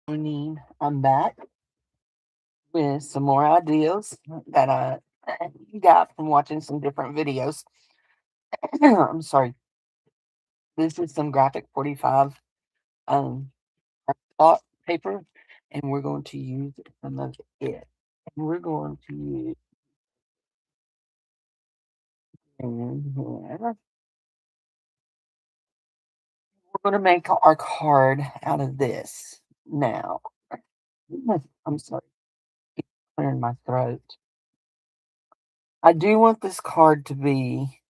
Morning. I'm back with some more ideas that I got from watching some different videos. I'm sorry. This is some graphic 45 um thought paper, and we're going to use some of it. We're going to use we're going to make our card out of this now. I'm sorry, clearing my throat. I do want this card to be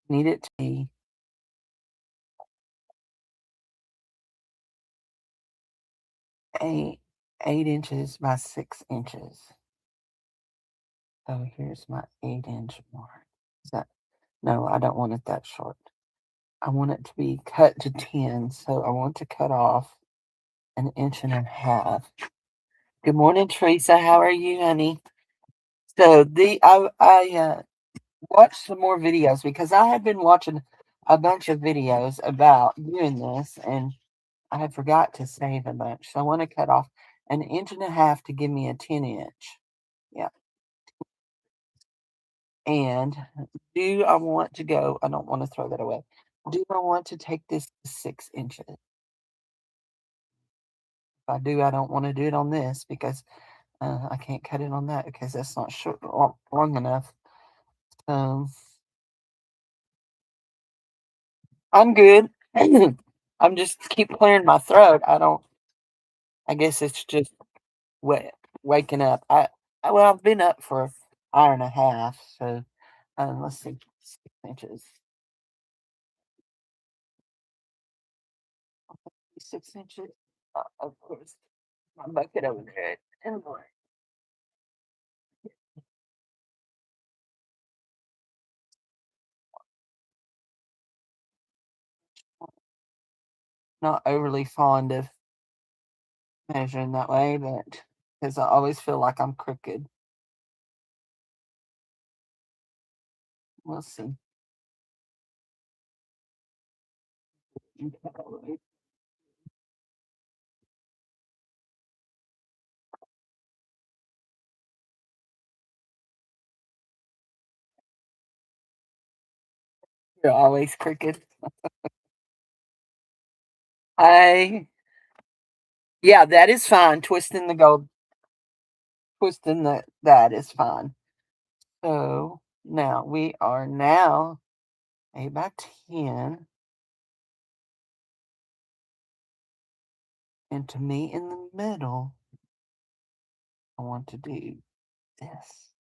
need it to be 8 8 inches by 6 inches. So here's my 8 inch mark. Is that no, I don't want it that short. I want it to be cut to 10. So I want to cut off an inch and a half. Good morning, Teresa. How are you, honey? So I watched some more videos because I had been watching a bunch of videos about doing this, and I had forgot to save a bunch. So I want to cut off an inch and a half to give me a 10 inch. Yeah. And do I want to go? I don't want to throw that away. Do I want to take this to 6 inches? If I do, I don't want to do it on this because I can't cut it on that because that's not short, long enough. Um, I'm good. I'm just keep clearing my throat. I don't. I guess it's just wa- waking up. Well, I've been up for an hour and a half. So let's see, 6 inches. 6 inches. Of course, my bucket over there. Anyway, not overly fond of measuring that way, but because I always feel like I'm crooked. We'll see. You're always crooked. I Yeah, that is fine. Twisting that is fine. So now we are now 8 by 10, and to meet in the middle, I want to do this.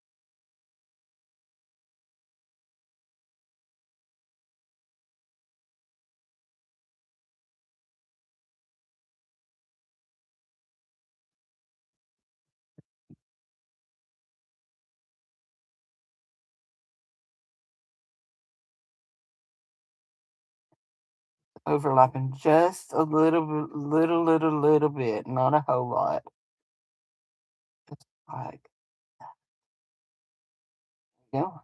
Overlapping just a little bit, not a whole lot. Just like go,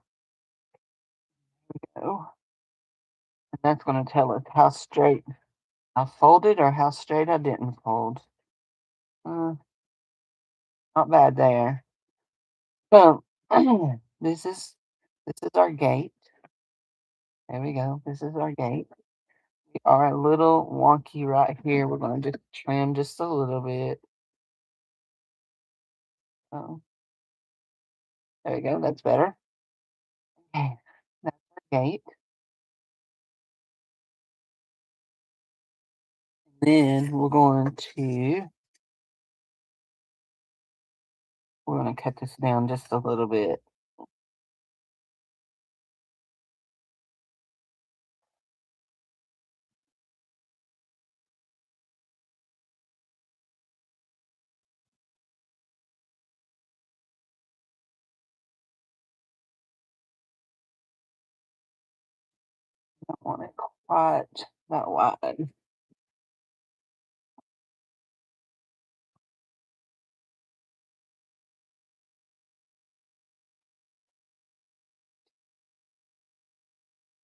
go. And that's going to tell us how straight I folded or how straight I didn't fold. Uh, Not bad there. So this is our gate. There we go. This is our gate. We are a little wonky right here. We're going to just trim just a little bit. Oh, there we go. That's better. Okay, that's our gate. Then we're going to cut this down just a little bit. Don't want it quite that wide.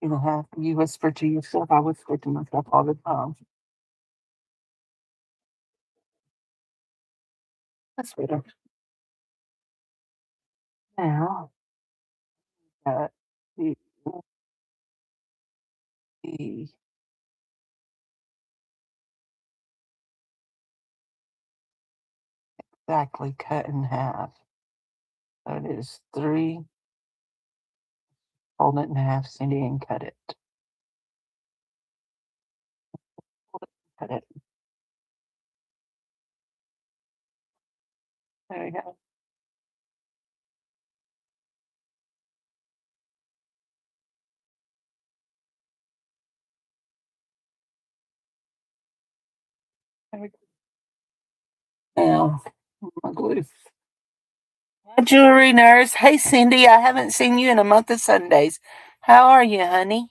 You whisper to yourself. I whisper to myself all the time. That's better. Now, the, the exactly cut in half. That is three. Fold it in half, Cindy, and cut it. Cut it. There we go. There we go. Now, my glue. Hi, jewelry nurse. Hey, Cindy. I haven't seen you in a month of Sundays. How are you, honey?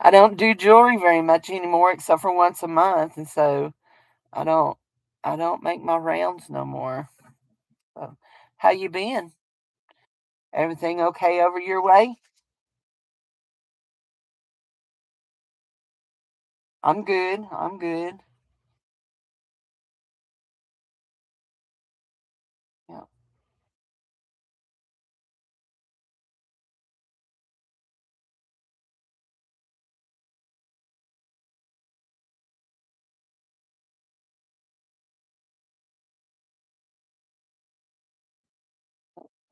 I don't do jewelry very much anymore, except for once a month, and so I don't. I don't make my rounds no more. So, how you been? Everything okay over your way? I'm good. I'm good. Yeah.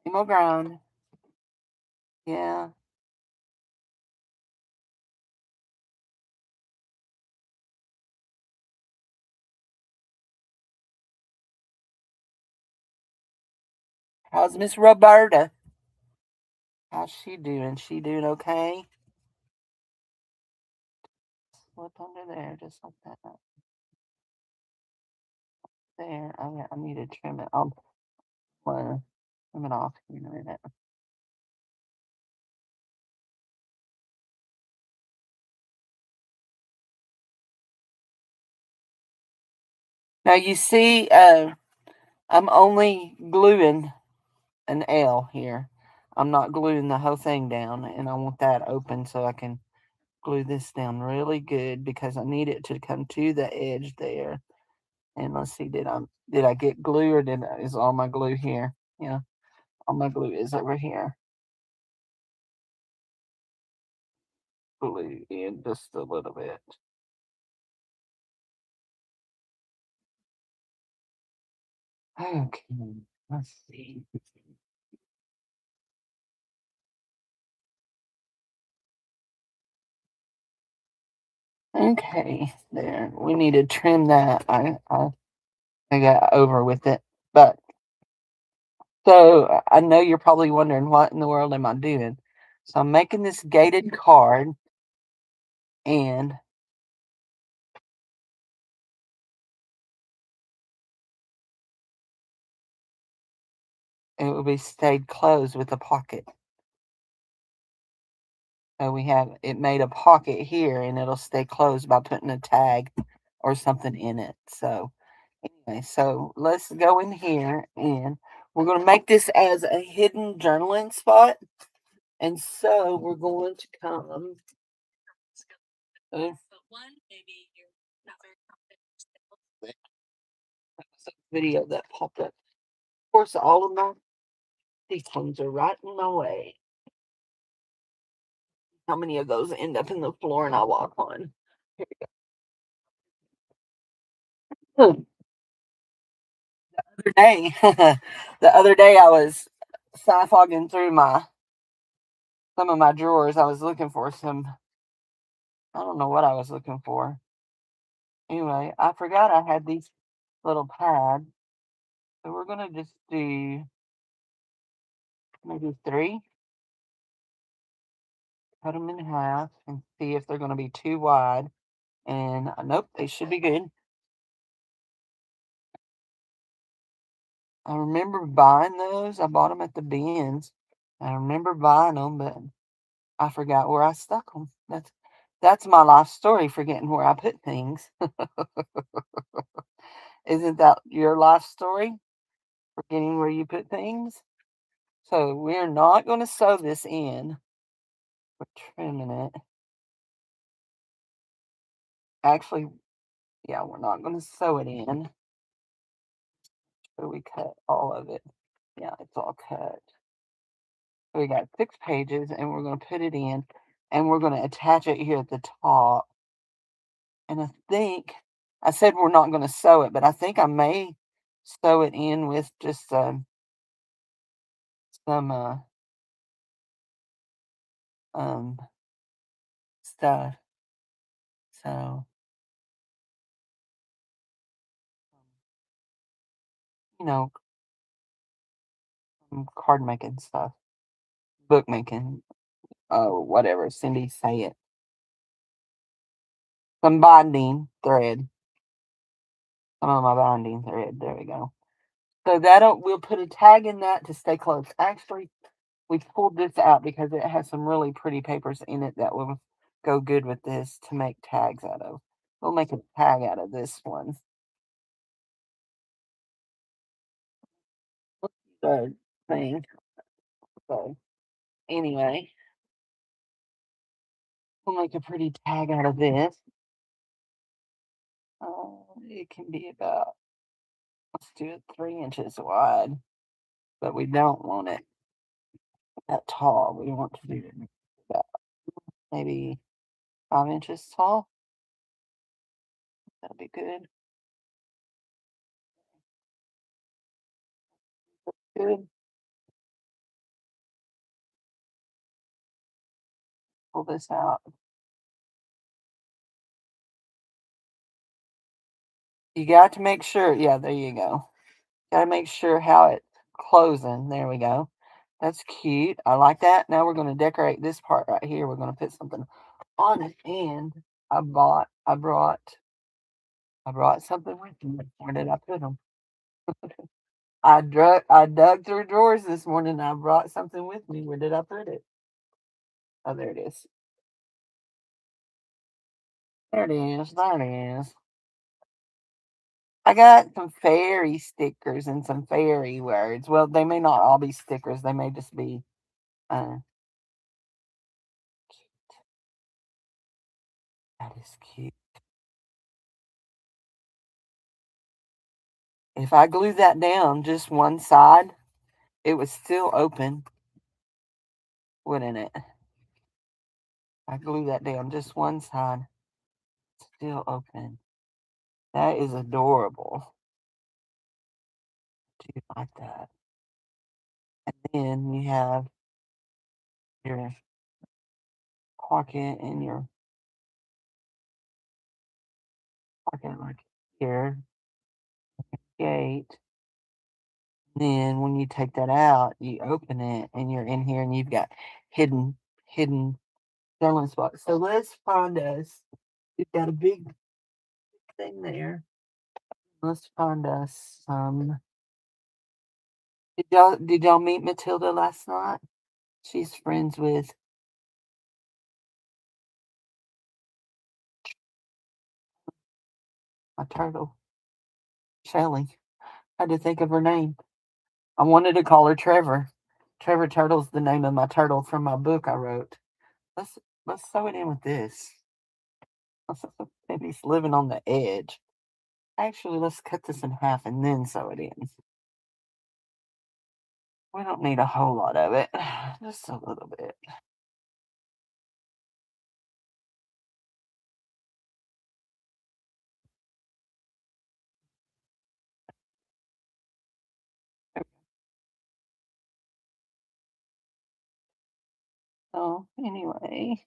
Emo ground. Yeah. How's Miss Roberta? How's she doing? She doing okay? Slip under there, just like that. There. I need to trim it. I'll trim it off here in a minute. Now you see, I'm only gluing an L here. I'm not gluing the whole thing down, and I want that open so I can glue this down really good because I need it to come to the edge there. And let's see, did I get glue or is all my glue here? Yeah, all my glue is over here. Glue in just a little bit. Okay, let's see. Okay, there. We need to trim that. I got over with it, but so I know you're probably wondering what in the world am I doing. So I'm making this gated card, and it will be stayed closed with a pocket. So we have it made a pocket here, and it'll stay closed by putting a tag or something in it. So anyway, so let's go in here, and we're going to make this as a hidden journaling spot. And so we're going to come. uh, Video that popped up. Of course, all of my these ones are right in my way. How many of those end up in the floor and I walk on? The other day, the other day I was siphogging through my some of my drawers. I was looking for some. I don't know what I was looking for. Anyway, I forgot I had these little pads. So we're gonna just do maybe three. Cut them in half and see if they're gonna be too wide. And nope, they should be good. I remember buying those. I bought them at the bins. I remember buying them, but I forgot where I stuck them. That's my life story, forgetting where I put things. Isn't that your life story? Forgetting where you put things? So we're not going to sew this in. We're trimming it. Actually, yeah, we're not gonna sew it in. So we cut all of it. Yeah, it's all cut. We got 6 pages, and we're gonna put it in, and we're gonna attach it here at the top. And I think I said we're not gonna sew it, but I think I may sew it in with just, some, um, stuff. So, you know, card making stuff, bookmaking, oh, whatever, Cindy, say it. Some binding thread. Some of my binding thread. There we go. So that'll we'll put a tag in that to stay close. Actually, we pulled this out because it has some really pretty papers in it that will go good with this to make tags out of. We'll make a tag out of this one. The thing. So anyway, we'll make a pretty tag out of this. It can be about, let's do it 3 inches wide, but we don't want it that tall. We want to do it about maybe 5 inches tall. That'll be good. Good. Pull this out. You got to make sure. Yeah, there you go. Got to make sure how it's closing. There we go. That's cute. I like that. Now we're going to decorate this part right here. We're going to put something on it. And I brought something with me. Where did I put them? I dug through drawers this morning. I brought something with me. Where did I put it? Oh, there it is. There it is. There it is. I got some fairy stickers and some fairy words. Well, they may not all be stickers. They may just be uh that is cute. If I glue that down just one side, it was still open, wouldn't it? I glue that down just one side, still open. That is adorable. Do you like that? And then you have your pocket and your pocket like here, gate. Then when you take that out, you open it and you're in here and you've got hidden selling spots. So let's find us. We've got a big thing there. Let's find us some. Did y'all meet Matilda last night? She's friends with my turtle, Shelly. I had to think of her name. I wanted to call her Trevor. Trevor Turtle's the name of my turtle from my book I wrote. Let's let's sew it in with this. And he's living on the edge. Actually, let's cut this in half and then sew it in. We don't need a whole lot of it, just a little bit. So, anyway,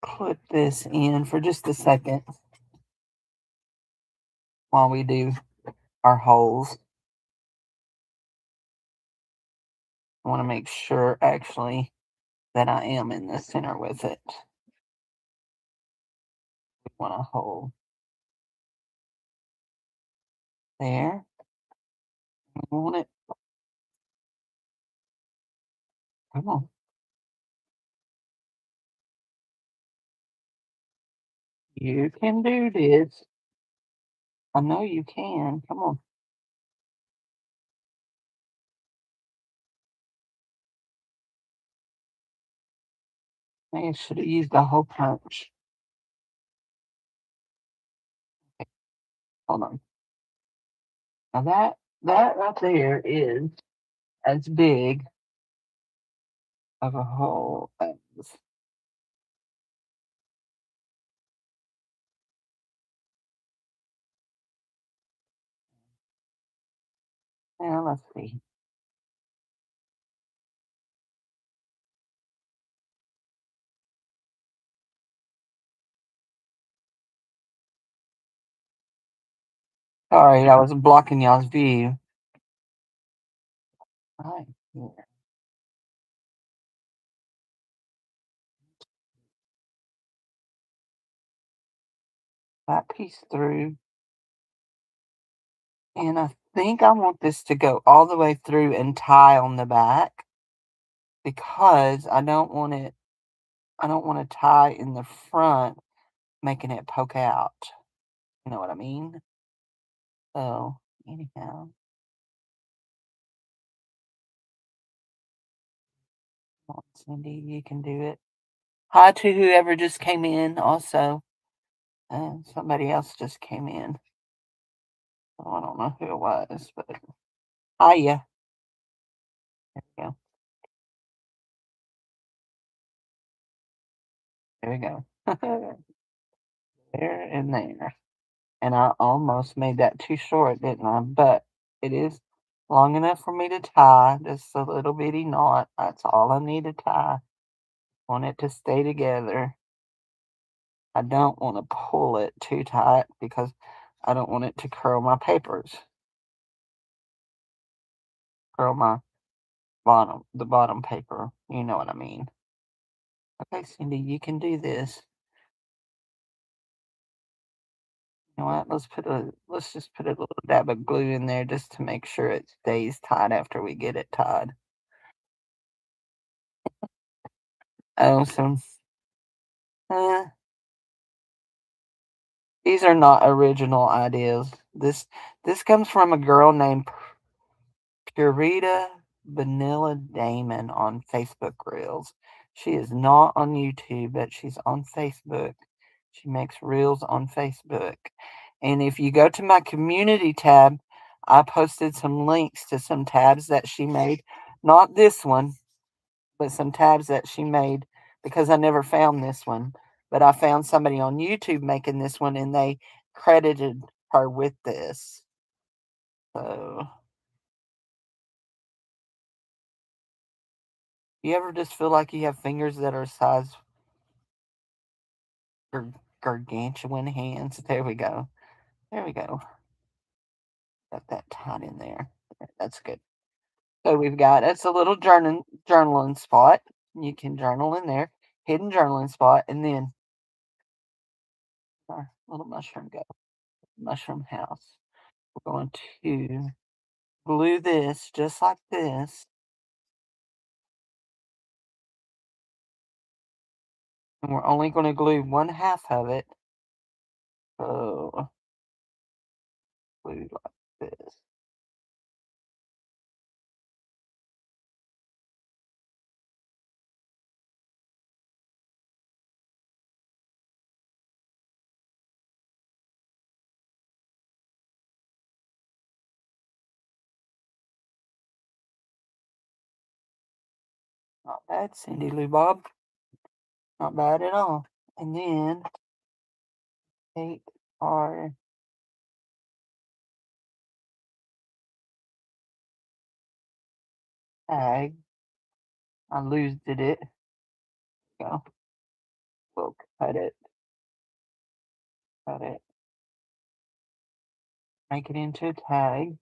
put this in for just a second while we do our holes. I want to make sure actually that I am in the center with it. We want a hole there. We want it. Come on. You can do this. I know you can. Come on. Man, should have used a hole punch. Hold on. Now that right there is as big of a hole as. Now let's see. Sorry, I was blocking y'all's view. Right here. That piece through. And I think I want this to go all the way through and tie on the back because I don't want to tie in the front, making it poke out. You know what I mean? So, anyhow, come on, Cindy, you can do it. Hi to whoever just came in, also. Somebody else just came in. Oh, I don't know who it was, but hiya. There we go. There we go. There and there. And I almost made that too short, didn't I? But it is long enough for me to tie just a little bitty knot. That's all I need to tie. Want it to stay together. I don't want to pull it too tight because I don't want it to curl my papers. Curl my the bottom paper. You know what I mean. Okay, Cindy, you can do this. You know what? Let's just put a little dab of glue in there just to make sure it stays tight after we get it tied. Oh, uh, these are not original ideas. This comes from a girl named Purita Vanilla Damon on Facebook Reels. She is not on YouTube, but she's on Facebook. She makes reels on Facebook. And if you go to my community tab, I posted some links to some tabs that she made. Not this one, but some tabs that she made because I never found this one. But I found somebody on YouTube making this one and they credited her with this. So, you ever just feel like you have fingers that are size gargantuan hands? There we go. There we go. Got that tight in there. That's good. So we've got it's a little journaling spot. You can journal in there, hidden journaling spot, and then our little mushroom go mushroom house. We're going to glue this just like this, and we're only going to glue one half of it. So glue like this. Not bad, Cindy Lou Bob. Not bad at all. And then take our tag. I loosed it. Go. We'll cut it, make it into a tag,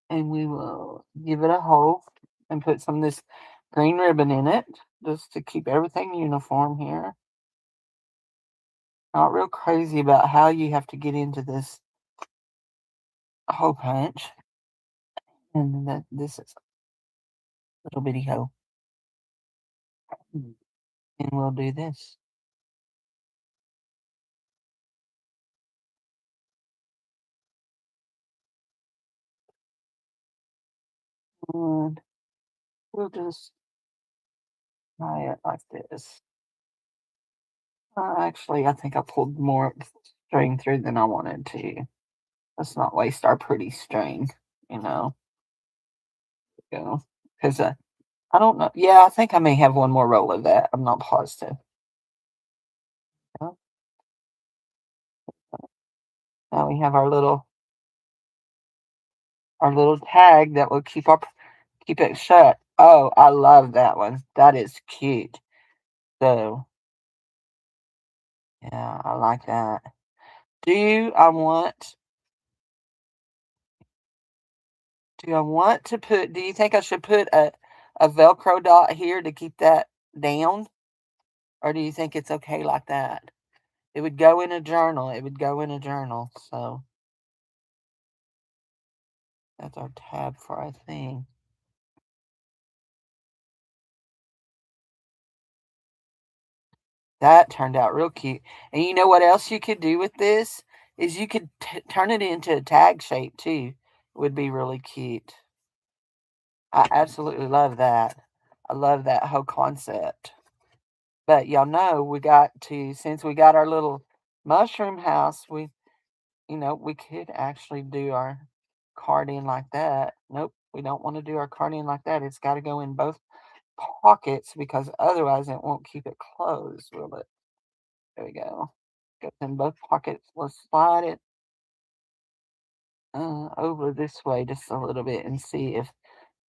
and we will give it a hole and put some of this green ribbon in it just to keep everything uniform here. Not real crazy about how you have to get into this hole punch. And that this is a little bitty hole. And we'll do this. And we'll just try it like this. Actually, I think I pulled more string through than I wanted to. Let's not waste our pretty string, you know. Go because I don't know. Yeah, I think I may have one more roll of that. I'm not positive. Oh, now we have our little tag that will keep it shut. Oh, I love that one. That is cute. So yeah, I like that. Do I want do you think I should put a Velcro dot here to keep that down? Or do you think it's okay like that? It would go in a journal. It would go in a journal. So that's our tab for our thing. That turned out real cute. And you know what else you could do with this? Is you could turn it into a tag shape too. It would be really cute. I absolutely love that. I love that whole concept. But y'all know since we got our little mushroom house, we could actually do our card in like that. Nope, we don't want to do our card in like that. It's got to go in both pockets because otherwise it won't keep it closed, will it? There we go. Goes in both pockets. Let's slide it over this way just a little bit and see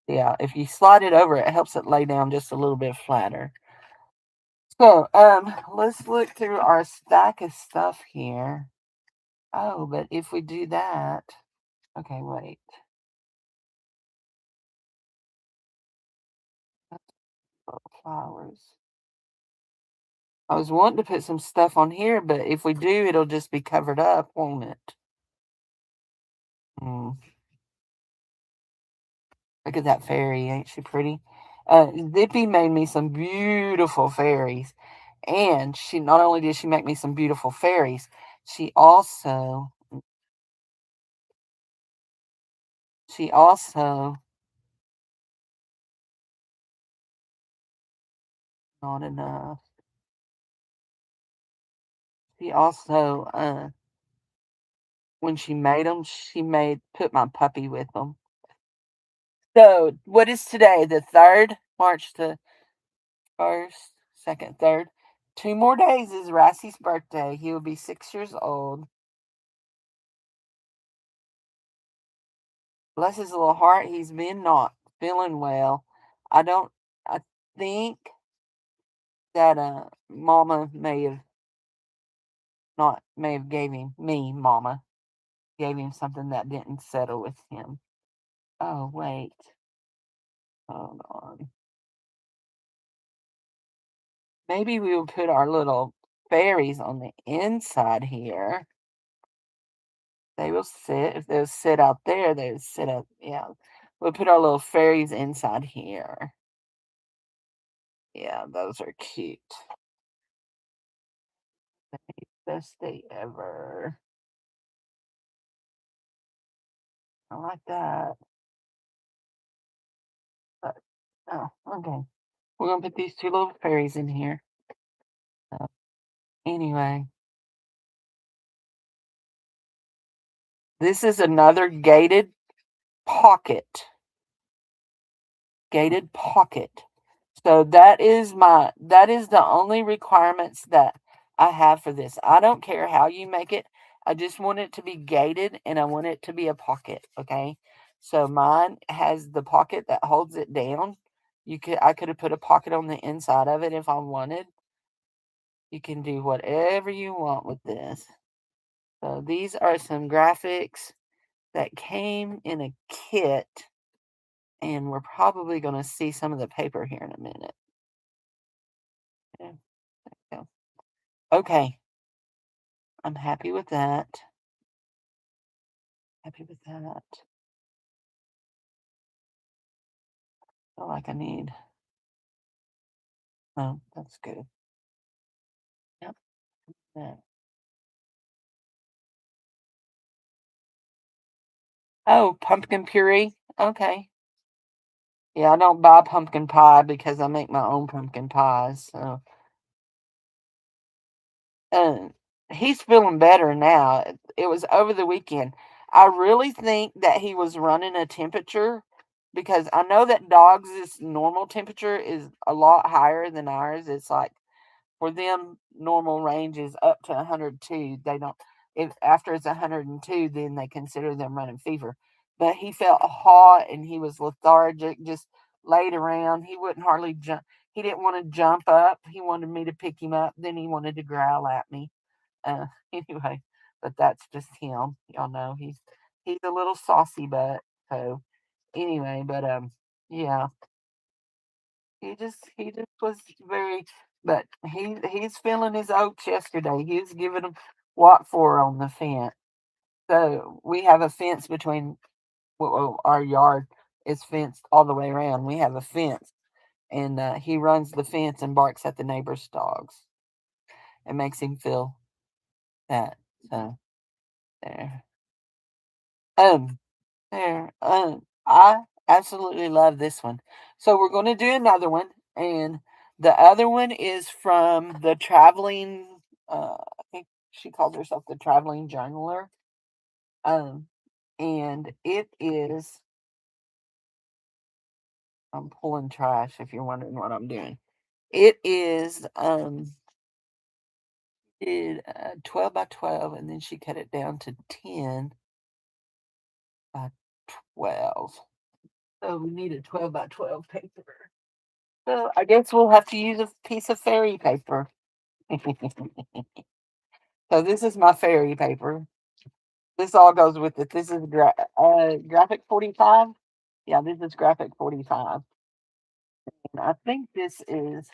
yeah, if you slide it over, it helps it lay down just a little bit flatter. So, let's look through our stack of stuff here. Oh, but if we do that, okay, wait. Flowers. I was wanting to put some stuff on here, but if we do, it'll just be covered up, won't it? Hmm. Look at that fairy, ain't she pretty? Zippy made me some beautiful fairies, and she not only did she make me some beautiful fairies, she also she also not enough. She also when she made them, she made put my puppy with them. So what is today? The third, March the first, second, third. 2 more days is Rassie's birthday. He will be 6 years old. Bless his little heart, he's been not feeling well. I don't. I think that Mama may have gave him me. Mama gave him something that didn't settle with him. Oh wait, hold on. Maybe we will put our little fairies on the inside here. They will sit. If they'll sit out there, they'll sit up. Yeah. We'll put our little fairies inside here. Yeah, those are cute. Best day ever. I like that. But, oh, okay. We're going to put these two little fairies in here. So, anyway, this is another pocket. Gated pocket. So that is the only requirements that I have for this. I don't care how you make it. I just want it to be gated and I want it to be a pocket, okay? So mine has the pocket that holds it down. I could have put a pocket on the inside of it if I wanted. You can do whatever you want with this. So these are some graphics that came in a kit, and we're probably going to see some of the paper here in a minute. Yeah, yeah. Okay, I'm happy with that. Happy with that. Feel like I need. Oh, that's good. Yep. Yeah. Oh, pumpkin puree. Okay. Yeah, I don't buy pumpkin pie because I make my own pumpkin pies. So, uh, he's feeling better now. It was over the weekend. I really think that he was running a temperature because I know that dogs' normal temperature is a lot higher than ours. It's like for them, normal range is up to 102. They don't, if after it's 102, then they consider them running fever. But he felt hot and he was lethargic, just laid around. He wouldn't hardly jump. He didn't want to jump up. He wanted me to pick him up. Then he wanted to growl at me. Anyway, but that's just him. Y'all know he's a little saucy butt. So anyway, but yeah, he just was very, but he's feeling his oats yesterday. He was giving them what for on the fence. So we have a fence between, well, our yard is fenced all the way around. We have a fence, and he runs the fence and barks at the neighbor's dogs. It makes him feel that. So there. Um, there. I absolutely love this one. So we're going to do another one, and the other one is from the traveling. I think she calls herself the traveling journaler. Um, and it is. I'm pulling trash. If you're wondering what I'm doing, it is. Did 12 by 12, and then she cut it down to 10 by 12. So we need a 12 by 12 paper. So I guess we'll have to use a piece of fairy paper. So this is my fairy paper. This all goes with it. This is graphic 45. Yeah, this is graphic 45. And I think this is,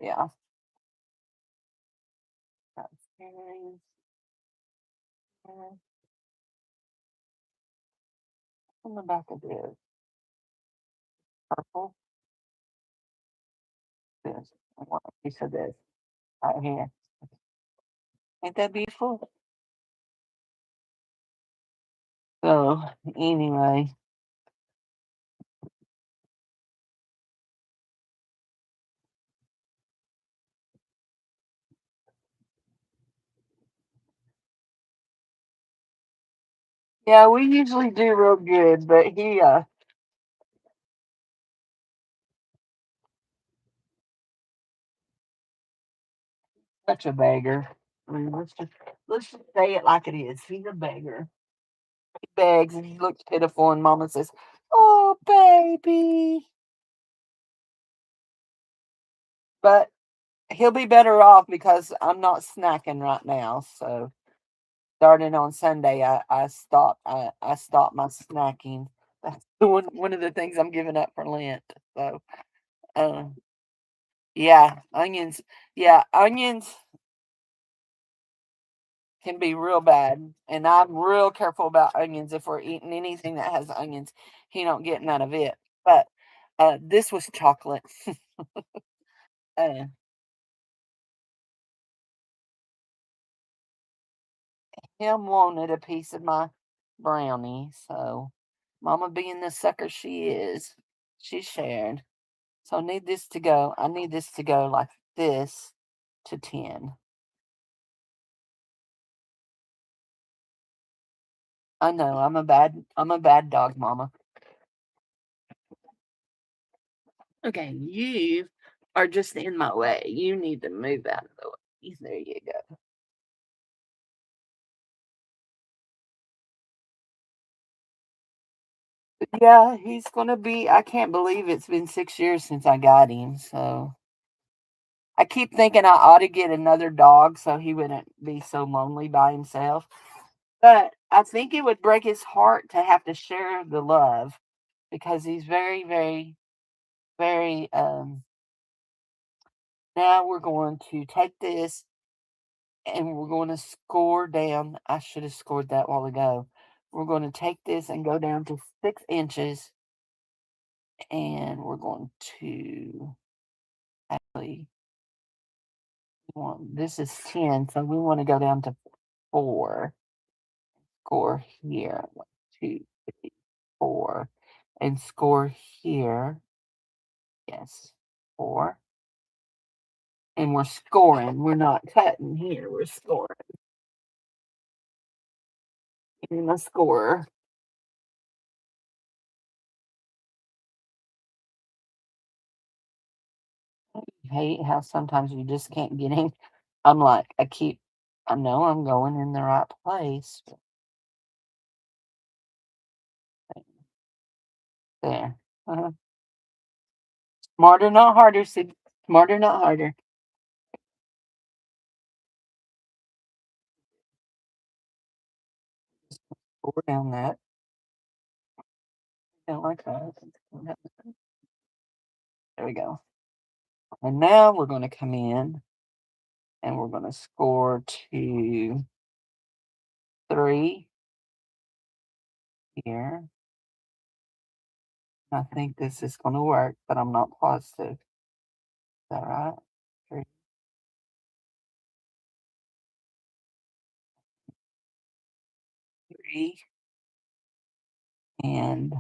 yeah, that's fairies. On the back of this, purple, this, and one piece of this right here. Ain't that beautiful? So, anyway, yeah, we usually do real good, but such a beggar. I mean, let's just say it like it is. He's a beggar. He begs and he looks pitiful, and Mama says, "Oh, baby," but he'll be better off because I'm not snacking right now. So starting on Sunday, I stopped my snacking. That's one of the things I'm giving up for Lent. So, uh, yeah, onions. Yeah, onions can be real bad, and I'm real careful about onions. If we're eating anything that has onions, he don't get none of it. But this was chocolate. uh, him wanted a piece of my brownie, so Mama, being the sucker she is, she shared. So I need this to go. I need this to go like this to 10. I know I'm a bad dog, Mama. Okay, you are just in my way. You need to move out of the way. There you go. Yeah, he's gonna be. I can't believe it's been 6 years since I got him. So I keep thinking I ought to get another dog so he wouldn't be so lonely by himself. But I think it would break his heart to have to share the love because he's very, very, very. Now we're going to take this and we're going to score down. I should have scored that while ago. We're going to take this and go down to 6 inches, and we're going to actually this is 10, so we want to go down to 4. Score here. 1, 2, 3, 4. and score here. Yes, 4. And we're scoring. We're not cutting here. We're scoring. In the score. I hate how sometimes you just can't get in. I'm like, I know I'm going in the right place. There. Uh-huh. Smarter, not harder. See, smarter, not harder. Pull down that. Don't like that. There we go. And now we're going to come in and we're going to score to 3 here. I think this is going to work, but I'm not positive. Is that right? 3, 3, and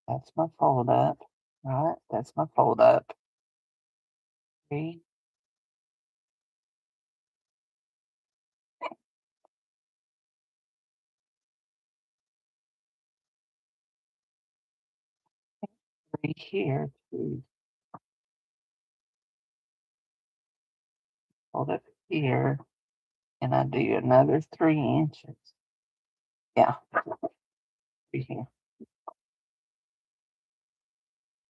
that's my fold up. Right? That's my fold up. 3, 3 here. 2, fold up here. And I do another 3 inches. Yeah, 3 here.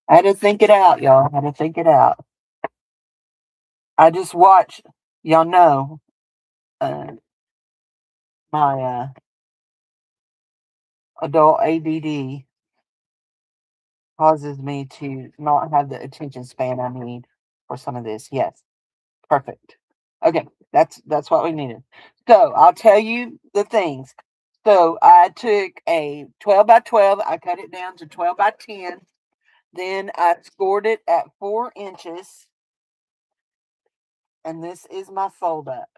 I had to think it out, y'all. I had to think it out. I just watch, y'all know, my adult ADD causes me to not have the attention span I need for some of this. Yes, perfect. Okay, that's what we needed. So I'll tell you the things. So I took a 12 by 12. I cut it down to 12 by 10. Then I scored it at 4 inches. And this is my fold up.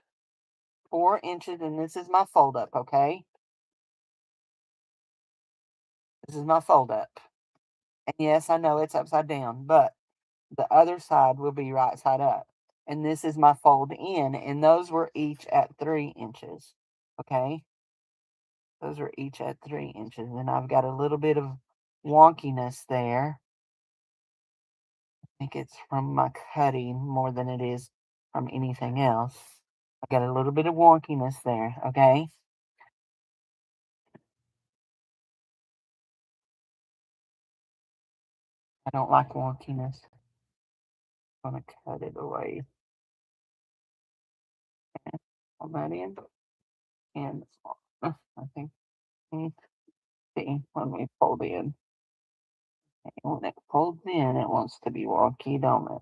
4 inches, and this is my fold up, okay? This is my fold up. And yes, I know it's upside down, but the other side will be right side up. And this is my fold in, and those were each at 3 inches, okay? Those are each at 3 inches, and I've got a little bit of wonkiness there. I think it's from my cutting more than it is from anything else. I got a little bit of wonkiness there, okay? I don't like wonkiness. I'm gonna cut it away. Pull that in, and I think see when we fold in. And when it folds in, it wants to be wonky, don't it?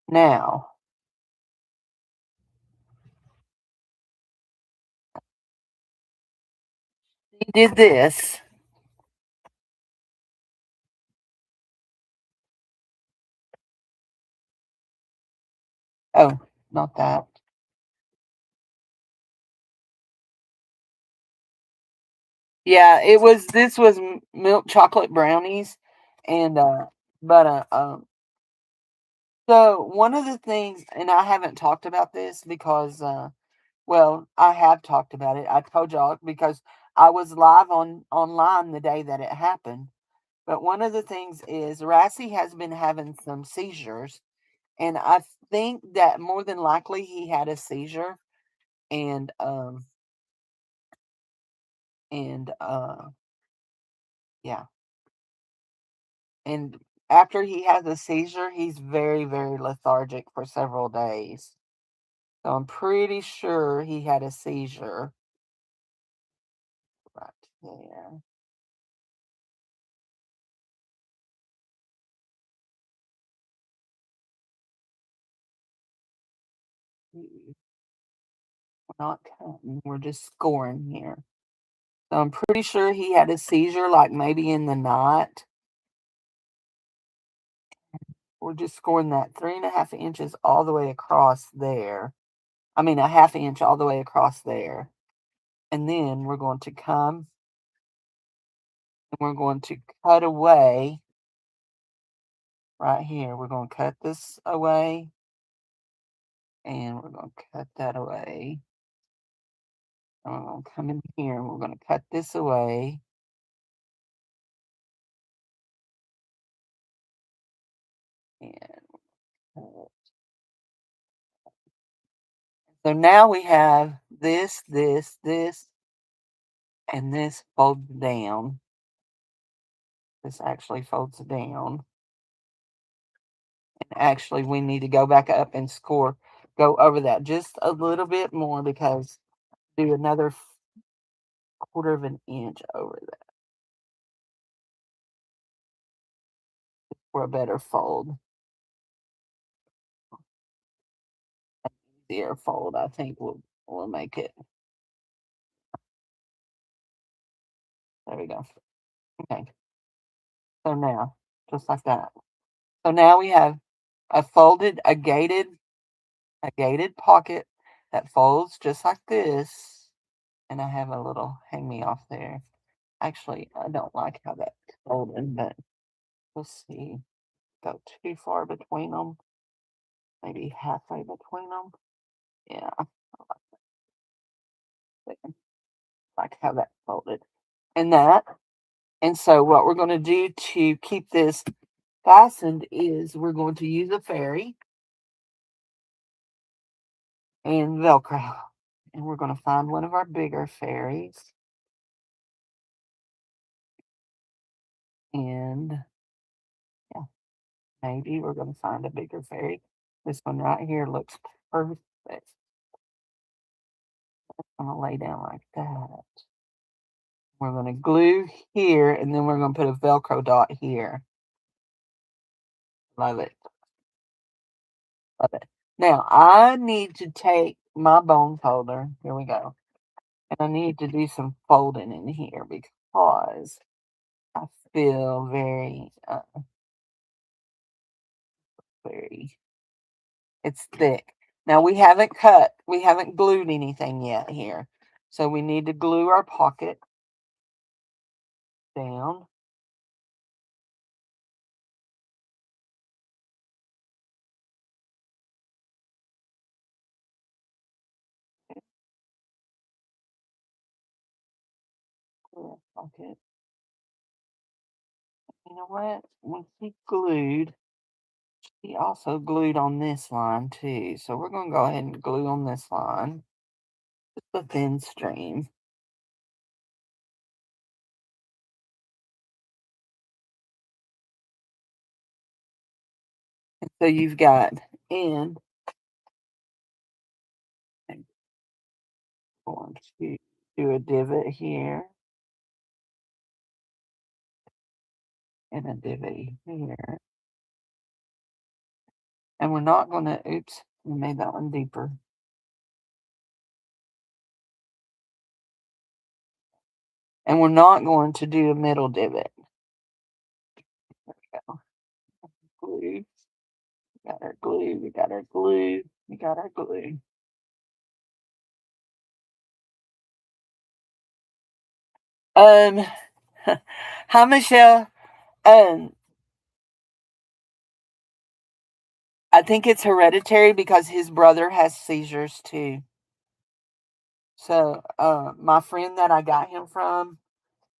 Now, he did this. Oh, not that. Yeah, it was. This was milk chocolate brownies, and but so one of the things, and I haven't talked about this because well, I have talked about it. I told y'all because I was live on online the day that it happened. But one of the things is Rassie has been having some seizures, and I think that more than likely he had a seizure, and and yeah, and after he has a seizure, he's very very lethargic for several days. So I'm pretty sure he had a seizure right there. We're not counting. We're just scoring here. So I'm pretty sure he had a seizure, like maybe in the night, we're just scoring that 3.5 inches all the way across there. I mean, a half inch all the way across there. And then we're going to come and we're going to cut away right here. We're going to cut this away and we're going to cut that away. And we're going to come in here and we're going to cut this away. And so now we have this, and this folds down. This actually folds down. And actually, we need to go back up and go over that just a little bit more because do another 1/4 inch over that for a better fold. Easier fold, I think will make it. There we go. Okay. So now, just like that. So now we have a gated pocket that folds just like this. And I have a little hang me off there. Actually, I don't like how that's folded, but we'll see. Go too far between them. Maybe halfway between them. Yeah, I like how that folded. And that. And so what we're going to do to keep this fastened is we're going to use a ferry and Velcro. And we're going to find one of our bigger ferries. And yeah, maybe we're going to find a bigger ferry. This one right here looks perfect. I'm going to lay down like that. We're going to glue here, and then we're going to put a Velcro dot here. Love it. Love it. Now, I need to take my bone folder. Here we go. And I need to do some folding in here because I feel very, it's thick. Now, we haven't glued anything yet here. So we need to glue our pocket down. Glue our pocket. You know what? Once he glued, he also glued on this line too. So we're going to go ahead and glue on this line. Just a thin stream. And so you've got and I'm going to do a divot here and a divot here. And we're not going to, oops, we made that one deeper. And we're not going to do a middle divot. There we go. Glue. We got our glue. We got our glue. We got our glue. Um, hi Michelle. Um, I think it's hereditary because his brother has seizures too. So, my friend that I got him from,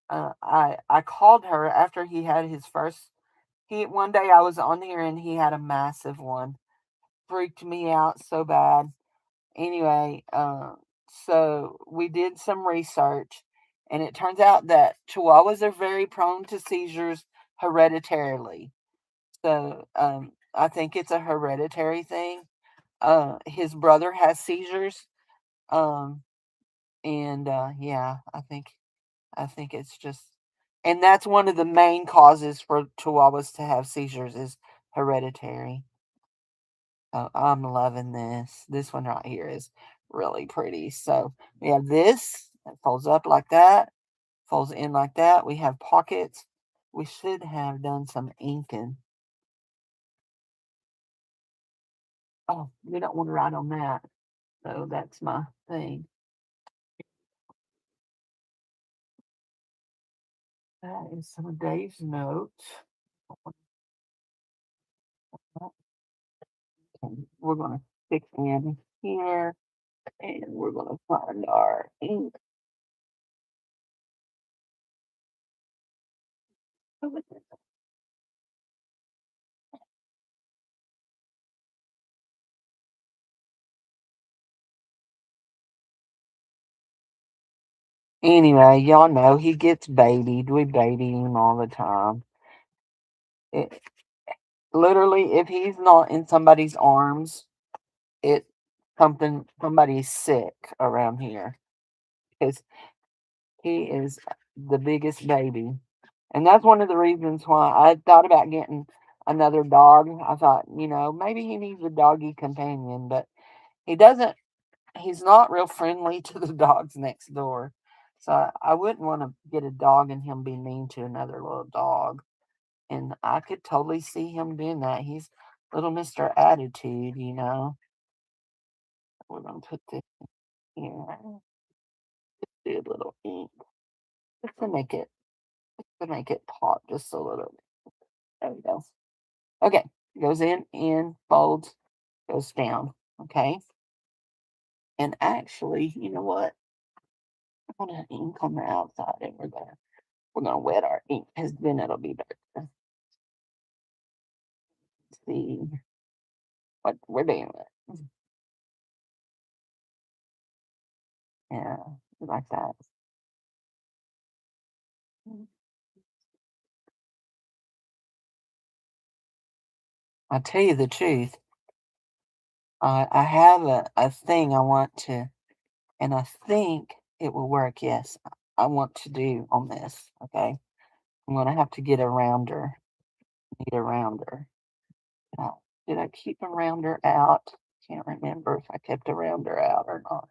I called her after he had his first. He one day I was on here and he had a massive one. Freaked me out so bad. Anyway, so we did some research, and it turns out that Chihuahuas are very prone to seizures hereditarily. So, I think it's a hereditary thing. His brother has seizures. Um, and yeah, I think it's just, and that's one of the main causes for Chihuahuas to have seizures is hereditary. Oh, I'm loving this. This one right here is really pretty. So we have this that folds up like that, folds in like that. We have pockets. We should have done some inking Oh, we don't want to write on that. So that's my thing. That is some of Dave's notes. We're going to stick in here and we're going to find our ink. Anyway, y'all know he gets babied. We baby him all the time. It, literally, if he's not in somebody's arms, it somebody's sick around here because he is the biggest baby. And that's one of the reasons why I thought about getting another dog. I thought, maybe he needs a doggy companion, but he doesn't. He's not real friendly to the dogs next door. So I wouldn't want to get a dog and him be mean to another little dog. And I could totally see him doing that. He's little Mr. Attitude. We're going to put this here. Do a little ink just to make it pop just a little bit. There we go. Okay, goes in, folds, goes down. Okay, and actually, you know what? I want to ink on the outside, and we're gonna wet our ink, because then it'll be better. Let's see what we're doing. Yeah, like that. I'll tell you the truth. I have a thing I want to, and I think it will work. Yes, I want to do on this. Okay, I'm gonna have to get a rounder. Need a rounder. Did I keep a rounder out? Can't remember if I kept a rounder out or not.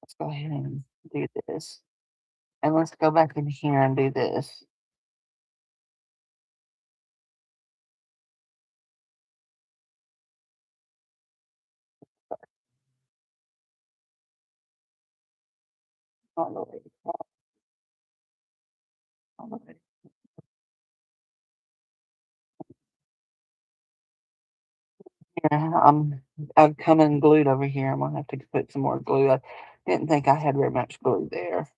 Let's go ahead and do this. And let's go back in here and do this. All the way across, all the way. Yeah, I've come unglued over here. I'm gonna have to put some more glue. I didn't think I had very much glue there.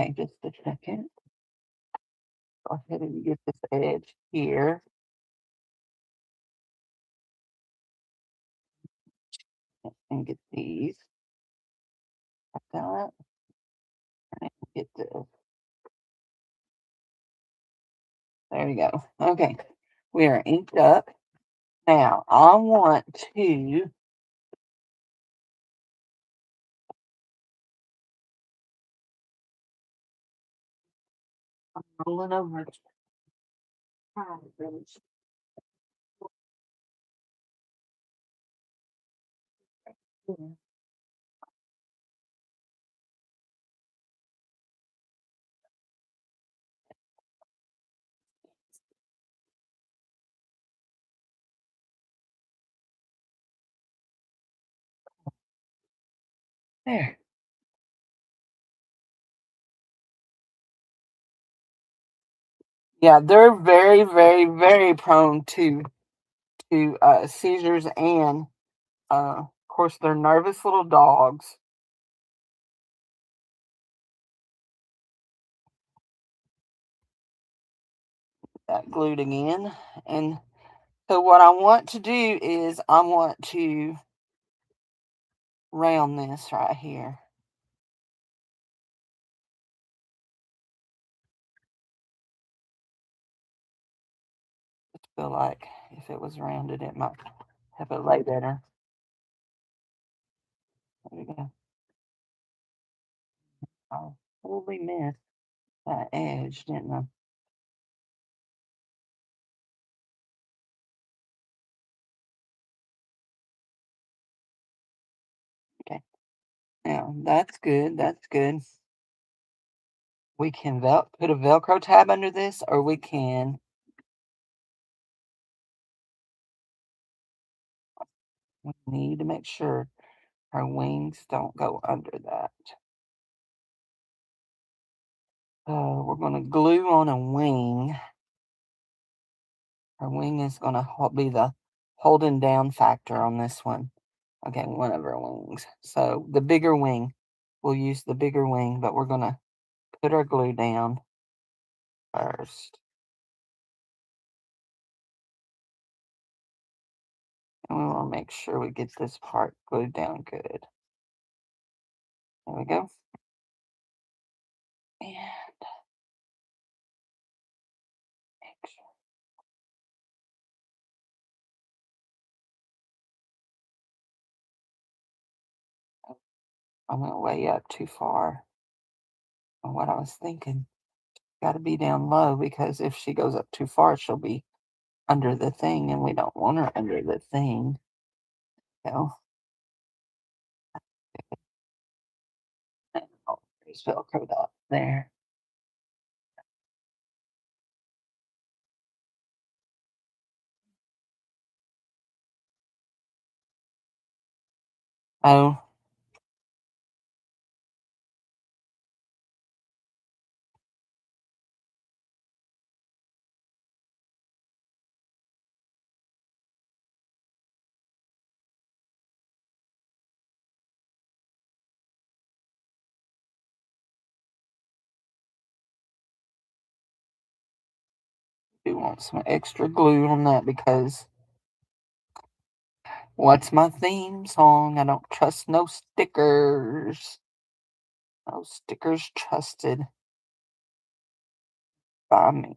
Okay, just a second. Go ahead and get this edge here and get these. Like that. And get this. There we go. Okay, we are inked up. Now I want to rolling over. There. Yeah, they're very, very, very prone to seizures, and of course they're nervous little dogs. That glued again, and so what I want to do is I want to round this right here. I feel like if it was rounded, it might have it lay better. There we go. I totally missed that edge, didn't I? Okay. Now that's good. That's good. We can put a Velcro tab under this, or we can. We need to make sure our wings don't go under that. We're going to glue on a wing. Our wing is going to be the holding down factor on this one. Okay, one of our wings. So the bigger wing, we'll use the bigger wing, but we're going to put our glue down first. And we want to make sure we get this part glued down good. There we go. And make sure. I went way up too far on what I was thinking. Got to be down low because if she goes up too far, she'll be under the thing, and we don't want her under the thing. You oh, there's Velcro dot there. Oh, we want some extra glue on that because what's my theme song? I don't trust no stickers. No stickers trusted by me.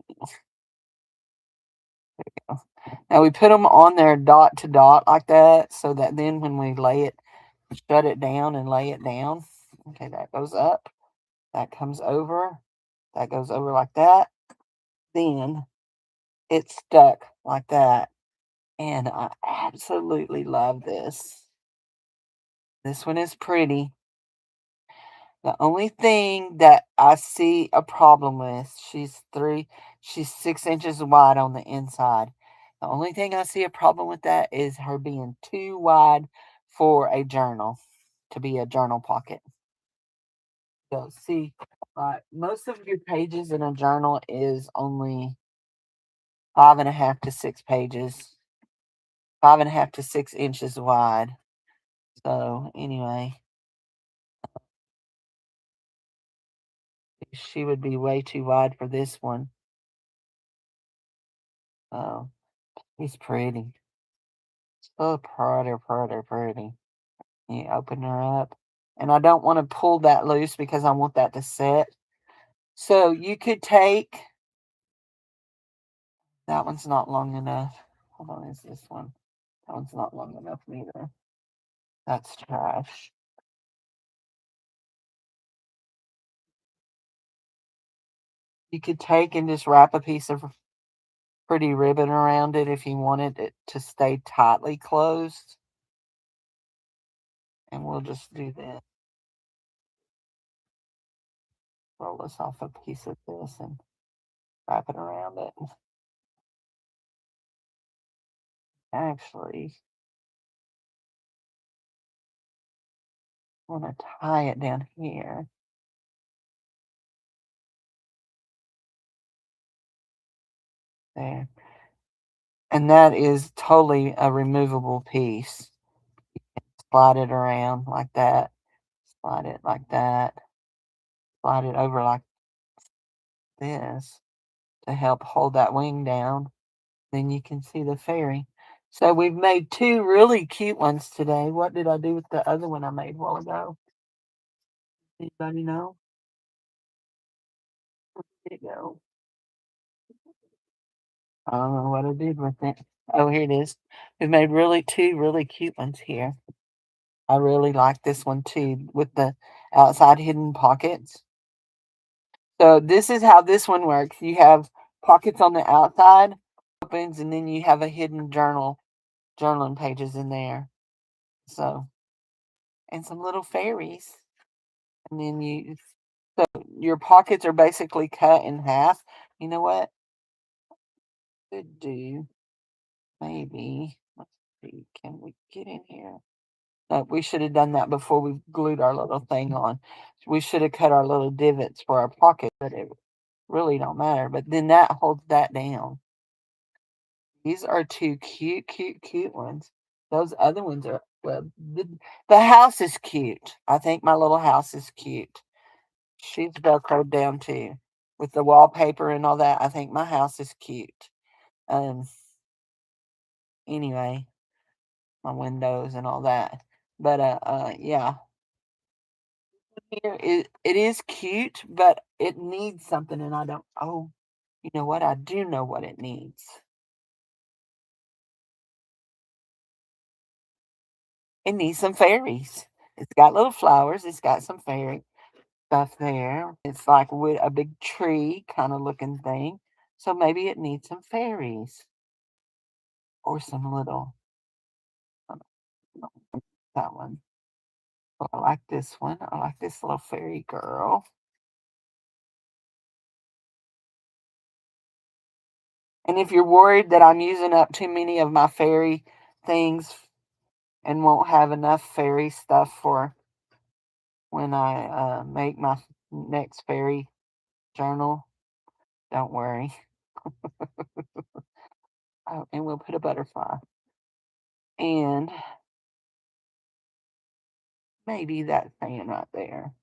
Now we put them on there dot to dot like that so that then when we lay it, shut it down and lay it down. Okay, that goes up. That comes over. That goes over like that. Then it's stuck like that. And I absolutely love this. This one is pretty. The only thing that I see a problem with, she's 6 inches wide on the inside. The only thing I see a problem with that is her being too wide for a journal, to be a journal pocket. So see, most of your pages in a journal is only 5.5 to 6 pages, 5.5 to 6 inches wide. So anyway, she would be way too wide for this one. Oh, he's pretty. So pretty, pretty, pretty. You open her up. And I don't want to pull that loose because I want that to set. So you could take, that one's not long enough. Hold on, is this one? That one's not long enough neither. That's trash. You could take and just wrap a piece of pretty ribbon around it if you wanted it to stay tightly closed. And we'll just do this. Roll us off a piece of this and wrap it around it. Actually, I want to tie it down here. There. And that is totally a removable piece. Slide it around like that. Slide it like that. Slide it over like this to help hold that wing down. Then you can see the fairy. So we've made two really cute ones today. What did I do with the other one I made a while ago? Anybody know? Where did it go? I don't know what I did with it. Oh, here it is. We've made two really cute ones here. I really like this one too with the outside hidden pockets. So this is how this one works. You have pockets on the outside, opens, and then you have a hidden journaling pages in there. So, and some little fairies. And then so your pockets are basically cut in half. You know what? Could do maybe. see, can we get in here? We should have done that before we glued our little thing on. We should have cut our little divots for our pocket, but it really don't matter. But then that holds that down. These are two cute, cute, cute ones. Those other ones are, well, the house is cute. I think my little house is cute. She's velcroed down too. With the wallpaper and all that, I think my house is cute. Um, anyway, my windows and all that. But yeah. Here it is cute, but it needs something, and I don't. Oh, you know what? I do know what it needs. It needs some fairies. It's got little flowers. It's got some fairy stuff there. It's like with a big tree kind of looking thing. So maybe it needs some fairies or some little. I don't know, that one. Oh, I like this one. I like this little fairy girl. And if you're worried that I'm using up too many of my fairy things and won't have enough fairy stuff for when I make my next fairy journal, don't worry. Oh, and we'll put a butterfly. And maybe that fan right there.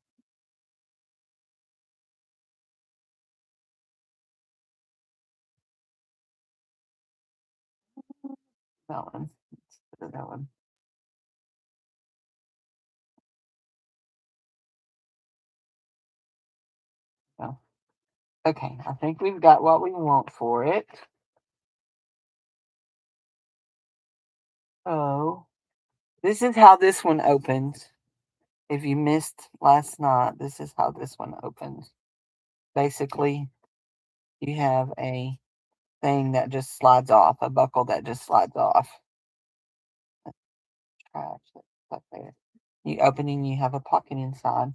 That one. Let's put that one. Oh. Okay, I think we've got what we want for it. Oh, this is how this one opens. If you missed last night, this is how this one opens. Basically, you have a thing that just slides off, a buckle that just slides off. Trash that's up there. You open and you have a pocket inside.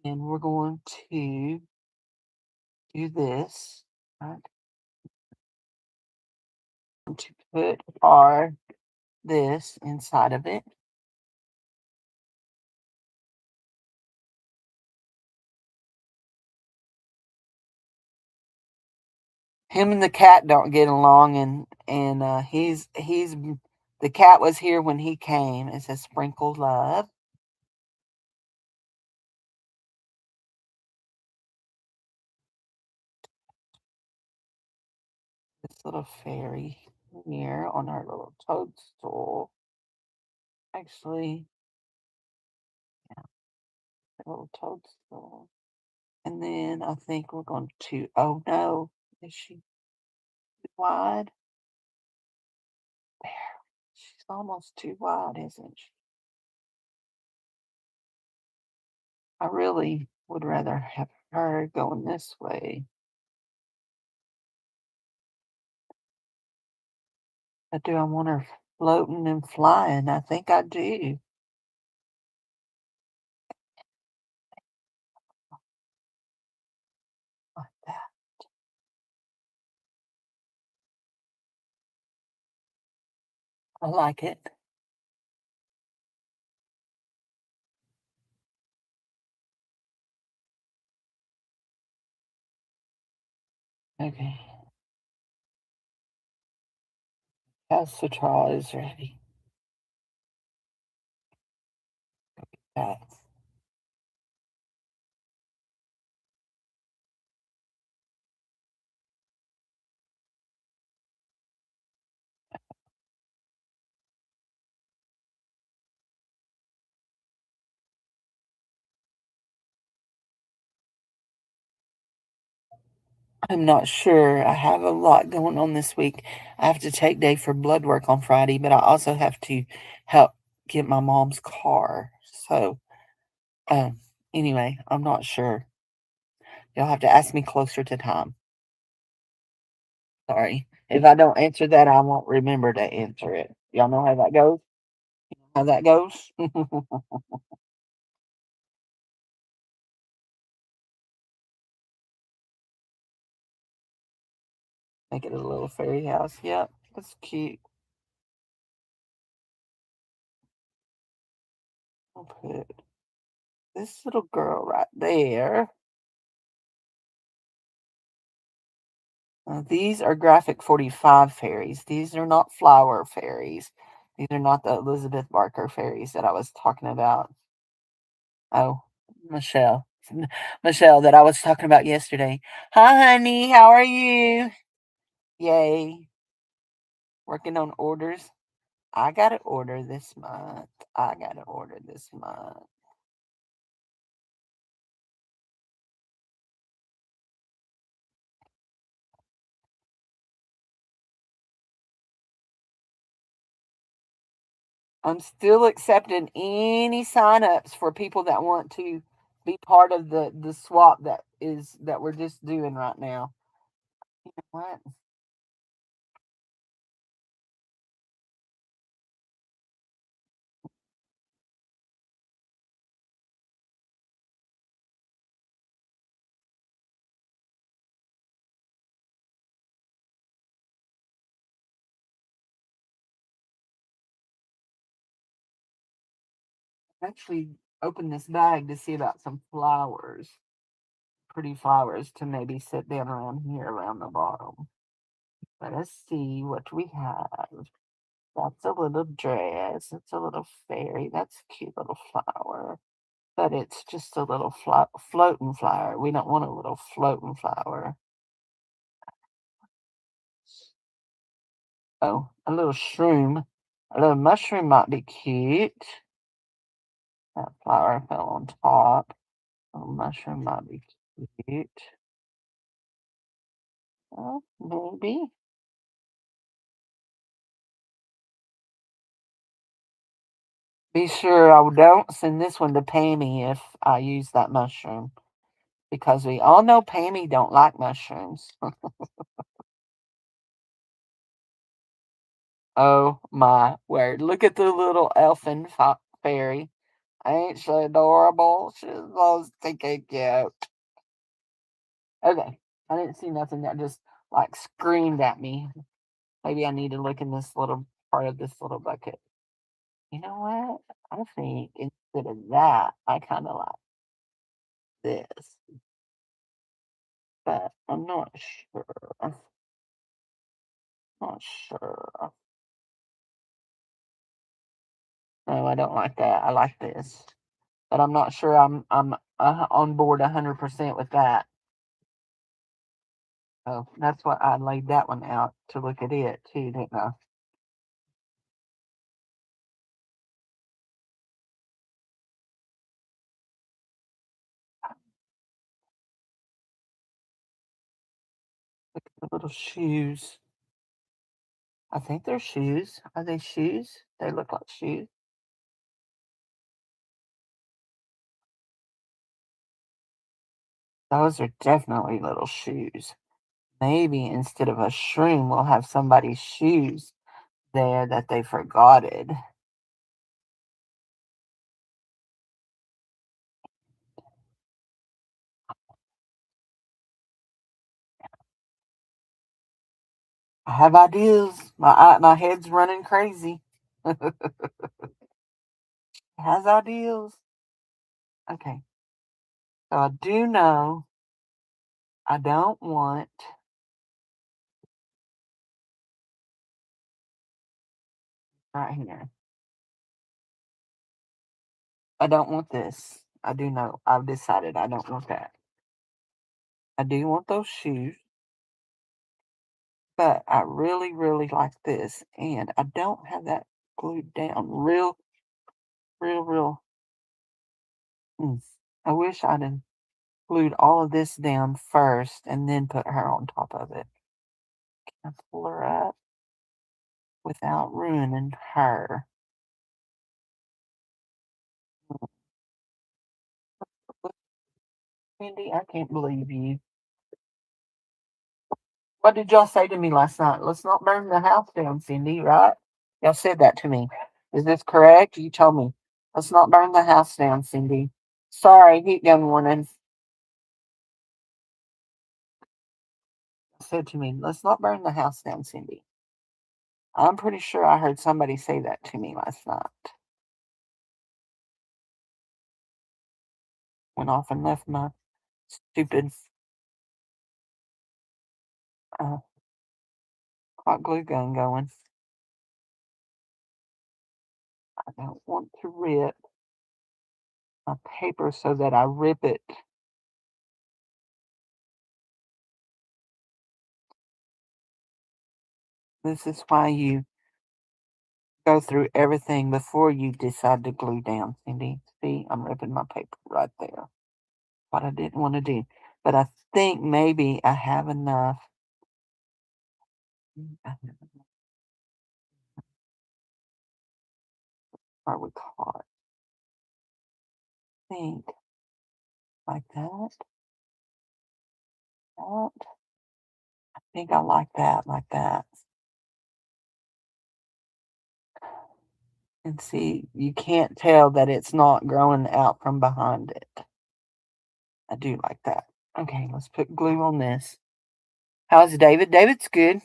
And we're going to do this. Right? To put our this inside of it. Him and the cat don't get along, and he's the cat was here when he came. It says sprinkle love. This little fairy here on our little toadstool. Actually, a little toadstool. And then I think we're going to, oh no, is she too wide? There. She's almost too wide, isn't she? I really would rather have her going this way. But do I want her floating and flying? I think I do. Like that. I like it. Okay. Calcitral is ready. That. I'm not sure. I have a lot going on this week. I have to take Dave for blood work on Friday, but I also have to help get my mom's car. So, um, anyway, I'm not sure. You'll have to ask me closer to time. Sorry. If I don't answer that, I won't remember to answer it. Y'all know how that goes? How that goes? Make it a little fairy house. Yep, that's cute. I'll put this little girl right there. These are graphic 45 fairies. These are not flower fairies. These are not the Elizabeth Barker fairies that I was talking about. Oh, Michelle. Michelle that I was talking about yesterday. Hi, honey. How are you? Yay. Working on orders. I got to order this month. I got to order this month. I'm still accepting any sign-ups for people that want to be part of the swap that we're just doing right now. You know what? Actually open this bag to see about some flowers. Pretty flowers to maybe sit down around here around the bottom. Let us see what we have. That's a little dress. It's a little fairy. That's a cute little flower. But it's just a little floating flower. We don't want a little floating flower. Oh, a little shroom. A little mushroom might be cute. That flower fell on top. A little mushroom might be cute. Oh, maybe. Be sure I don't send this one to Pammy if I use that mushroom. Because we all know Pammy don't like mushrooms. Oh my word. Look at the little elfin fairy. Ain't she adorable? She's so stinking cute. Okay. I didn't see nothing that just like screamed at me. Maybe I need to look in this little part of this little bucket. You know what? I think instead of that, I kind of like this. But I'm not sure. Not sure. No, I don't like that. I like this. But I'm not sure I'm on board 100% with that. So that's why I laid that one out to look at it too, didn't I? The little shoes. I think they're shoes. Are they shoes? They look like shoes. Those are definitely little shoes. Maybe instead of a shroom, we'll have somebody's shoes there that they forgotted. I have ideas. My head's running crazy. Has ideas. Okay. So I do know I don't want right here. I don't want this. I do know. I've decided I don't want that. I do want those shoes, but I really, really like this. And I don't have that glued down real. Mm. I wish I'd have glued all of this down first and then put her on top of it. Can I pull her up without ruining her? Cindy, I can't believe you. What did y'all say to me last night? Let's not burn the house down, Cindy, right? Y'all said that to me. Is this correct? You told me. Let's not burn the house down, Cindy. Sorry, heat gun warning. Said to me, let's not burn the house down, Cindy. I'm pretty sure I heard somebody say that to me last night. Went off and left my stupid uh, hot glue gun going. I don't want to rip my paper so that I rip it. This is why you go through everything before you decide to glue down, Cindy. See, I'm ripping my paper right there. What I didn't want to do. But I think maybe I have enough. Are we caught? Think like that. That. I think I like that, like that. And see, you can't tell that it's not growing out from behind it. I do like that. Okay, let's put glue on this. How's David? David's good.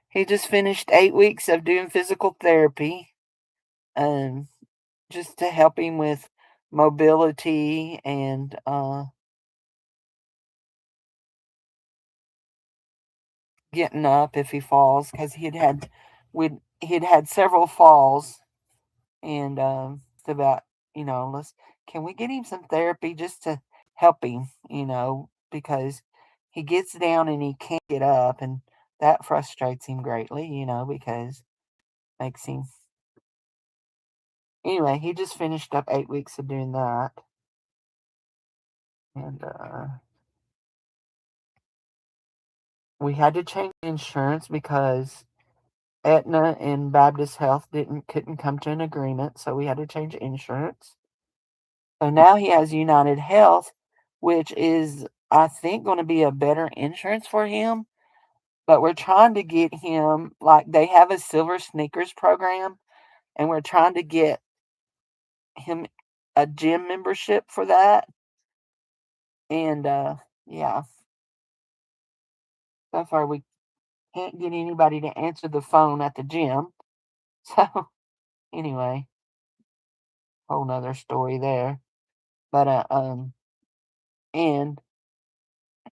He just finished 8 weeks of doing physical therapy, um, just to help him with mobility and getting up if he falls, because he'd had several falls, and it's about, let's can we get him some therapy just to help him, because he gets down and he can't get up, and that frustrates him greatly, because makes him. Anyway, he just finished up 8 weeks of doing that, and we had to change insurance because Aetna and Baptist Health couldn't come to an agreement, so we had to change insurance. So now he has United Health, which is, I think, going to be a better insurance for him. But we're trying to get him, like, they have a Silver Sneakers program, and we're trying to get him a gym membership for that. And yeah, so far we can't get anybody to answer the phone at the gym. So anyway, whole nother story there. But and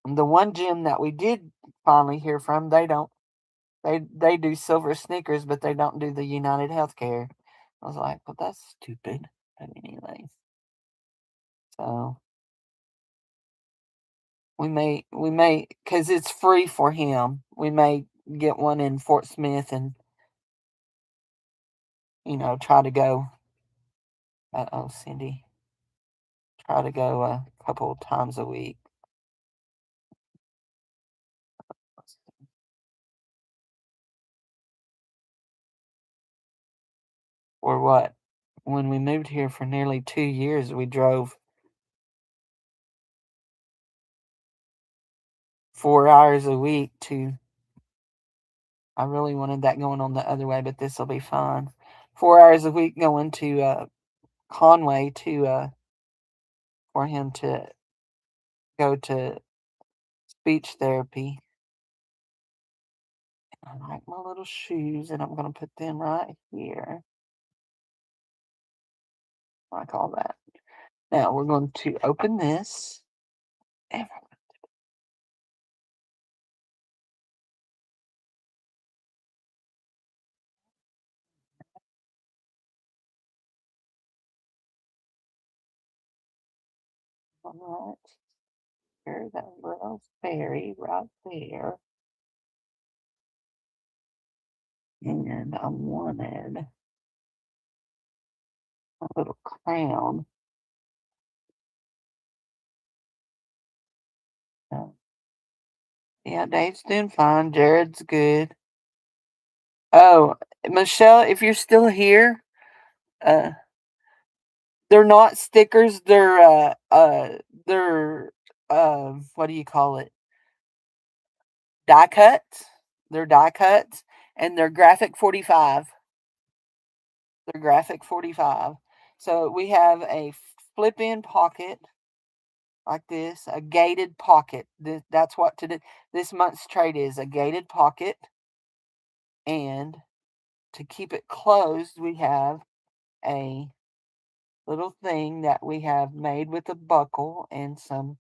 the one gym that we did finally hear from, they don't they do Silver Sneakers, but they don't do the United Healthcare. I was like, well, that's stupid. But anyway, so we may because it's free for him. We may get one in Fort Smith and try to go. Oh, Cindy, try to go a couple times a week. Or what? When we moved here for nearly 2 years, we drove 4 hours a week to. I really wanted that going on the other way, but this will be fine. 4 hours a week going to Conway to for him to go to speech therapy. I like my little shoes, and I'm going to put them right here, like all that. Now we're going to open this. And right here, that little fairy right there. And I wanted a little crown. So, yeah, Dave's doing fine. Jared's good. Oh, Michelle, if you're still here, uh, they're not stickers. They're what do you call it? Die cuts. They're die cuts, and they're graphic 45. They're graphic 45. So we have a flip-in pocket like this, a gated pocket. That's what this month's trade is, a gated pocket. And to keep it closed, we have a little thing that we have made with a buckle and some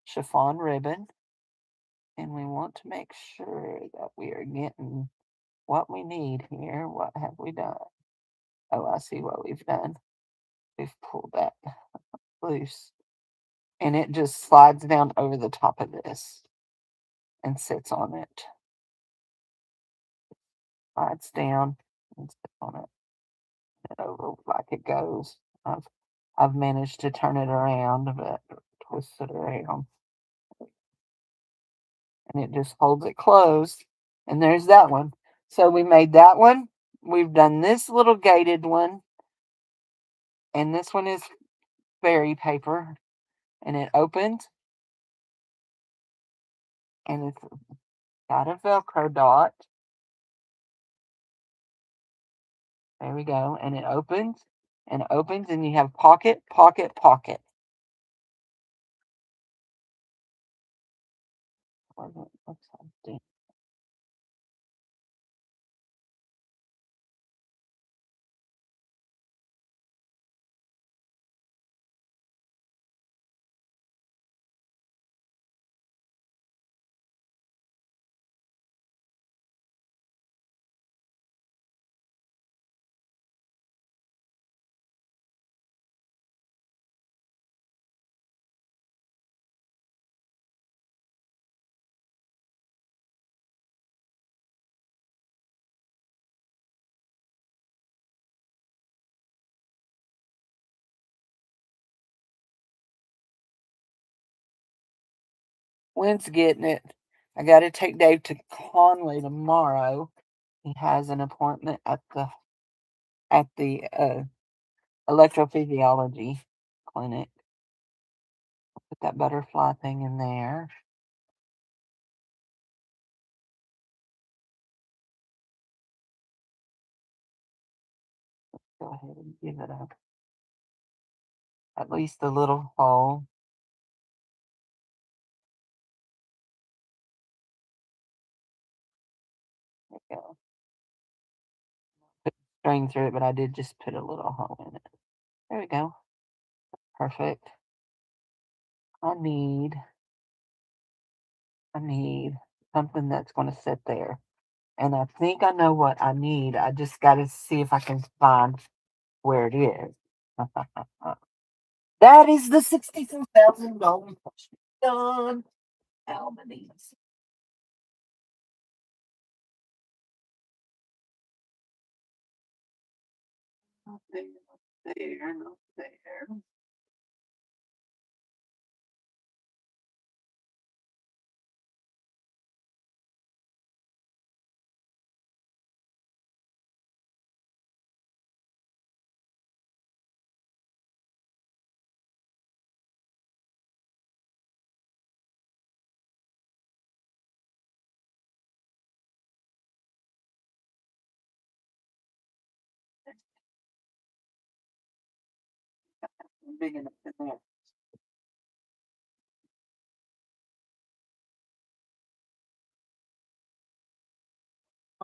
chiffon ribbon. And we want to make sure that we are getting what we need here. What have we done? Oh, I see what we've done. We've pulled that loose. And it just slides down over the top of this and sits on it. Slides down and sits on it. And over like it goes. I've managed to turn it around, but twist it around. And it just holds it closed. And there's that one. So we made that one. We've done this little gated one. And this one is fairy paper. And it opens. And it's got a Velcro dot. There we go. And it opens. And it opens. And you have pocket, pocket, pocket. When's getting it? I got to take Dave to Conway tomorrow. He has an appointment at the electrophysiology clinic. Put that butterfly thing in there. Go ahead and give it at least a little hole. There we go. Put string through it, but I did just put a little hole in it. There we go. Perfect. I need something that's going to sit there. And I think I know what I need. I just got to see if I can find where it is. That is the $62,000 question. Done. Albanese. Not there, not there, not there. Big enough in there.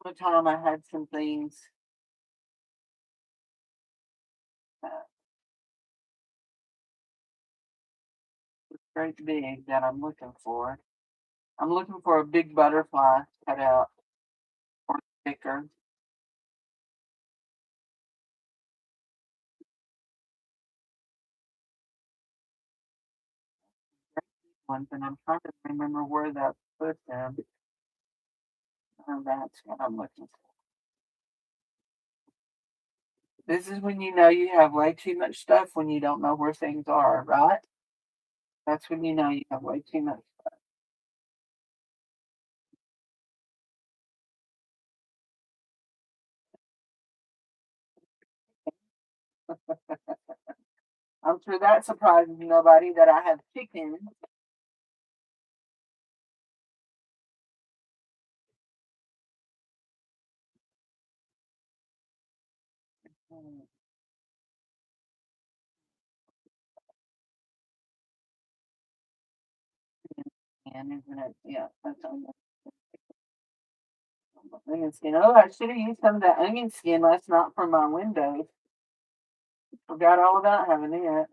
One time I had some things that was great big that I'm looking for. I'm looking for a big butterfly cut out or sticker. Ones, and I'm trying to remember where that put them. And that's what I'm looking for. This is when you know you have way too much stuff when you don't know where things are, right? That's when you know you have way too much. I'm sure that surprises nobody that I have chickens. And isn't it? Yeah, that's on the onion skin. Oh, I should have used some of that onion skin. That's not for my windows. Forgot all about having it.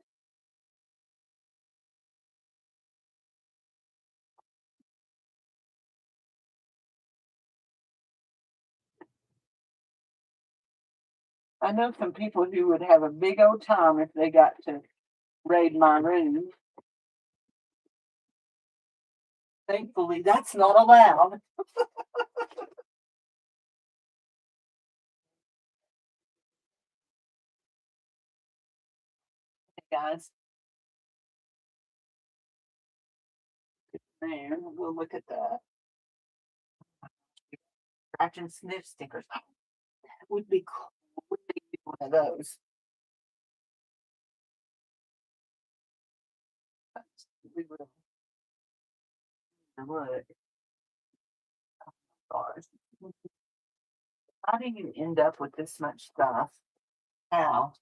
I know some people who would have a big old time if they got to raid my room. Thankfully, that's not allowed. Hey guys, there, we'll look at that. Scratch and sniff stickers. That would be cool. We need to do one of those. We would look. Gosh. How do you end up with this much stuff? How?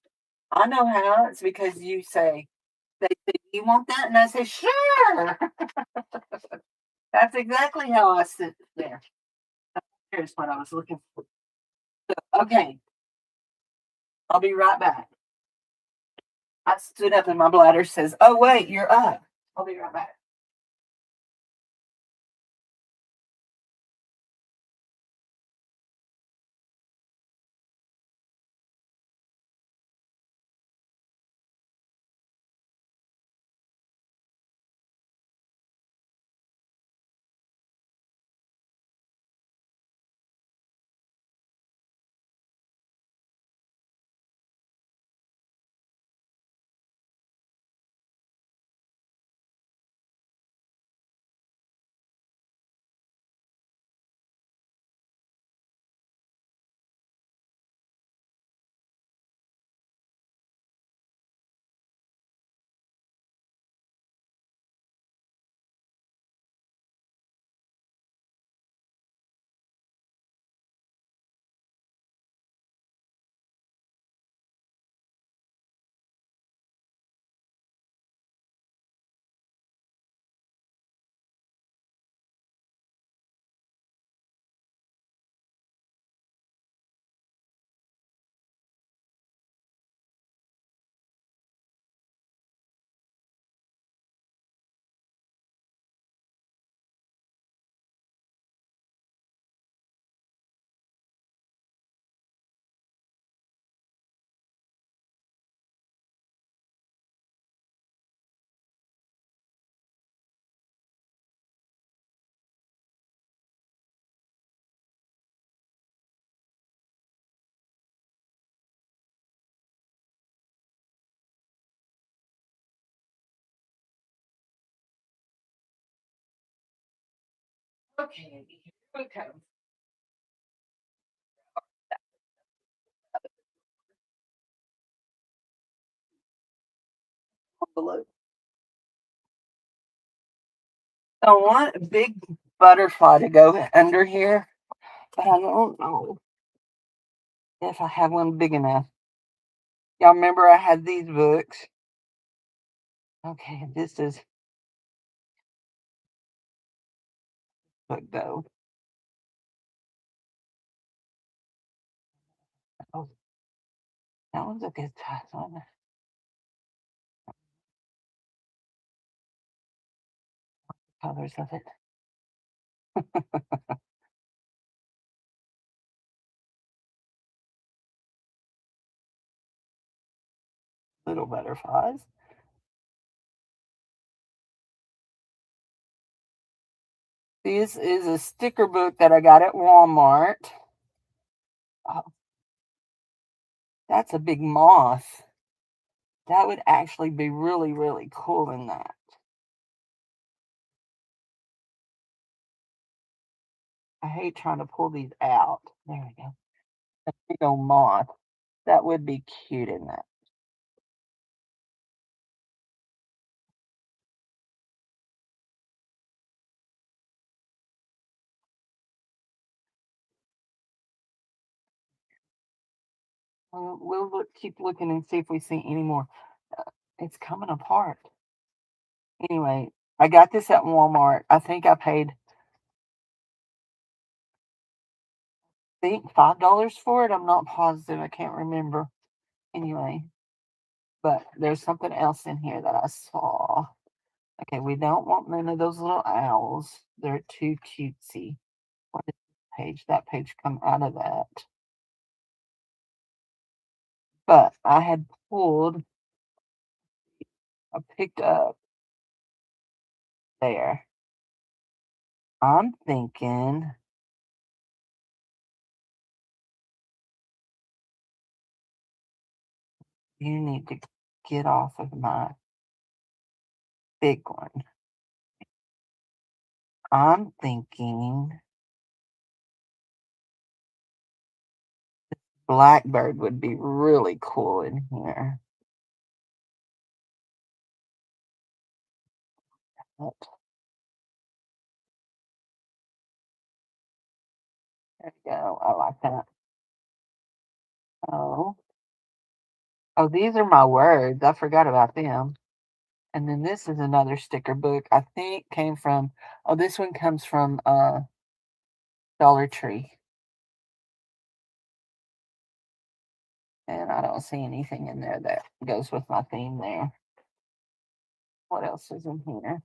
I know how. It's because you say, they say, you want that? And I say, sure. That's exactly how I sit there. Here's what I was looking for. Okay, I'll be right back. I stood up and my bladder says, oh, wait, you're up. I'll be right back. Okay, here we come. Envelope. I want a big butterfly to go under here, but I don't know if I have one big enough. Y'all remember I had these books? Okay, this is book though. Oh, that one's a good size one. Colors of it. Little butterflies. This is a sticker book that I got at Walmart. Oh, that's a big moth. That would actually be really, really cool in that. I hate trying to pull these out. There we go. A big old moth. That would be cute in that. We'll look, keep looking and see if we see any more. It's coming apart. Anyway, I got this at Walmart. I think I paid, I think $5 for it. I'm not positive. I can't remember. Anyway, But there's something else in here that I saw. Okay, we don't want none of those little owls. They're too cutesy. What is this page? That page come out of that. But I had I picked up there. I'm thinking you need to get off of my big one. I'm thinking Blackbird would be really cool in here. But there we go. I like that. Oh, oh, these are my words. I forgot about them. And then this is another sticker book. I think came from. Oh, this one comes from Dollar Tree, and I don't see anything in there that goes with my theme there. What else is in here?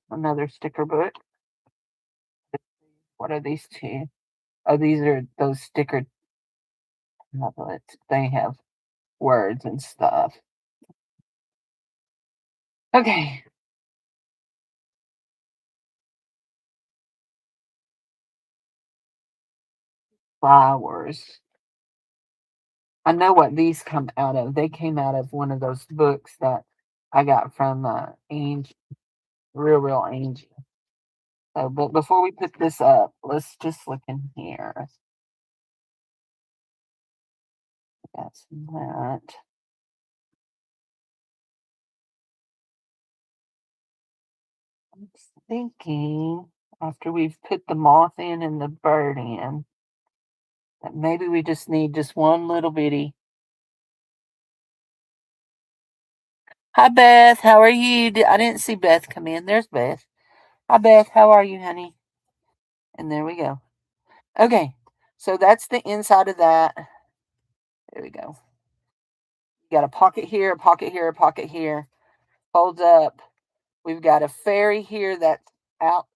Another sticker book. What are these two? Oh, these are those sticker tablets. They have words and stuff. Okay. Flowers. I know what these come out of. They came out of one of those books that I got from Angie, Real Angie. So, but before we put this up, let's just look in here. That's that. I'm thinking after we've put the moth in and the bird in, that maybe we just need just one little bitty. Hi, Beth. How are you? I didn't see Beth come in. There's Beth. Hi, Beth. How are you, honey? And there we go. Okay. So that's the inside of that. There we go. You got a pocket here, a pocket here, a pocket here. Folds up. We've got a fairy here that's out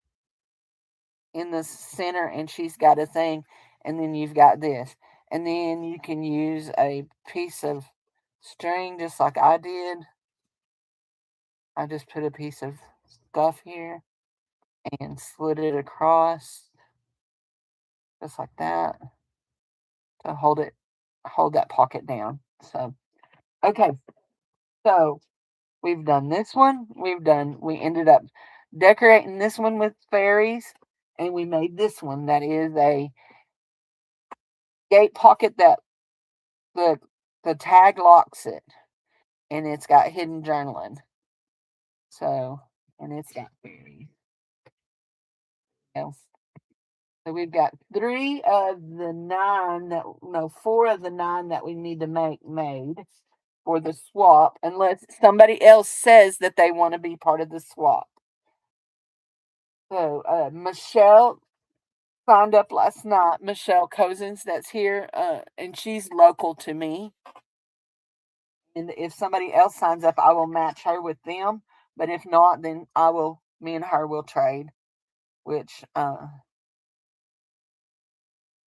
in the center, and she's got a thing. And then you've got this. And then you can use a piece of string just like I did. I just put a piece of stuff here and slid it across just like that to hold that pocket down. So, okay. So we've done this one. We ended up decorating this one with fairies, and we made this one that is a gate pocket that the the tag locks it, and it's got hidden journaling. So, and it's got fairies. You So we've got four of the nine that we need to make made for the swap, unless somebody else says that they want to be part of the swap. So Michelle signed up last night. Michelle Cousins, that's here, and she's local to me. And if somebody else signs up, I will match her with them. But if not, then me and her will trade, which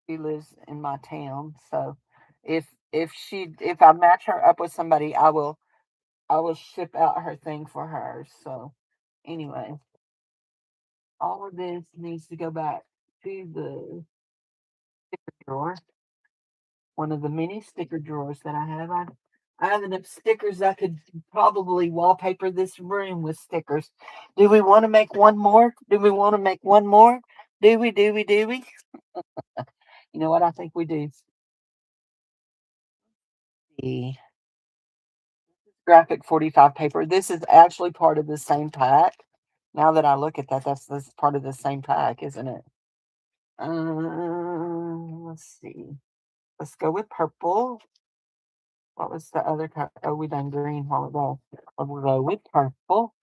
she lives in my town. So if I match her up with somebody, I will ship out her thing for her. So anyway, all of this needs to go back to the drawer. One of the many sticker drawers that I have. I have enough stickers I could probably wallpaper this room with stickers. Do we want to make one more? Do we want to make one more? Do we? Do we? Do we? You know what? I think we do. The graphic 45 paper. This is actually part of the same pack. Now that I look at that, that's part of the same pack, isn't it? Let's see. Let's go with purple. What was the other color? Oh, we done green while ago. We'll go with purple.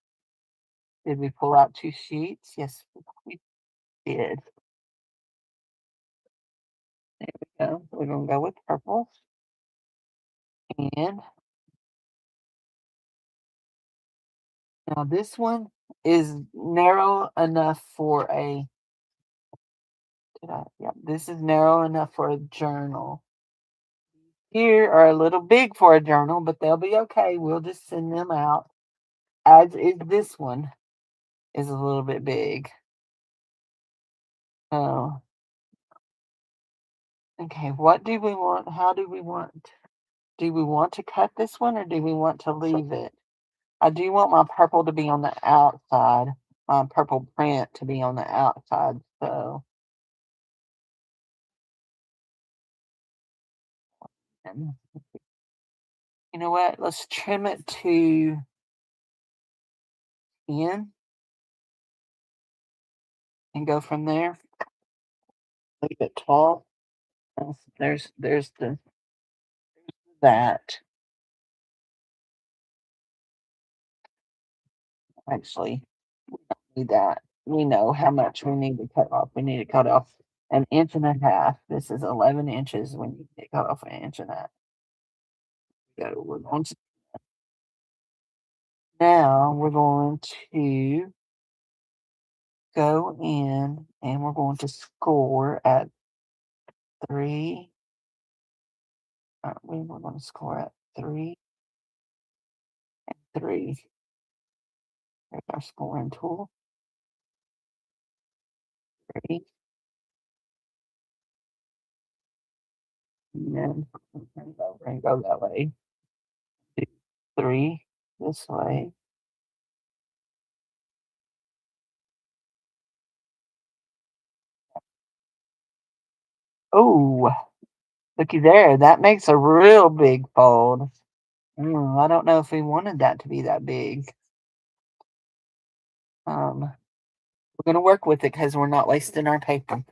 Did we pull out two sheets? Yes, we did. There we go. We're gonna go with purple. And Now this one is narrow enough for a yeah, this is narrow enough for a journal. Here are a little big for a journal, but they'll be okay. We'll just send them out. As is this one is a little bit big. Oh, okay. What do we want? How do we want? Do we want to cut this one or do we want to leave it? I do want my purple to be on the outside, my purple print to be on the outside. So, and you know what? Let's trim it to 10 and go from there. Leave it 12. There's the that actually need that. We know how much we need to cut off. We need to cut off an inch and a half. This is 11 inches. We need to cut off an inch and a half. So we're going to now we're going to go in and we're going to score at 3. We're going to score at 3 and 3. There's our scoring tool. 3. And then we're going to go that way. 2, 3 this way. Oh, looky there. That makes a real big fold. I don't know if we wanted that to be that big. We're going to work with it because we're not wasting our paper.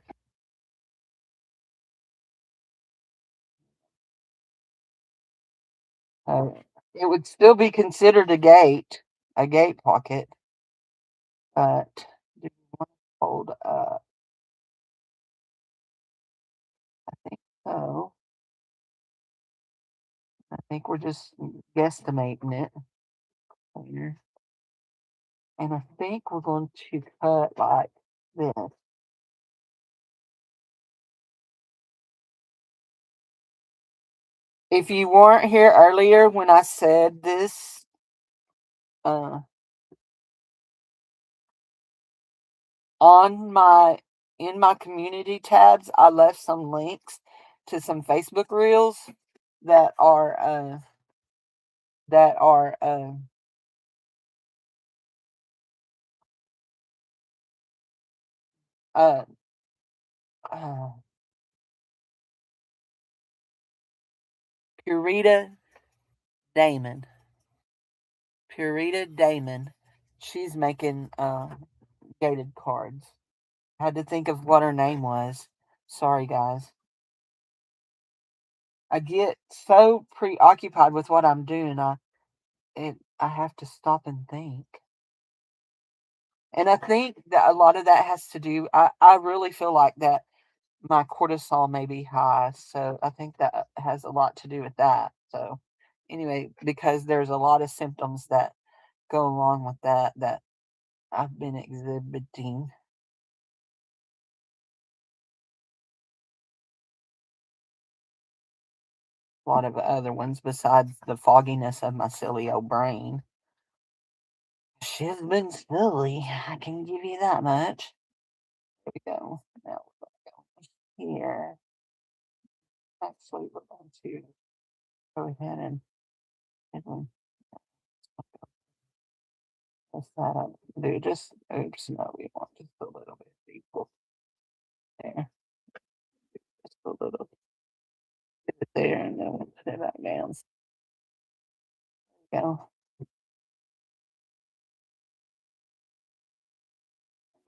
Uh, it would still be considered a gate pocket, but do we want to fold up? I think so. I think we're just guesstimating it here. And I think we're going to cut like this. If you weren't here earlier when I said this, uh, on my in my community tabs, I left some links to some Facebook reels that are that are uh, uh, Purita Damon. Purita Damon. She's making gated cards. I had to think of what her name was. Sorry, guys. I get so preoccupied with what I'm doing. I have to stop and think. And I think that a lot of that has to do. I really feel like that my cortisol may be high, so I think that has a lot to do with that. So anyway, because there's a lot of symptoms that go along with that I've been exhibiting. A lot of other ones besides the fogginess of my silly old brain. She's been silly, I can give you that much. Here we go. Now we're going to go here. Actually, we're going to go ahead and what's that up? Do just oops, no, we want just a little bit equal there. Just a little bit there and then we'll put it back down. There we go.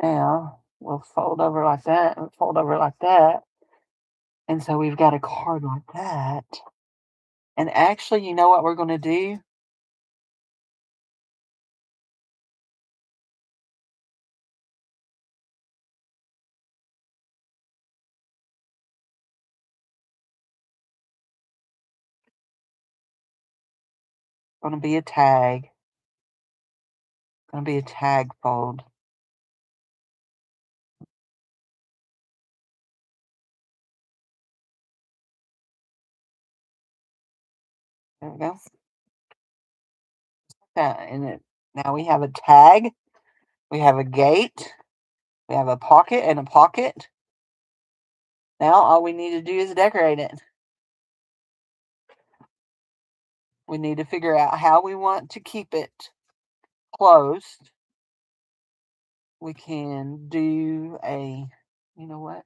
Now we'll fold over like that and fold over like that. And so we've got a card like that. And actually, you know what we're going to do? Going to be a tag. Gonna be a tag fold. There we go. And it, now we have a tag, we have a gate, we have a pocket and a pocket. Now all we need to do is decorate it. We need to figure out how we want to keep it closed. We can do a, you know what?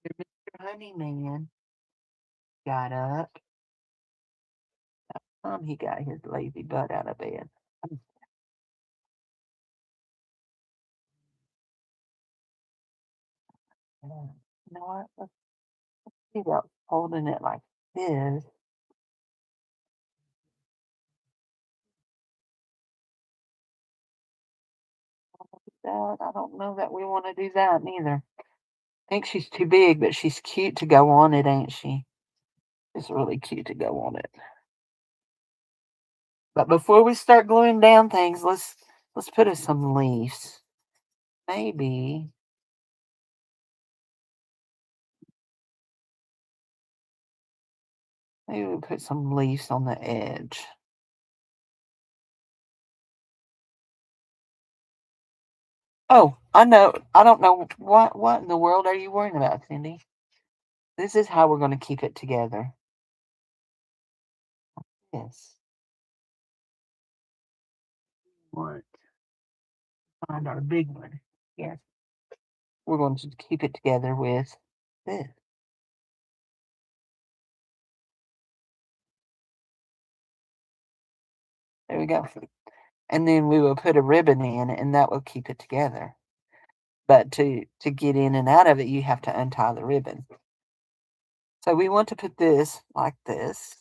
Mr. Honeyman got up. He got his lazy butt out of bed. You know what? Let's see about holding it like this. That I don't know that we want to do that neither. I think she's too big, but she's cute to go on it, ain't she? It's really cute to go on it. But before we start gluing down things, let's put us some leaves. Maybe we'll put some leaves on the edge. Oh, I know. I don't know what in the world are you worrying about, Cindy? This is how we're going to keep it together. Yes. What? Find our big one. Yes. We're going to keep it together with this. There we go. And then we will put a ribbon in, and that will keep it together. But to get in and out of it, you have to untie the ribbon. So we want to put this like this.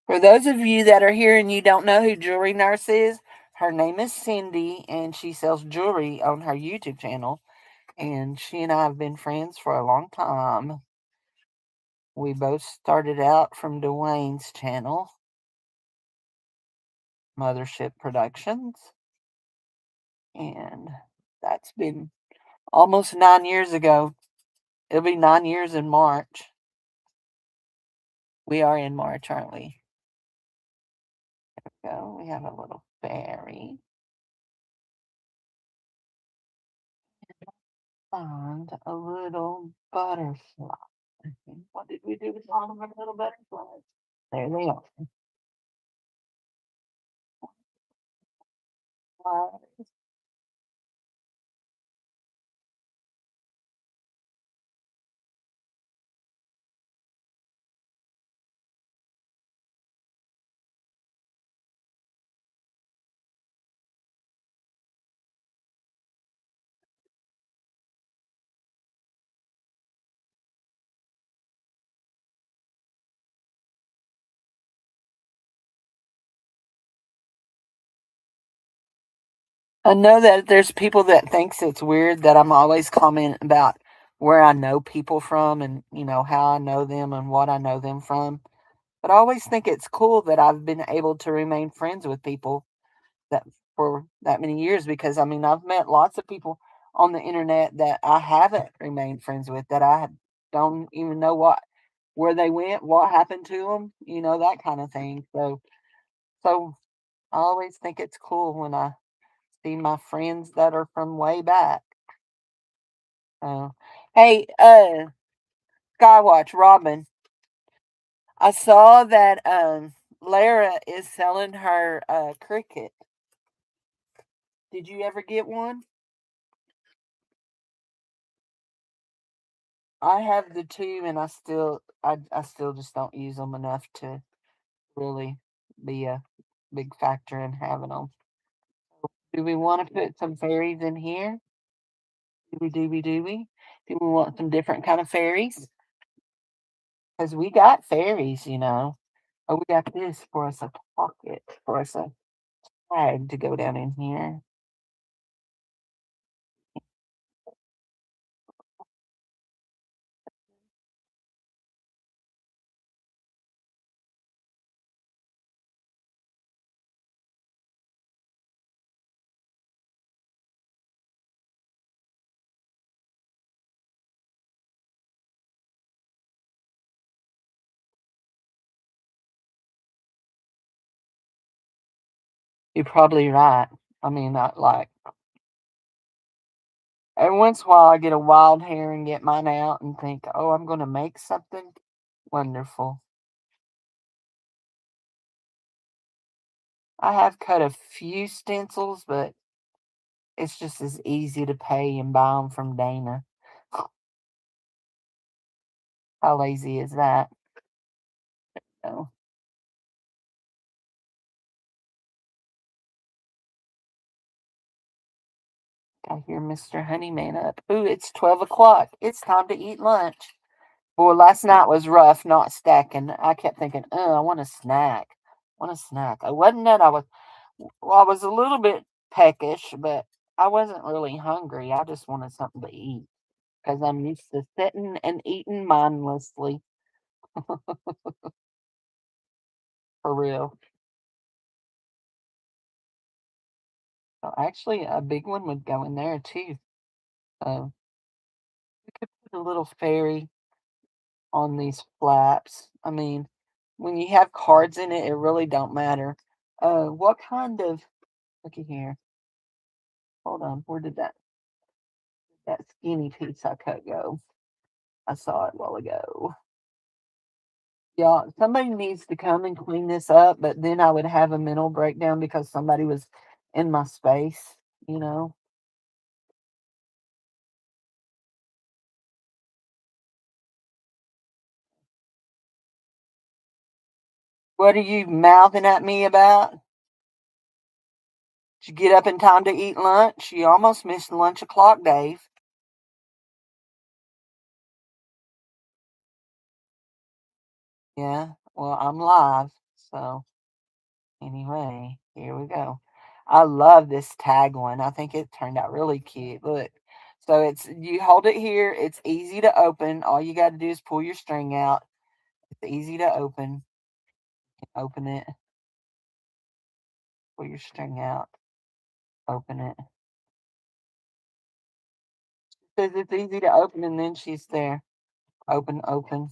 For those of you that are here and you don't know who Jewelry Nurse is, her name is Cindy, and she sells jewelry on her YouTube channel. And she and I have been friends for a long time. We both started out from Dwayne's channel, Mothership Productions, and that's been almost 9 years ago. It'll be 9 years in March. We are in March, aren't we? So we have a little fairy. Find a little butterfly. What did we do with all of our little butterflies? There they are. Flowers. I know that there's people that thinks it's weird that I'm always commenting about where I know people from and how I know them and what I know them from. But I always think it's cool that I've been able to remain friends with people that for that many years because I mean I've met lots of people on the internet that I haven't remained friends with that I don't even know where they went, what happened to them, that kind of thing. So I always think it's cool when I see my friends that are from way back. So, hey, Skywatch Robin, I saw that Lara is selling her cricket. Did you ever get one? I have the two, and I still just don't use them enough to really be a big factor in having them. Do we want to put some fairies in here? Dooby dooby dooby. Do we want some different kind of fairies? Because we got fairies, you know. Oh, we got this for us a pocket, for us a tag to go down in here. You're probably right. I mean, not like every once in a while I get a wild hair and get mine out and think, oh, I'm going to make something wonderful. I have cut a few stencils, but it's just as easy to pay and buy them from Dana. How lazy is that? So, I hear Mr. Honeyman up. Ooh, it's 12 o'clock. It's time to eat lunch. Boy, last night was rough, not stacking. I kept thinking, oh, I want a snack. I want a snack. It wasn't that I was a little bit peckish, but I wasn't really hungry. I just wanted something to eat because I'm used to sitting and eating mindlessly for real. So actually, a big one would go in there too. So we could put a little fairy on these flaps. I mean, when you have cards in it, it really don't matter. What kind of, looky here. Hold on, where did that skinny piece I cut go? I saw it a while ago. Yeah, somebody needs to come and clean this up, but then I would have a mental breakdown because somebody was in my space, you know. What are you mouthing at me about? Did you get up in time to eat lunch? You almost missed lunch o'clock, Dave. Yeah, well, I'm live, so anyway, here we go. I love this tag one. I think it turned out really cute. Look. So it's you hold it here, it's easy to open. All you got to do is pull your string out. It's easy to open. Open it, pull your string out, open it. Says it's easy to open and then she's there. Open, open.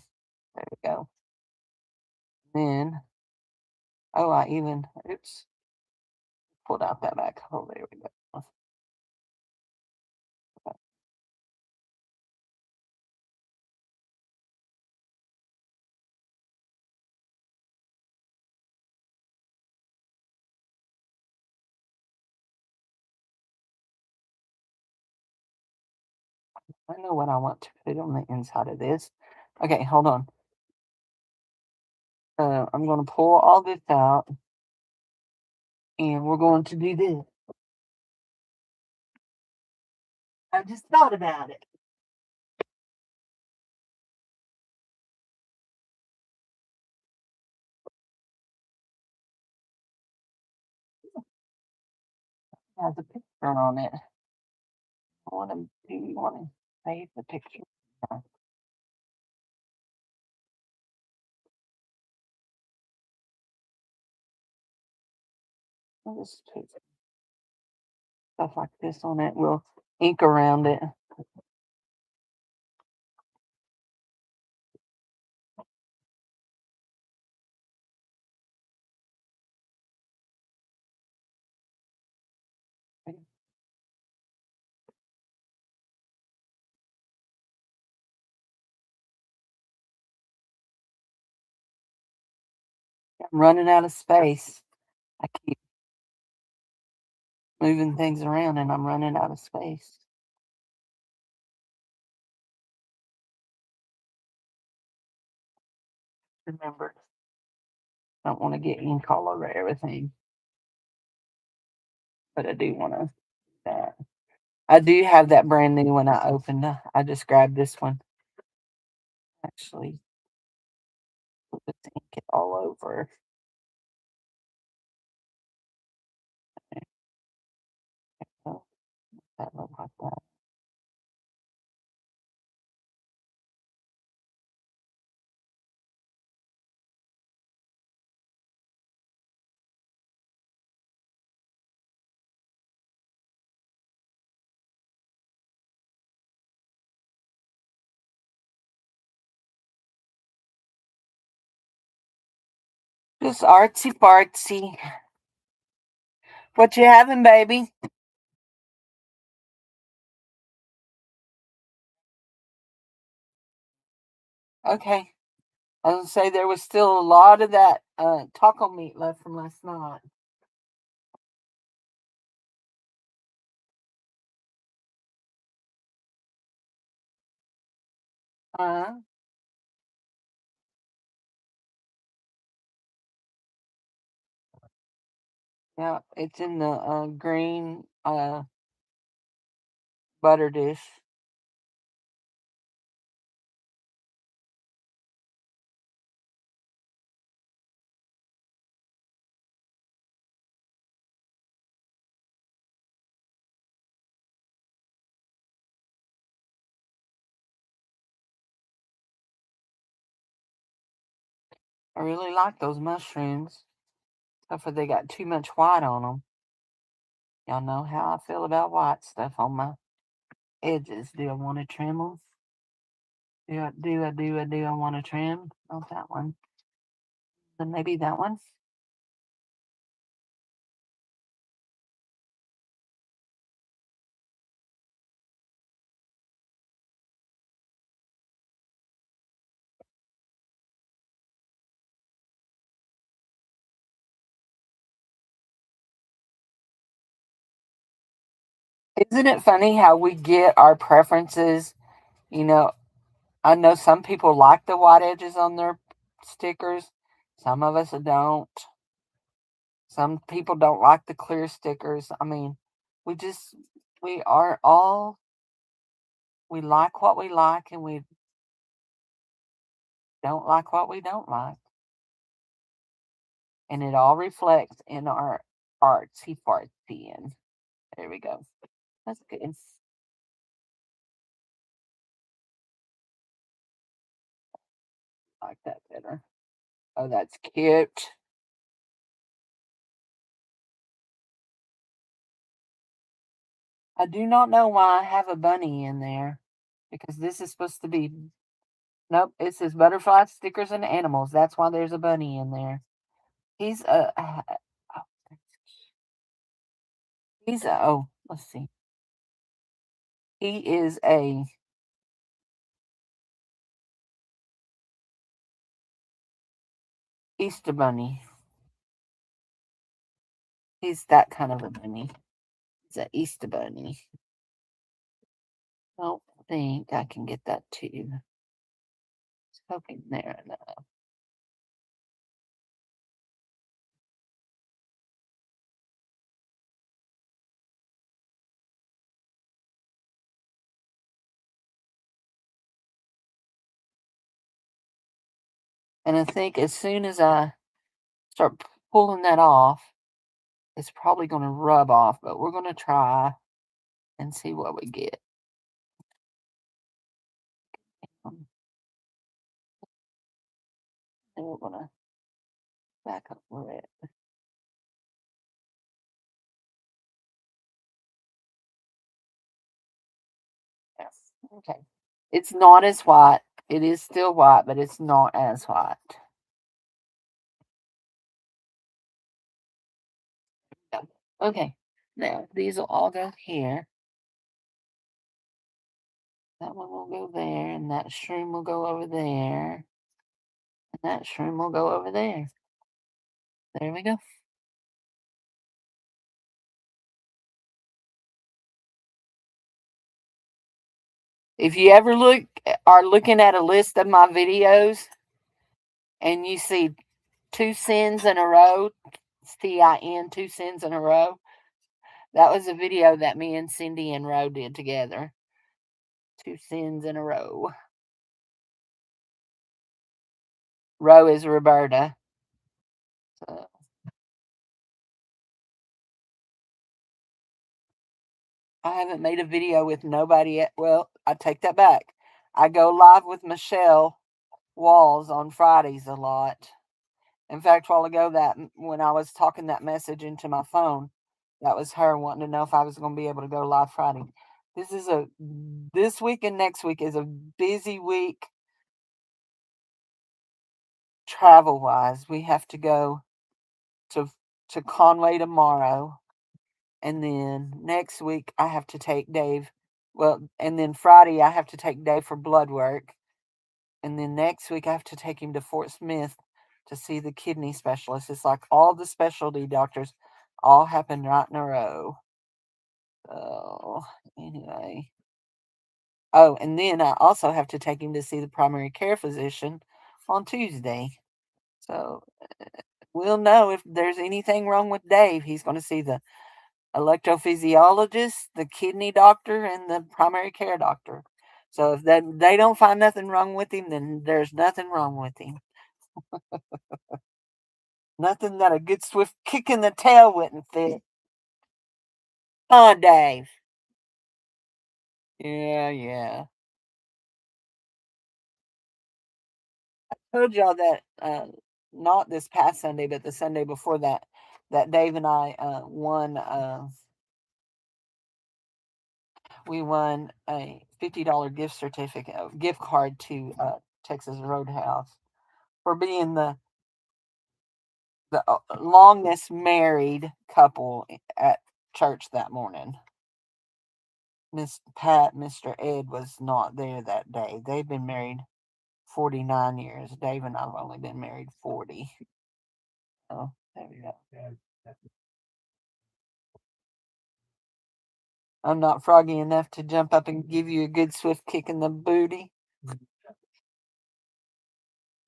There we go. Then oh I even oops pulled out that back. Oh there we go. I know what I want to put on the inside of this. Okay, hold on. I'm going to pull all this out and we're going to do this. I just thought about it. It has a picture on it. I want to, do you want to save the picture? I'll just put stuff like this on it. We'll ink around it. I'm running out of space. I keep moving things around and I'm running out of space. Remember, I don't want to get ink all over everything, but I do want to do that. I do have that brand new one I opened. I just grabbed this one. Actually, let's ink it all over. Oh, that look like that. Just artsy fartsy. What you having, baby? Okay. I was gonna say there was still a lot of that taco meat left from last night. Uh, yeah, it's in the green butter dish. I really like those mushrooms. Except for they got too much white on them. Y'all know how I feel about white stuff on my edges. Do I want to trim them? Do I want to trim? Not that one. Then maybe that one. Isn't it funny how we get our preferences? You know, I know some people like the white edges on their stickers. Some of us don't. Some people don't like the clear stickers. I mean, we just, we are all, we like what we like and we don't like what we don't like. And it all reflects in our artsy fartsy. And there we go. That's good. I like that better. Oh, that's cute. I do not know why I have a bunny in there because this is supposed to be. Nope, it says butterfly stickers and animals. That's why there's a bunny in there. He's a. Oh, he's a. Oh, let's see. He is a Easter bunny. He's that kind of a bunny. He's an Easter bunny. I don't think I can get that too. It's hoping there. No. And I think as soon as I start pulling that off, it's probably going to rub off, but we're going to try and see what we get. And we're going to back up where it. Yes. Okay. It's not as white. It is still white, but it's not as white. Yeah. Okay. Now these will all go here. That one will go there, and that shroom will go over there, and that shroom will go over there. There we go. If you ever are looking at a list of my videos and you see two sins in a row, CIN, two sins in a row, That was a video that me and Cindy and Roe did together. Two sins in a row. Roe is Roberta. So I haven't made a video with nobody yet. Well, I take that back. I go live with Michelle Walls on Fridays a lot. In fact, a while ago, that when I was talking that message into my phone, that was her wanting to know if I was going to be able to go live Friday. This week and next week is a busy week travel wise. We have to go to Conway tomorrow, and then next week I have to take Dave. Well, and then Friday I have to take Dave for blood work, and then next week I have to take him to Fort Smith to see the kidney specialist. It's like all the specialty doctors all happen right in a row. So anyway. Oh, and then I also have to take him to see the primary care physician on Tuesday. So we'll know if there's anything wrong with Dave. He's going to see the electrophysiologist, the kidney doctor, and the primary care doctor. So if they don't find nothing wrong with him, then there's nothing wrong with him. Nothing that a good swift kick in the tail wouldn't fit. Huh, Dave? Yeah, yeah. Told y'all that not this past Sunday, but the Sunday before that, that Dave and I won. We won a $50 gift certificate, gift card to Texas Roadhouse for being the longest married couple at church that morning. Miss Pat, Mr. Ed was not there that day. They've been married 49 years. Dave and I've only been married 40. Oh, there we go. I'm not froggy enough to jump up and give you a good swift kick in the booty.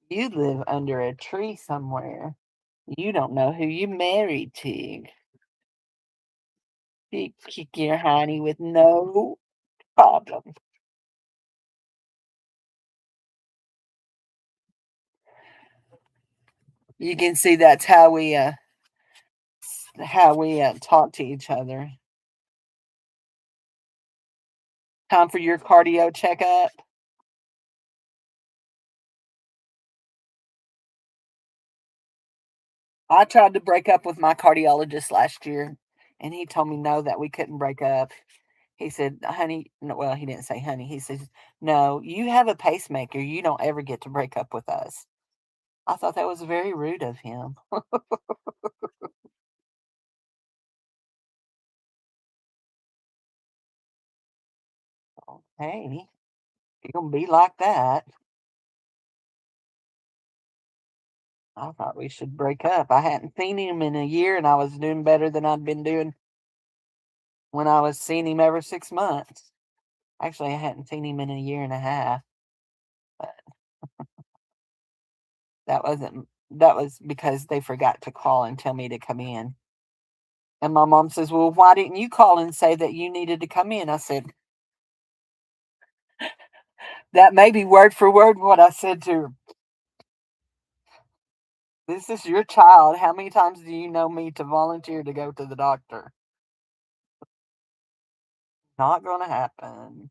You live under a tree somewhere. You don't know who you married to. You kick your honey with no problem. You can see that's how we talk to each other. Time for your cardio checkup. I tried to break up with my cardiologist last year, and he told me no, that we couldn't break up. He said, honey, no, well, he didn't say honey. He says, no, you have a pacemaker. You don't ever get to break up with us. I thought that was very rude of him. Hey, you're going to be like that. I thought we should break up. I hadn't seen him in a year, and I was doing better than I'd been doing when I was seeing him every 6 months. Actually, I hadn't seen him in a year and a half, but that was because they forgot to call and tell me to come in. And my mom says, well, why didn't you call and say that you needed to come in? I said, that may be word for word what I said to her. This is your child. How many times do you know me to volunteer to go to the doctor? Not going to happen.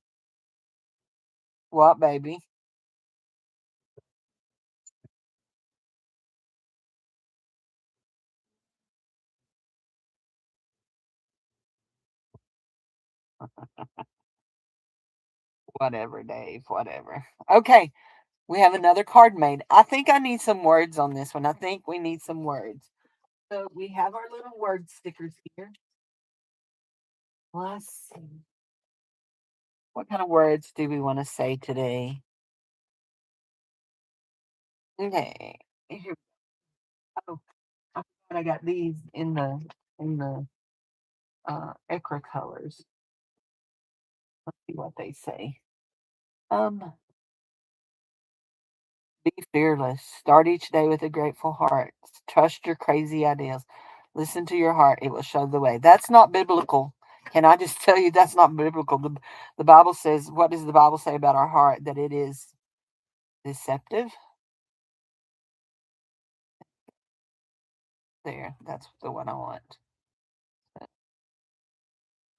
What, baby? Whatever, Dave. Whatever. Okay. We have another card made. I think I need some words on this one. I think we need some words. So we have our little word stickers here. Let's see. What kind of words do we want to say today? Okay. Here, oh, I forgot I got these in the echra colors. Let's see what they say. Um, be fearless. Start each day with a grateful heart. Trust your crazy ideas. Listen to your heart. It will show the way. That's not biblical. Can I just tell you that's not biblical? The Bible says, what does the Bible say about our heart? That it is deceptive. There, that's the one I want.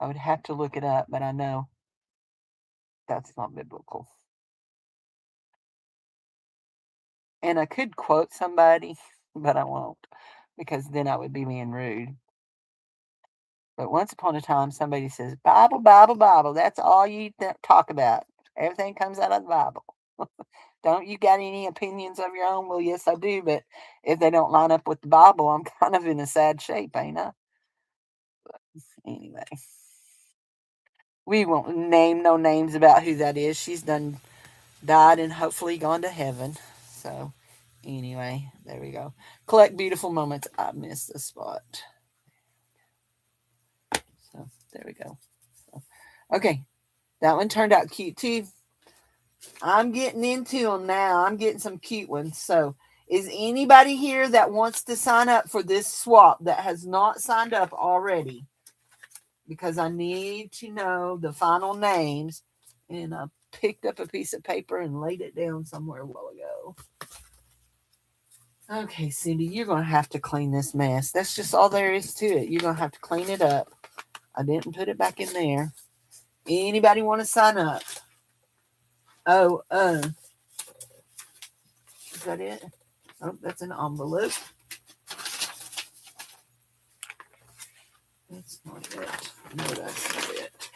I would have to look it up, but I know that's not biblical. And I could quote somebody, but I won't because then I would be being rude. But once upon a time, somebody says, Bible, Bible, Bible. That's all you talk about. Everything comes out of the Bible. Don't you got any opinions of your own? Well, yes, I do. But if they don't line up with the Bible, I'm kind of in a sad shape, ain't I? Anyway, we won't name no names about who that is. She's done died and hopefully gone to heaven. So, anyway, there we go. Collect beautiful moments. I missed the spot. So, there we go. So, okay, that one turned out cute too. I'm getting into them now. I'm getting some cute ones. So, is anybody here that wants to sign up for this swap that has not signed up already? Because I need to know the final names. And I picked up a piece of paper and laid it down somewhere a while ago. Okay, Cindy, you're going to have to clean this mess. That's just all there is to it. You're going to have to clean it up. I didn't put it back in there. Anybody want to sign up? Oh, is that it? Oh, that's an envelope. That's not it. No, that's not it.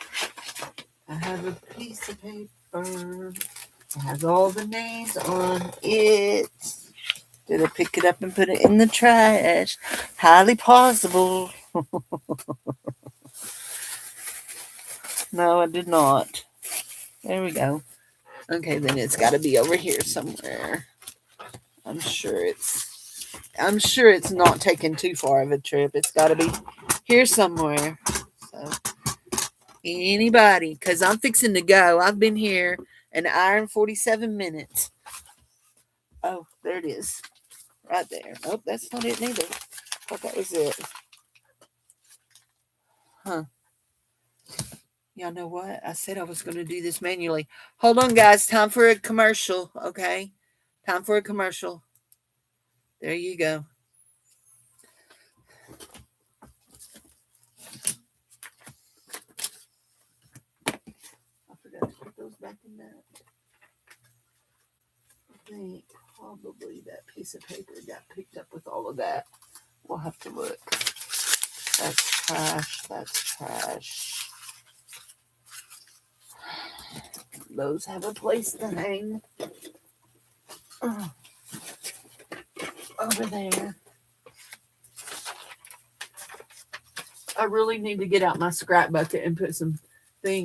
I have a piece of paper. It has all the names on it. Did I pick it up and put it in the trash? Highly possible. No, I did not. There we go. Okay, then it's got to be over here somewhere. I'm sure it's not taking too far of a trip. It's got to be here somewhere. So anybody, because I'm fixing to go. I've been here an hour and 47 minutes. Oh, there it is. Right there. Nope, that's not it neither. I thought that was it. Huh. Y'all know what? I said I was going to do this manually. Hold on, guys. Time for a commercial, okay? Time for a commercial. There you go. I forgot to put those back in that. I think probably that piece of paper got picked up with all of that. We'll have to look. That's trash. That's trash. Those have a place to hang. Over there. I really need to get out my scrap bucket and put some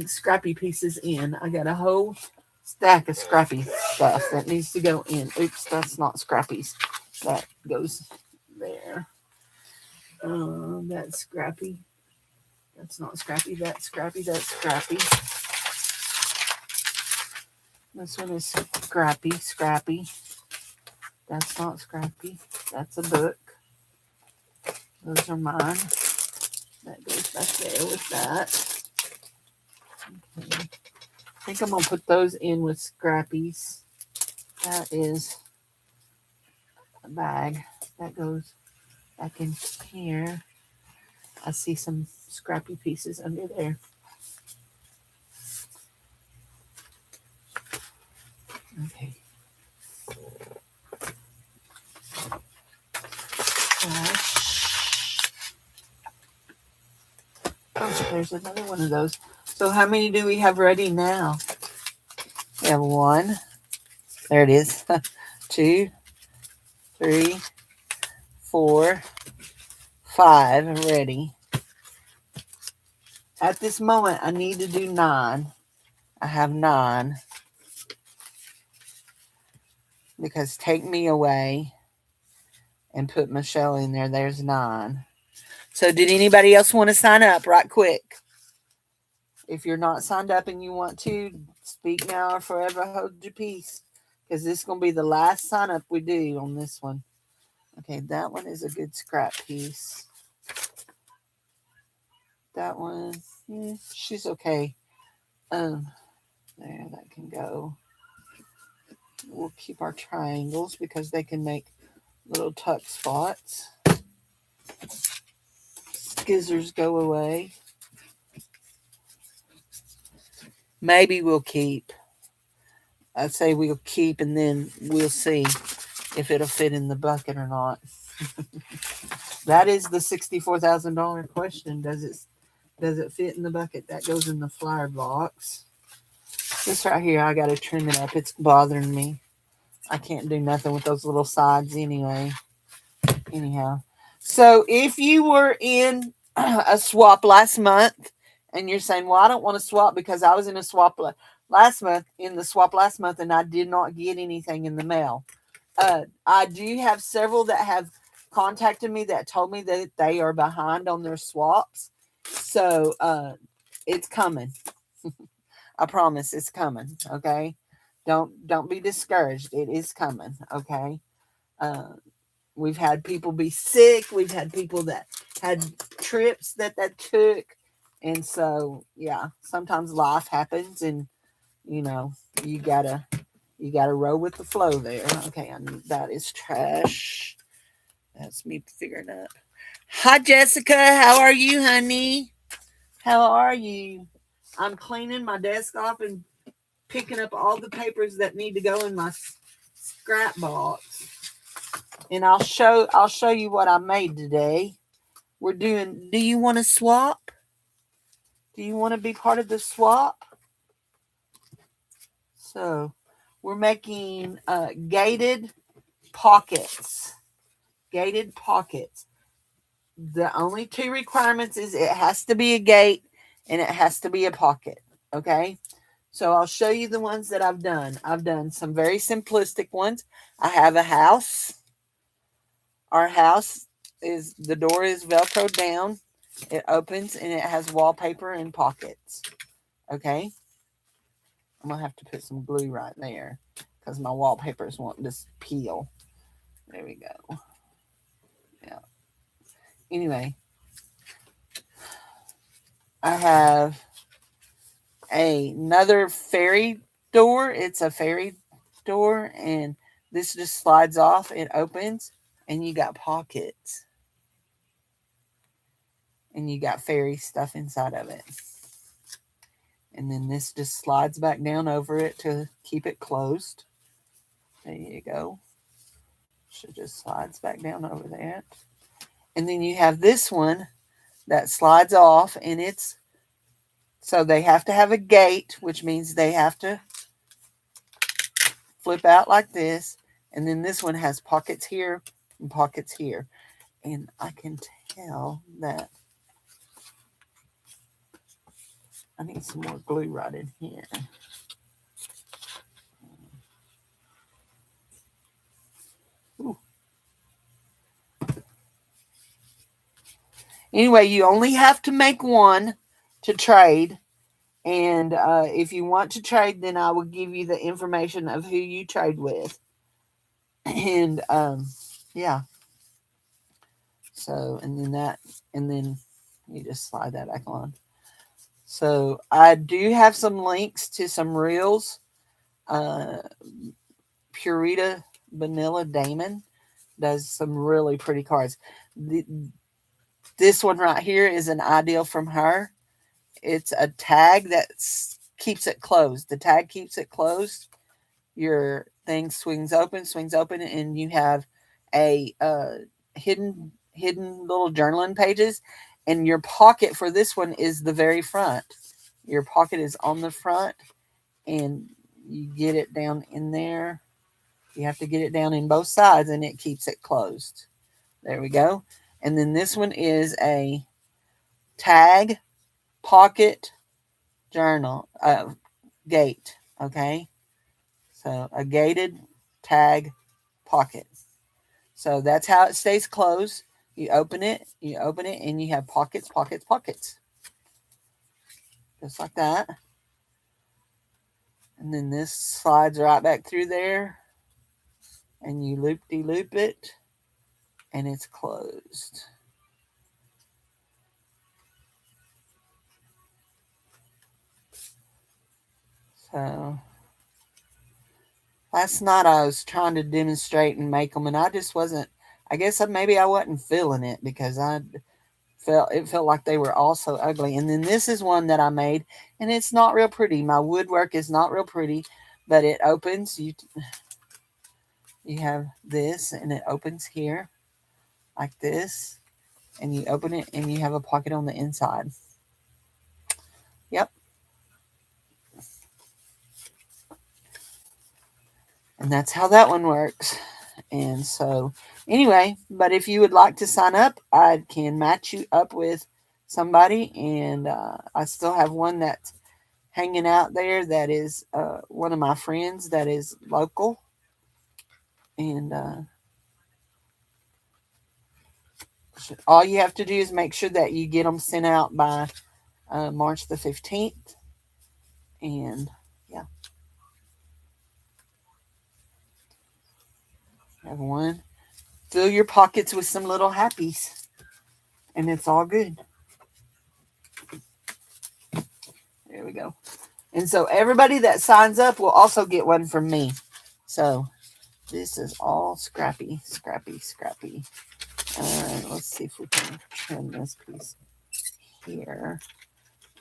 scrappy pieces in. I got a whole stack of scrappy stuff that needs to go in. Oops, that's not scrappies. That goes there. That's scrappy. That's not scrappy. That's scrappy. That's scrappy. This one is scrappy. Scrappy. That's not scrappy. That's a book. Those are mine. That goes back there with that. Okay. I think I'm going to put those in with scrappies. That is a bag. That goes back in here. I see some scrappy pieces under there. Okay. Oh, there's another one of those. So how many do we have ready now? We have one. There it is. 2, 3, 4, 5 ready. At this moment, I need to do 9. I have 9. Because take me away and put Michelle in there. There's 9. So did anybody else want to sign up right quick? If you're not signed up and you want to, speak now or forever hold your peace. Because this is going to be the last sign up we do on this one. Okay, that one is a good scrap piece. that one, she's okay. Um, there, that can go. We'll keep our triangles because they can make little tuck spots. Skizzers go away. Maybe we'll keep. I'd say we'll keep and then we'll see if it'll fit in the bucket or not. That is the $64,000 question. Does it fit in the bucket? That goes in the flower box. This right here, I gotta trim it up. It's bothering me. I can't do nothing with those little sides anyway. Anyhow, so if you were in a swap last month and you're saying, well, I don't want to swap because I was in a swap last month, and I did not get anything in the mail. I do have several that have contacted me that told me that they are behind on their swaps. So it's coming. I promise it's coming. Okay. Don't be discouraged. It is coming. Okay. Uh, we've had people be sick. We've had people that had trips that took. And so, yeah, sometimes life happens and, you know, you gotta roll with the flow there. Okay, that is trash. That's me figuring up. Hi, Jessica. How are you, honey? How are you? I'm cleaning my desk off and picking up all the papers that need to go in my scrap box. And I'll show you what I made today. We're doing. Do you want to swap? Do you want to be part of the swap? So we're making gated pockets. Gated pockets. The only two requirements is it has to be a gate and it has to be a pocket. Okay. So I'll show you the ones that I've done. I've done some very simplistic ones. I have a house. Our house is, the door is Velcro down. It opens and it has wallpaper and pockets. Okay. I'm going to have to put some glue right there because my wallpaper is wanting to peel. There we go. Yeah. Anyway, I have another fairy door. It's a fairy door, and this just slides off. It opens, and you got pockets, and you got fairy stuff inside of it. And then this just slides back down over it to keep it closed. There you go. So just slides back down over that. And then you have this one that slides off, and it's, so they have to have a gate, which means they have to flip out like this. And then this one has pockets here and pockets here. And I can tell that I need some more glue right in here. Ooh. Anyway, you only have to make one to trade. And if you want to trade, then I will give you the information of who you trade with. And yeah. So, and then you just slide that back on. So I do have some links to some reels. Purita Vanilla Damon does some really pretty cards. This one right here is an ideal from her. It's a tag that keeps it closed. The tag keeps it closed. Your thing swings open, and you have a hidden little journaling pages. And your pocket for this one is the very front. Your pocket is on the front, and you get it down in there. You have to get it down in both sides, and it keeps it closed. There we go. And then this one is a tag pocket journal gate. Okay. So a gated tag pocket. So that's how it stays closed. You open it, and you have pockets, pockets, pockets. Just like that. And then this slides right back through there. And you loop-de-loop it. And it's closed. So last night I was trying to demonstrate and make them, and I just wasn't. I guess maybe I wasn't feeling it because it felt like they were all so ugly. And then this is one that I made, and it's not real pretty. My woodwork is not real pretty, but it opens. You have this, and it opens here like this, and you open it, and you have a pocket on the inside. Yep. And that's how that one works. And so, anyway, but if you would like to sign up, I can match you up with somebody. And I still have one that's hanging out there that is one of my friends that is local. And all you have to do is make sure that you get them sent out by March the 15th. And yeah, have one. Fill your pockets with some little happies, and it's all good. There we go. And so everybody that signs up will also get one from me. So this is all scrappy, scrappy, scrappy. Let's see if we can trim this piece here.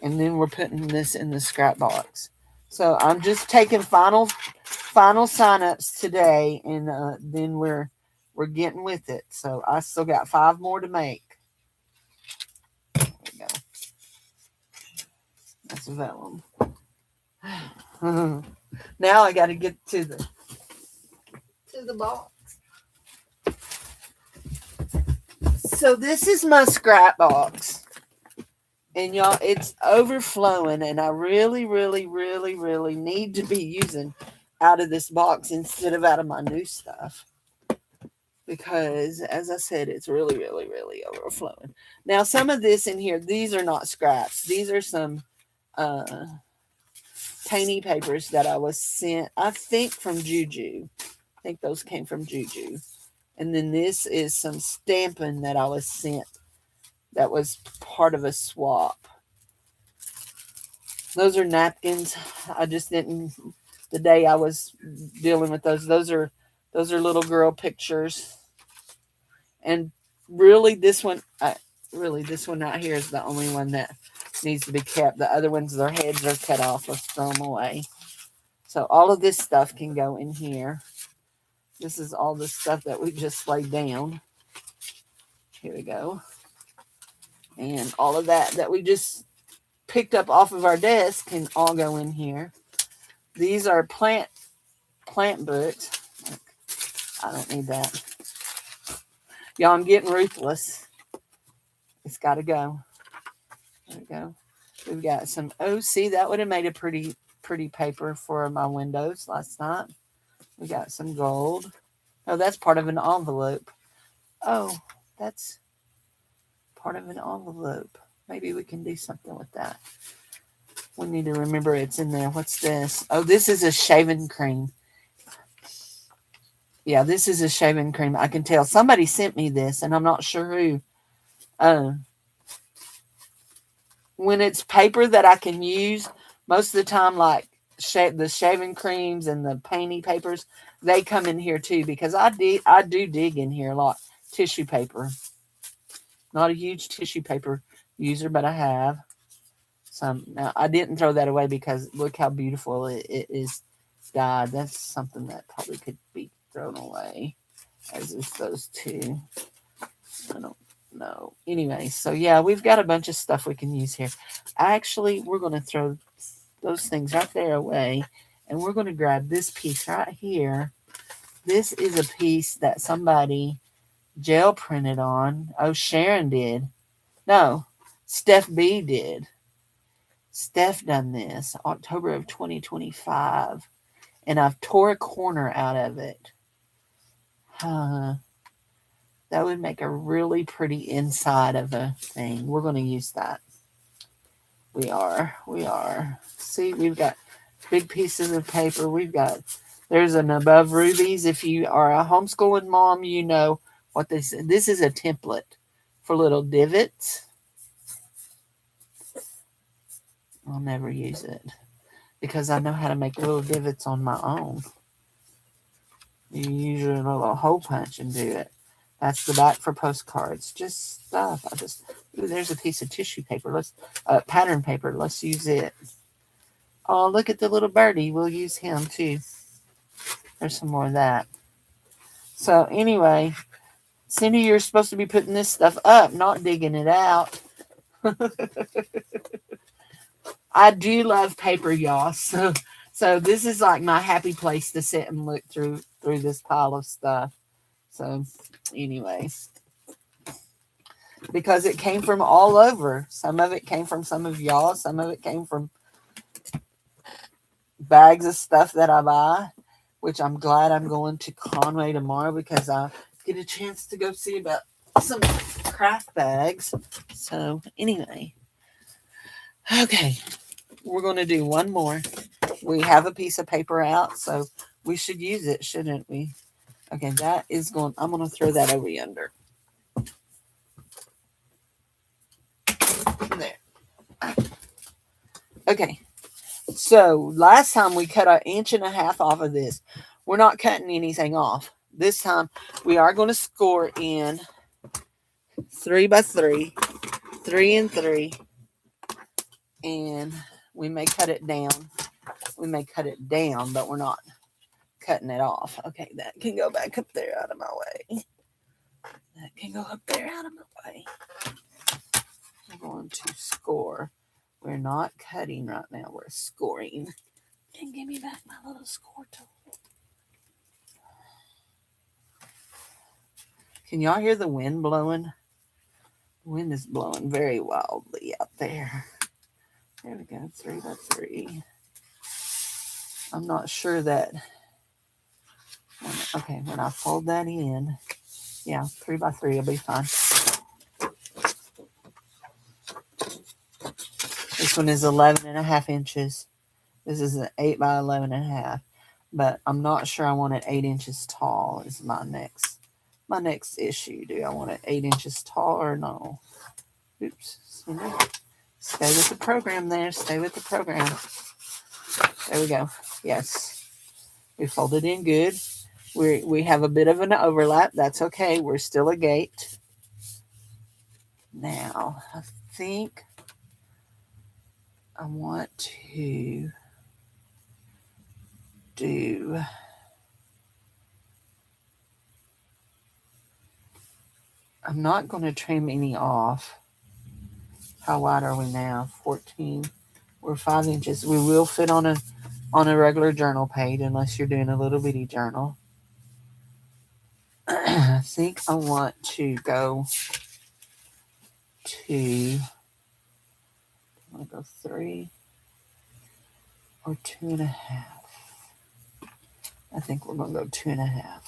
And then we're putting this in the scrap box. So I'm just taking final signups today, and then we're getting with it. So I still got 5 more to make. There we go. That's vellum. Now I got to get to the box. So this is my scrap box. And y'all, it's overflowing, and I really, really, really, really need to be using out of this box instead of out of my new stuff. Because, as I said, it's really, really, really overflowing. Now, some of this in here, these are not scraps. These are some tiny papers that I was sent, I think, from Juju. I think those came from Juju. And then this is some stamping that I was sent that was part of a swap. Those are napkins. I just didn't, the day I was dealing with those are little girl pictures. And really this one out here is the only one that needs to be kept. The other ones, their heads are cut off. Let's throw them away. So all of this stuff can go in here. This is all the stuff that we just laid down. Here we go. And all of that we just picked up off of our desk can all go in here. These are plant books. I don't need that. Y'all, I'm getting ruthless. It's got to go. There we go. We've got some OC. That would have made a pretty paper for my windows last night. We got some gold. Oh, that's part of an envelope. Oh, that's part of an envelope. Maybe we can do something with that. We need to remember it's in there. What's this? Oh, this is a shaving cream. Yeah, this is a shaving cream. I can tell. Somebody sent me this, and I'm not sure who. When it's paper that I can use, most of the time, like the shaving creams and the painty papers, they come in here too, because I do dig in here a lot. Tissue paper. Not a huge tissue paper user, but I have some. Now, I didn't throw that away because look how beautiful it is dyed. That's something that probably could be thrown away, as is those two. I don't know. Anyway, so yeah, we've got a bunch of stuff we can use here. Actually, we're going to throw those things right there away, and we're going to grab this piece right here. This is a piece that somebody gel printed on. Oh, Sharon did. No, Steph B did. Steph done this October of 2025, and I've tore a corner out of it. That would make a really pretty inside of a thing. We're going to use that. We are. See, we've got big pieces of paper. There's an above rubies. If you are a homeschooling mom, you know what this is. This is a template for little divots. I'll never use it. because I know how to make little divots on my own. You use your little hole punch and do it. That's the back for postcards. Just stuff. Ooh, there's a piece of tissue paper. Pattern paper. Let's use it. Oh, look at the little birdie. We'll use him too. There's some more of that. So anyway, Cindy, you're supposed to be putting this stuff up, not digging it out. I do love paper, y'all. So this is like my happy place to sit and look through this pile of stuff. So anyway, because it came from all over. Some of it came from some of y'all. Some of it came from bags of stuff that I buy, which I'm glad I'm going to Conway tomorrow because I get a chance to go see about some craft bags. So anyway, okay, we're going to do one more. We have a piece of paper out, so we should use it, shouldn't we? Okay, that is going, I'm going to throw that over yonder. There. Okay, so last time we cut 1.5 inches off of this. We're not cutting anything off. This time we are going to score in 3 by 3, 3 and 3, and we may cut it down. We may cut it down, but we're not cutting it off. Okay, that can go back up there out of my way. That can go up there out of my way. I'm going to score. We're not cutting right now. We're scoring. And give me back my little score tool. Can y'all hear the wind blowing? The wind is blowing very wildly out there. There we go, 3 by 3. I'm not sure that. Okay, when I fold that in, yeah, 3 by 3 will be fine. This one is 11.5 inches. This is an 8 by 11.5. But I'm not sure I want it 8 inches tall is my next issue. Do I want it 8 inches tall or no? Oops. Stay with the program there. Stay with the program. There we go. Yes. We folded in good. We have a bit of an overlap. That's okay. We're still a gate. Now, I think I want to do I'm not going to trim any off. How wide are we now? 14. We're 5 inches. We will fit on a regular journal page unless you're doing a little bitty journal. I think I want to go to 3 or 2.5. I think we're going to go 2.5.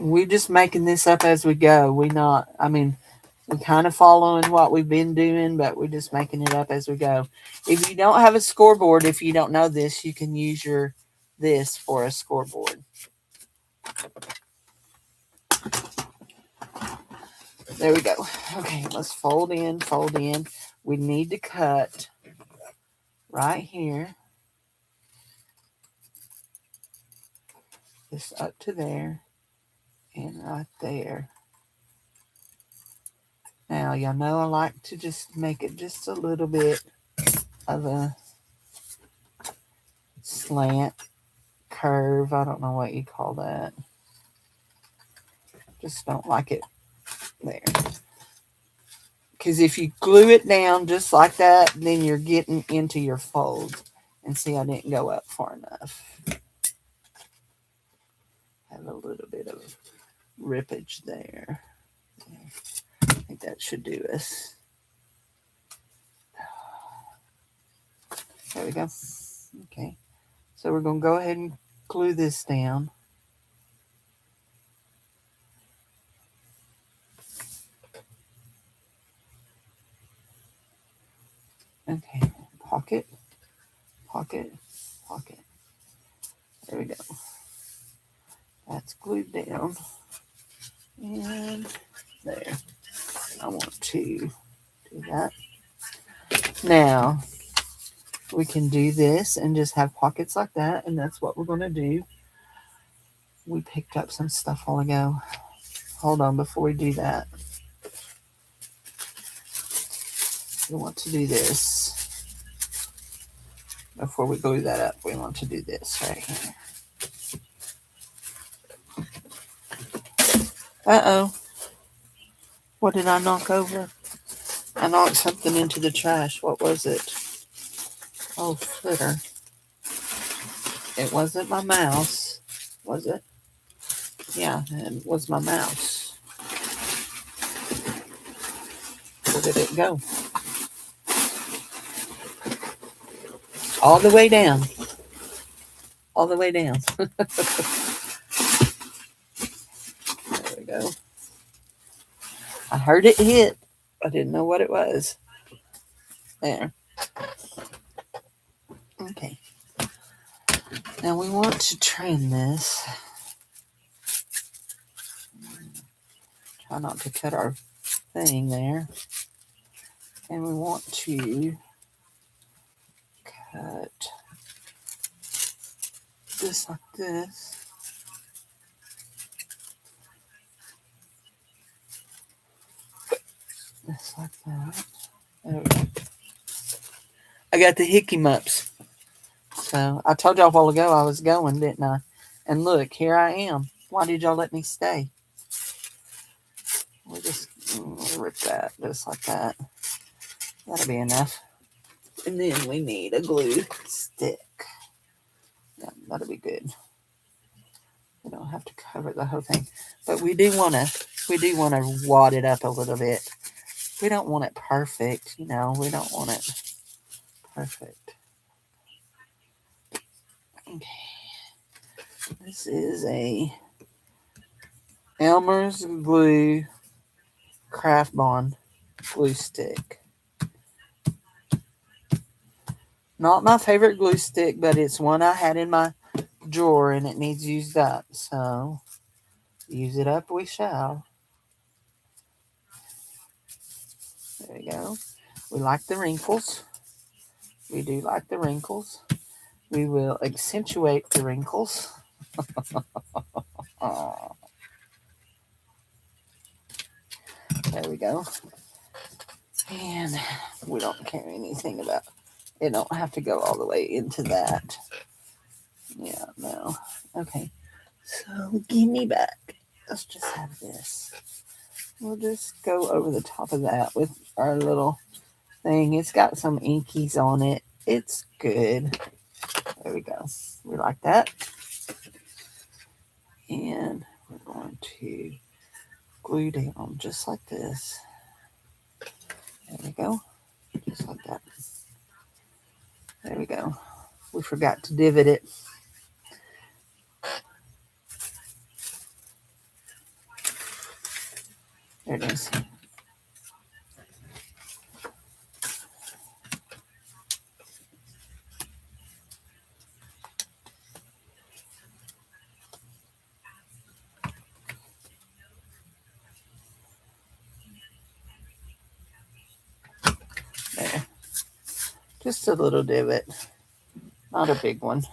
We're just making this up as we go. We're kind of following what we've been doing, but we're just making it up as we go. If you don't have a scoreboard, if you don't know this, you can use this for a scoreboard. There we go. Okay, let's fold in. We need to cut right here. This up to there and right there. Now, y'all know I like to just make it just a little bit of a slant curve. I don't know what you call that. Just don't like it there. Because if you glue it down just like that, then you're getting into your folds. And see, I didn't go up far enough. Have a little bit of rippage there. I think that should do us. There we go. Okay. So we're going to go ahead and glue this down. Okay. Pocket. There we go. That's glued down. And there. I want to do that. Now, we can do this and just have pockets like that, and that's what we're going to do. We picked up some stuff while ago. Hold on, before we do that, we want to do this. Before we glue that up, we want to do this right here. Uh-oh. What did I knock over? I knocked something into the trash. What was it? Oh, flitter. It wasn't my mouse, was it? Yeah, it was my mouse. Where did it go? All the way down. All the way down. There we go. I heard it hit. I didn't know what it was. There. Okay. Now we want to trim this. Try not to cut our thing there. And we want to cut this like this. This like that. There we go. I got the hickey mups. So I told y'all a while ago I was going, didn't I? And look, here I am. Why did y'all let me stay? We'll just rip that just like that. That'll be enough. And then we need a glue stick. Yeah, that'll be good. We don't have to cover the whole thing, but we do want to wad it up a little bit. We don't want it perfect, you know. We don't want it perfect. Okay. This is a Elmer's Glue Craft Bond glue stick. Not my favorite glue stick, but it's one I had in my drawer and it needs used up. So use it up we shall. There we go. We like the wrinkles. We do like the wrinkles. We will accentuate the wrinkles. There we go. And we don't care anything about it. Don't have to go all the way into that. Yeah, no. Okay. So give me back. Let's just have this. We'll just go over the top of that with our little thing. It's got some inkies on it. It's good. There we go. We like that. And we're going to glue down just like this. There we go. Just like that. There we go. We forgot to divot it. There it is. There. Just a little divot. Not a big one.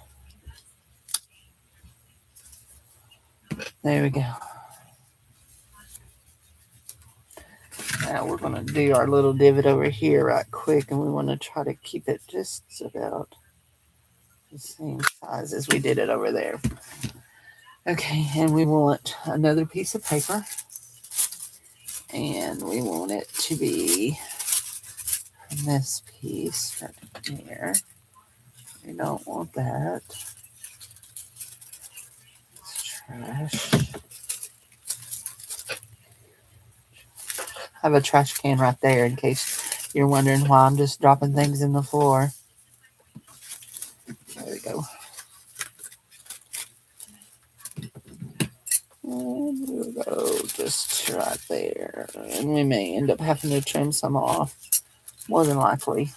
There we go. Now we're going to do our little divot over here right quick, and we want to try to keep it just about the same size as we did it over there. Okay, and we want another piece of paper, and we want it to be this piece right here. We don't want that. It's trash. I have a trash can right there in case you're wondering why I'm just dropping things in the floor. There we go. And we'll go just right there. And we may end up having to trim some off, more than likely.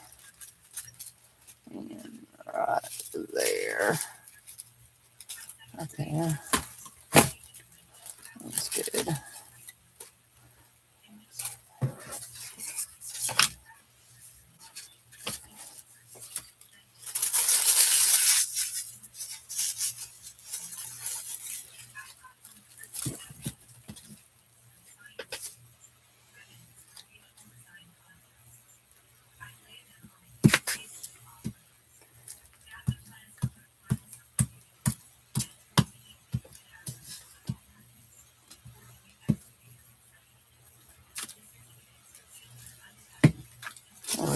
And right there. Right there. That's good.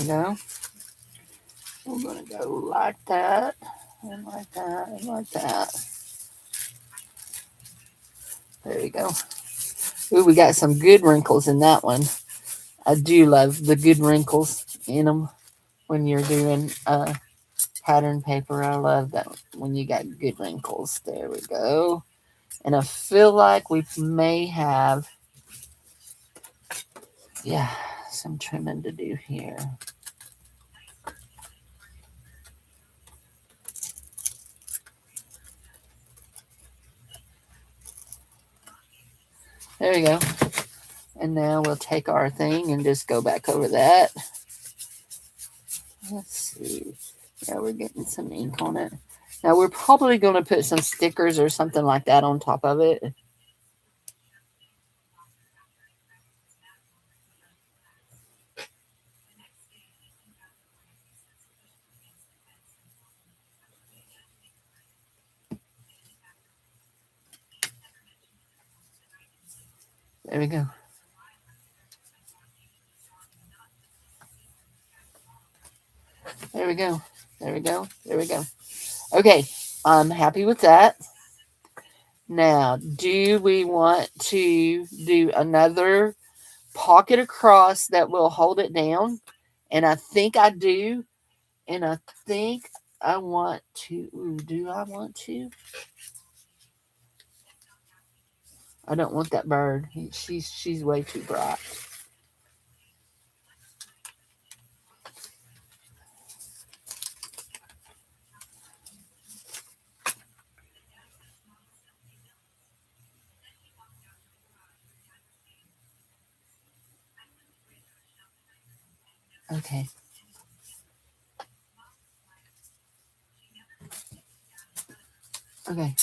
we go. We're going to go like that, and like that, and like that. There we go. Ooh, we got some good wrinkles in that one. I do love the good wrinkles in them when you're doing pattern paper. I love that when you got good wrinkles. There we go. And I feel like we may have, yeah, some trimming to do here. There we go. And now we'll take our thing and just go back over that. Let's see. Yeah, we're getting some ink on it. Now we're probably going to put some stickers or something like that on top of it. There we go. There we go. There we go. There we go. Okay, I'm happy with that. Now, do we want to do another pocket across that will hold it down? And I think I do. And I think I want to. Ooh, do I want to? I don't want that bird. She's way too bright. Okay. Okay.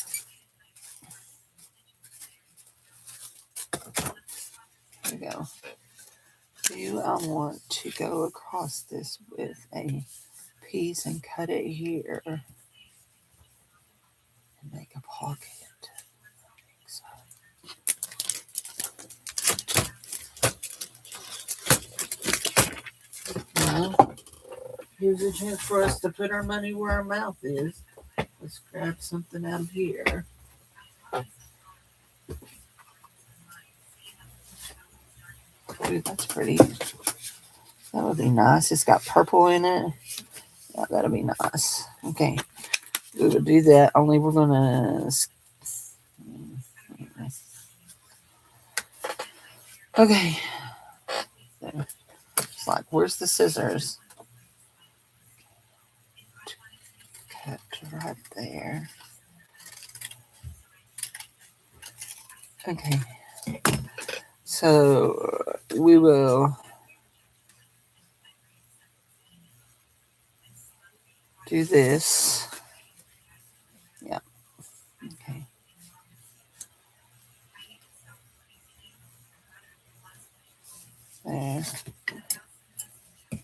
There we go. Do I want to go across this with a piece and cut it here and make a pocket? So. Well, here's a chance for us to put our money where our mouth is. Let's grab something out of here. Ooh, that's pretty. That would be nice. It's got purple in it. Yeah, that'll be nice. Okay. We will do that. Only we're going to. Okay. There. It's like, where's the scissors? Cut right there. Okay. So we will do this. Yeah. Okay. There.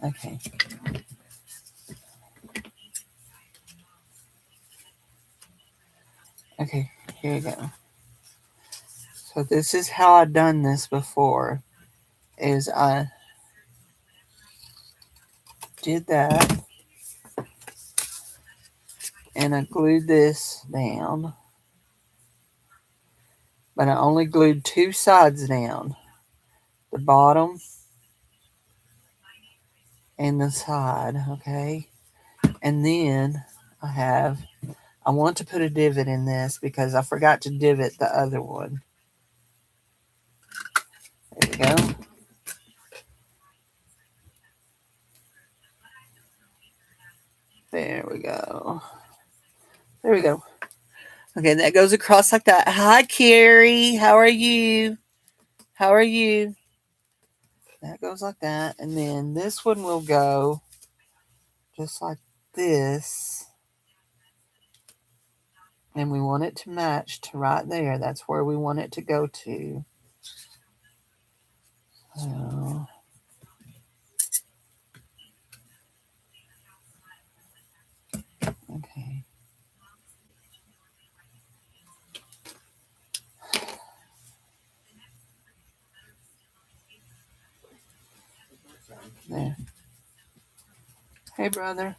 Okay. Okay. Here we go. So this is how I've done this before. Is I did that and I glued this down. But I only glued two sides down. The bottom and the side, okay? And then I want to put a divot in this because I forgot to divot the other one. There we go. There we go. There we go. Okay, that goes across like that. Hi, Carrie. How are you? How are you? That goes like that. And then this one will go just like this. And we want it to match to right there. That's where we want it to go to. So, okay. There. Hey, brother.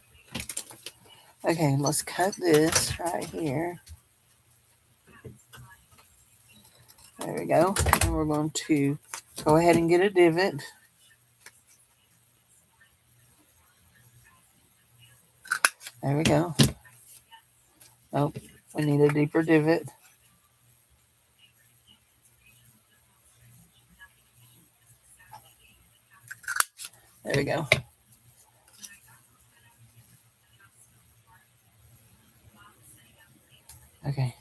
Okay, let's cut this right here. There we go. And we're going to go ahead and get a divot. There we go. Nope, we need a deeper divot. There we go. Okay.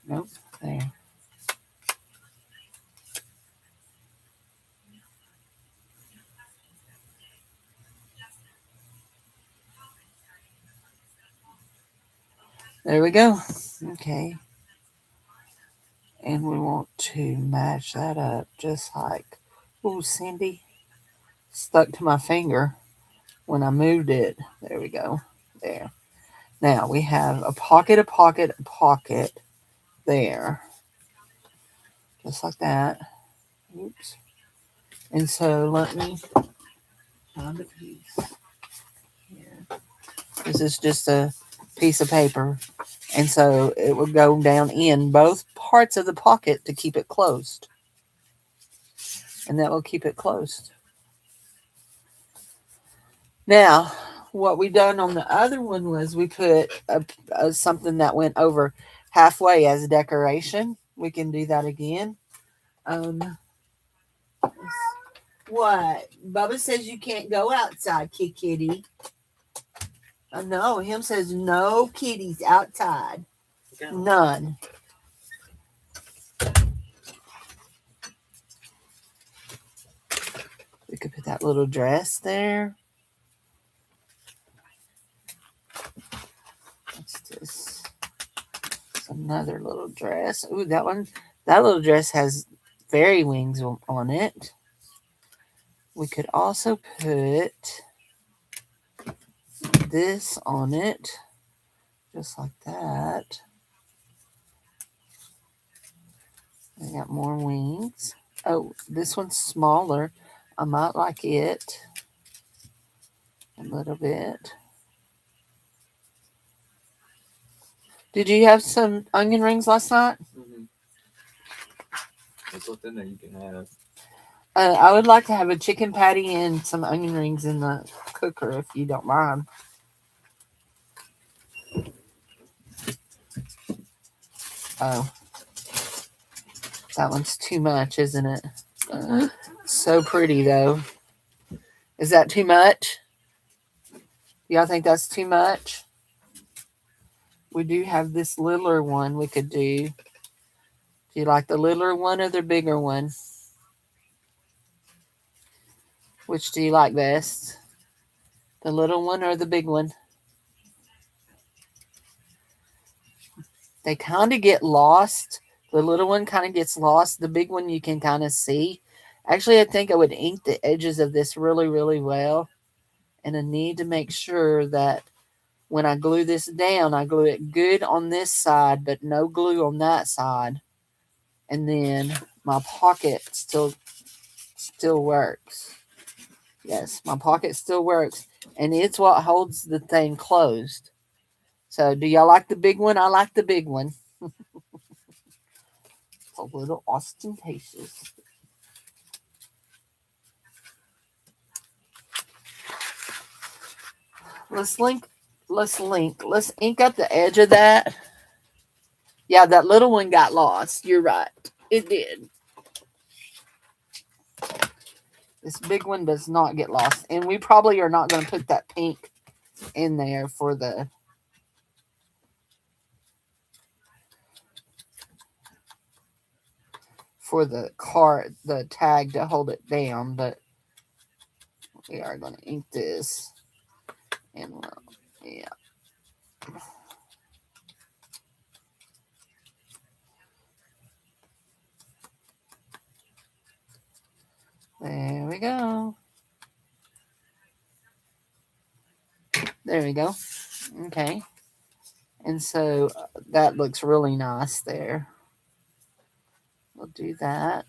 Nope, there. There we go. Okay. And we want to match that up just like, oh, Cindy, stuck to my finger when I moved it. There we go. There. Now we have a pocket, a pocket, a pocket there. Just like that. Oops. And so let me find a piece here. This is just a piece of paper. And so it will go down in both parts of the pocket to keep it closed. And that will keep it closed. Now, what we done on the other one was we put something that went over halfway as a decoration. We can do that again. What? Bubba says you can't go outside, kitty. No, him says no kitties outside. None. We could put that little dress there. What's this? It's another little dress. Ooh, that one. That little dress has fairy wings on it. We could also put this on it, just like that. I got more wings. Oh, this one's smaller. I might like it a little bit. Did you have some onion rings last night? Mm-hmm. What's left in there you can have? I would like to have a chicken patty and some onion rings in the cooker, if you don't mind. Oh, that one's too much, isn't it? So pretty, though. Is that too much? Y'all think that's too much? We do have this littler one we could do. Do you like the littler one or the bigger one? Which do you like best? The little one or the big one? They kind of get lost. The little one kind of gets lost. The big one you can kind of see. Actually, I think I would ink the edges of this really, really well. And I need to make sure that when I glue this down, I glue it good on this side, but no glue on that side. And then my pocket still works. Yes, my pocket still works. And it's what holds the thing closed. So do y'all like the big one? I like the big one. A little ostentatious. Let's ink up the edge of that. Yeah, that little one got lost. You're right. It did. This big one does not get lost. And we probably are not going to put that pink in there for the card, the tag to hold it down, but we are going to ink this. And yeah. There we go. There we go. Okay. And so that looks really nice there. We'll do that.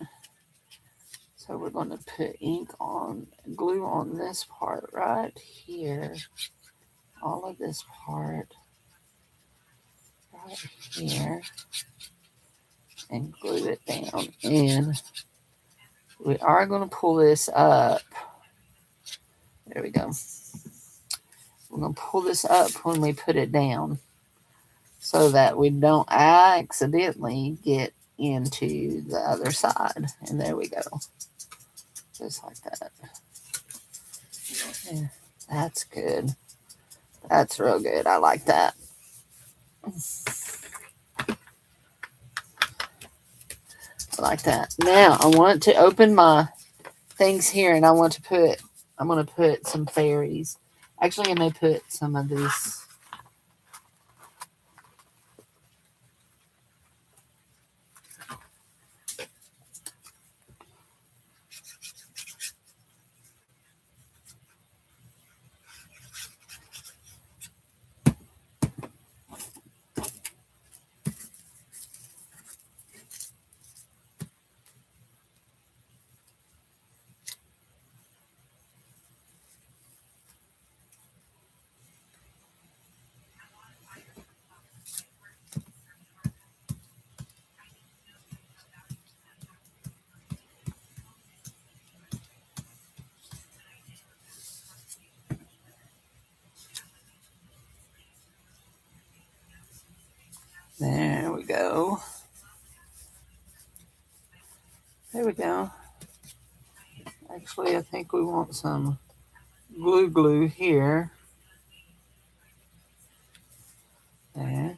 So we're going to put ink on, glue on this part right here. All of this part right here. And glue it down. And we are going to pull this up. There we go. We're going to pull this up when we put it down so that we don't accidentally get into the other side. And there we go. Just like that. Yeah, that's good. That's real good. I like that. I like that. Now I want to open my things here and I'm going to put some fairies. Actually, I may put some of these. There we go. There we go. Actually, I think we want some glue here. There.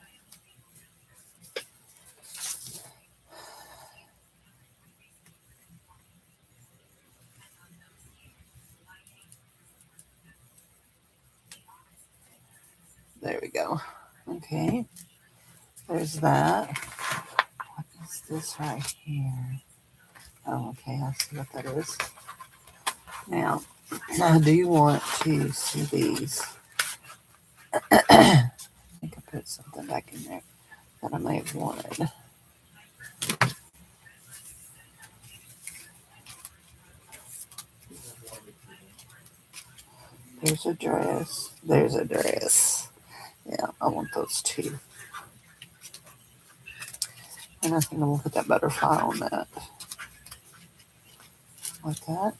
There we go. Okay. There's that. What is this right here? Oh, okay. I see what that is. Now, I do want to see these. I think I put something back in there that I may have wanted. There's a dress. There's a dress. Yeah, I want those two. And I think I'm going to put that butterfly on that. Like that.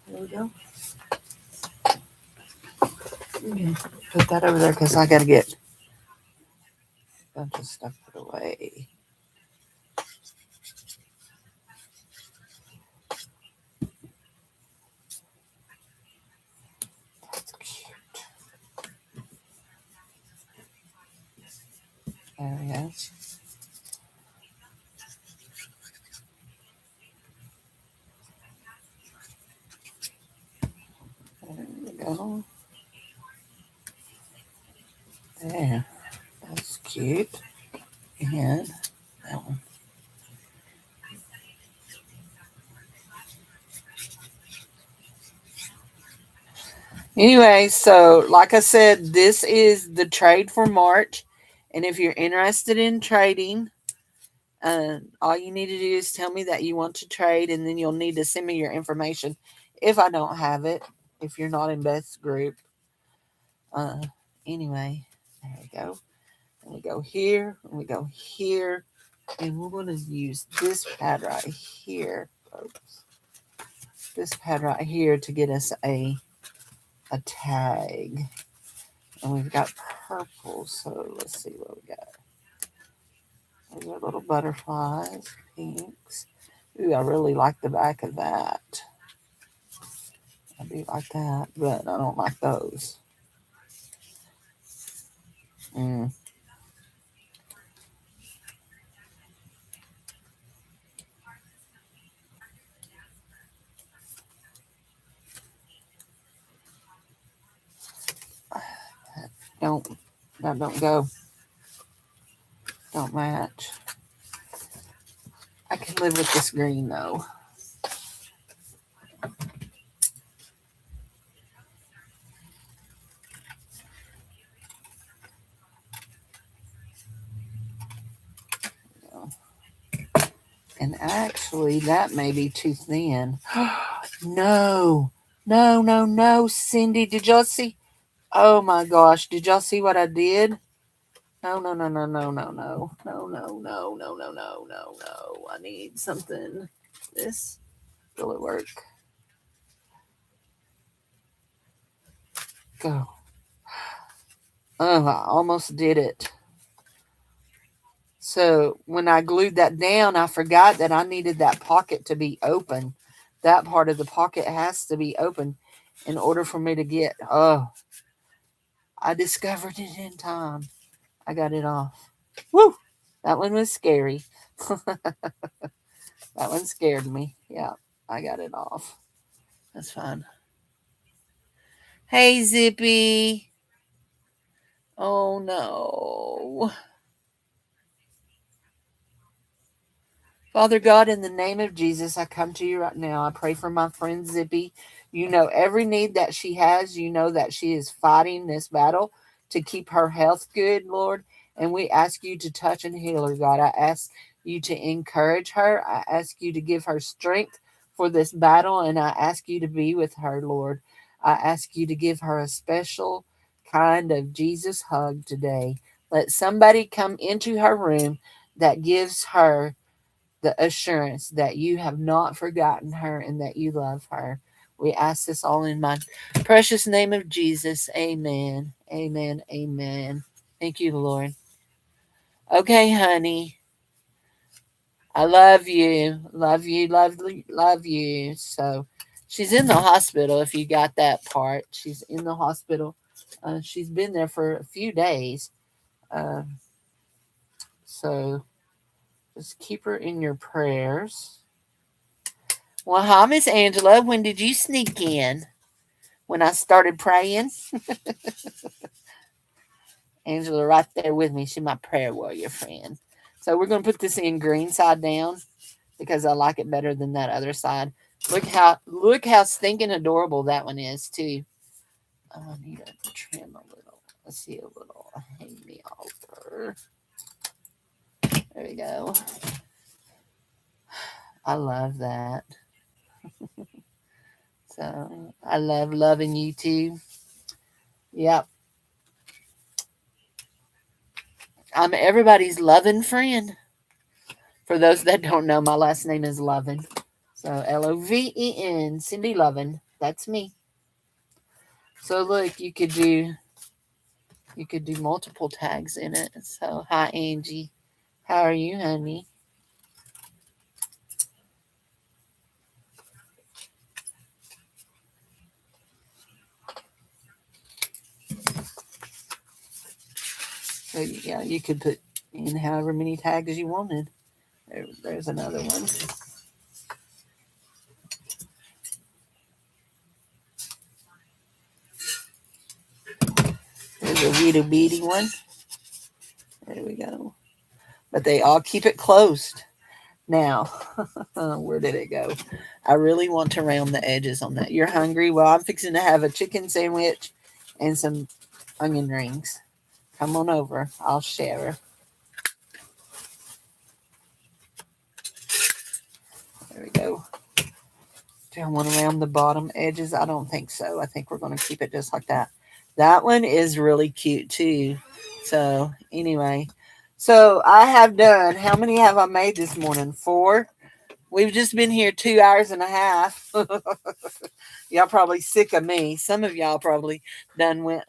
There we go. Okay. Put that over there because I got to get a bunch of stuff put away. That's cute. There we go. There we go. There. That's cute. And that one. Anyway, so like I said, this is the trade for March. And if you're interested in trading, all you need to do is tell me that you want to trade, and then you'll need to send me your information if I don't have it, if you're not in Beth's group. Anyway, there we go. And we go here, and we go here, and we're going to use this pad right here, folks. This pad right here to get us a tag. And we've got purple, so let's see what we got. Those are little butterflies, pinks. Ooh, I really like the back of that. I do like that, but I don't like those. That don't go. Don't match. I can live with this green though. Actually, that may be too thin. No, no, no, no, Cindy. Did y'all see? Oh my gosh, did y'all see what I did? No, no, no, no, no, no, no, no, no, no, no, no, no, no, no. I need something. This, will it work? Go. Oh, I almost did it. So when I glued that down, I forgot that I needed that pocket to be open. That part of the pocket has to be open in order for me to get. Oh, I discovered it in time. I got it off. Woo! That one was scary. That one scared me. Yeah, I got it off. That's fine. Hey, Zippy. Oh, no. Father God, in the name of Jesus, I come to you right now. I pray for my friend Zippy. You know every need that she has. You know that she is fighting this battle to keep her health good, Lord. And we ask you to touch and heal her, God. I ask you to encourage her. I ask you to give her strength for this battle. And I ask you to be with her, Lord. I ask you to give her a special kind of Jesus hug today. Let somebody come into her room that gives her the assurance that you have not forgotten her and that you love her. We ask this all in my precious name of Jesus. Amen. Amen. Amen. Thank you, Lord. Okay, honey. I love you. Love you. Love you. So she's in the hospital if you got that part. She's in the hospital. She's been there for a few days. Uh, so just keep her in your prayers. Well, hi, Miss Angela. When did you sneak in? When I started praying? Angela, right there with me. She's my prayer warrior friend. So we're going to put this in green side down because I like it better than that other side. Look how stinking adorable that one is too. Oh, I need to trim a little. Let's see a little. Hang the altar. There we go. I love that. So I love loving you too. Yep. I'm everybody's loving friend. For those that don't know, my last name is Loven. So Loven, Cindy Loven. That's me. So look, you could do multiple tags in it. So hi Angie. How are you, honey? So yeah, you could put in however many tags you wanted. There's another one. There's a little bitty one. There we go. But they all keep it closed. Now, where did it go? I really want to round the edges on that. You're hungry? Well, I'm fixing to have a chicken sandwich and some onion rings. Come on over. I'll share. There we go. Do I want to round the bottom edges? I don't think so. I think we're going to keep it just like that. That one is really cute too. So, anyway. So, I have done, how many have I made this morning? 4. We've just been here 2 hours and a half. Y'all probably sick of me. Some of y'all probably done went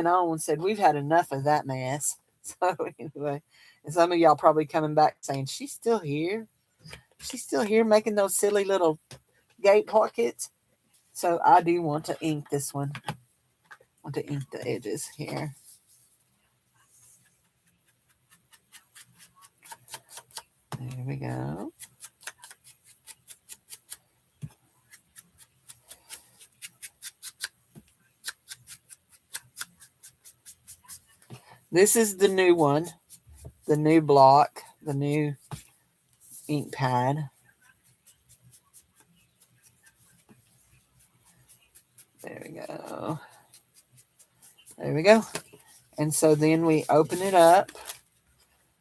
on and said we've had enough of that mess. So anyway, and some of y'all probably coming back saying she's still here. She's still here making those silly little gate pockets. So I do want to ink this one. I want to ink the edges here. There we go. This is the new one, the new block, the new ink pad. There we go. There we go. And so then we open it up.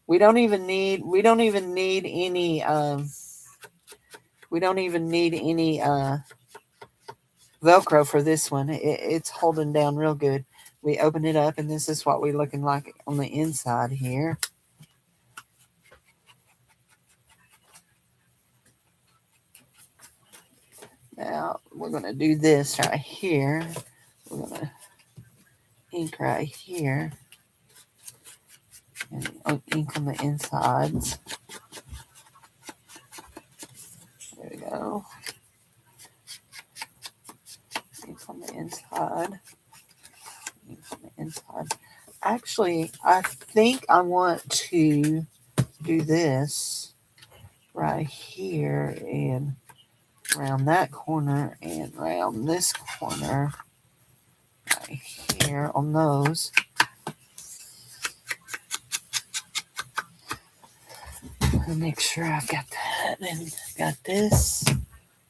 We don't even need any We don't even need any Velcro for this one. It's holding down real good. We open it up, and this is what we're looking like on the inside here. Now, we're going to do this right here. We're going to ink right here. And ink on the insides. There we go. Ink on the inside. Ink on the inside. Actually, I think I want to do this right here and around that corner and around this corner right here on those. I'll make sure I've got that and got this.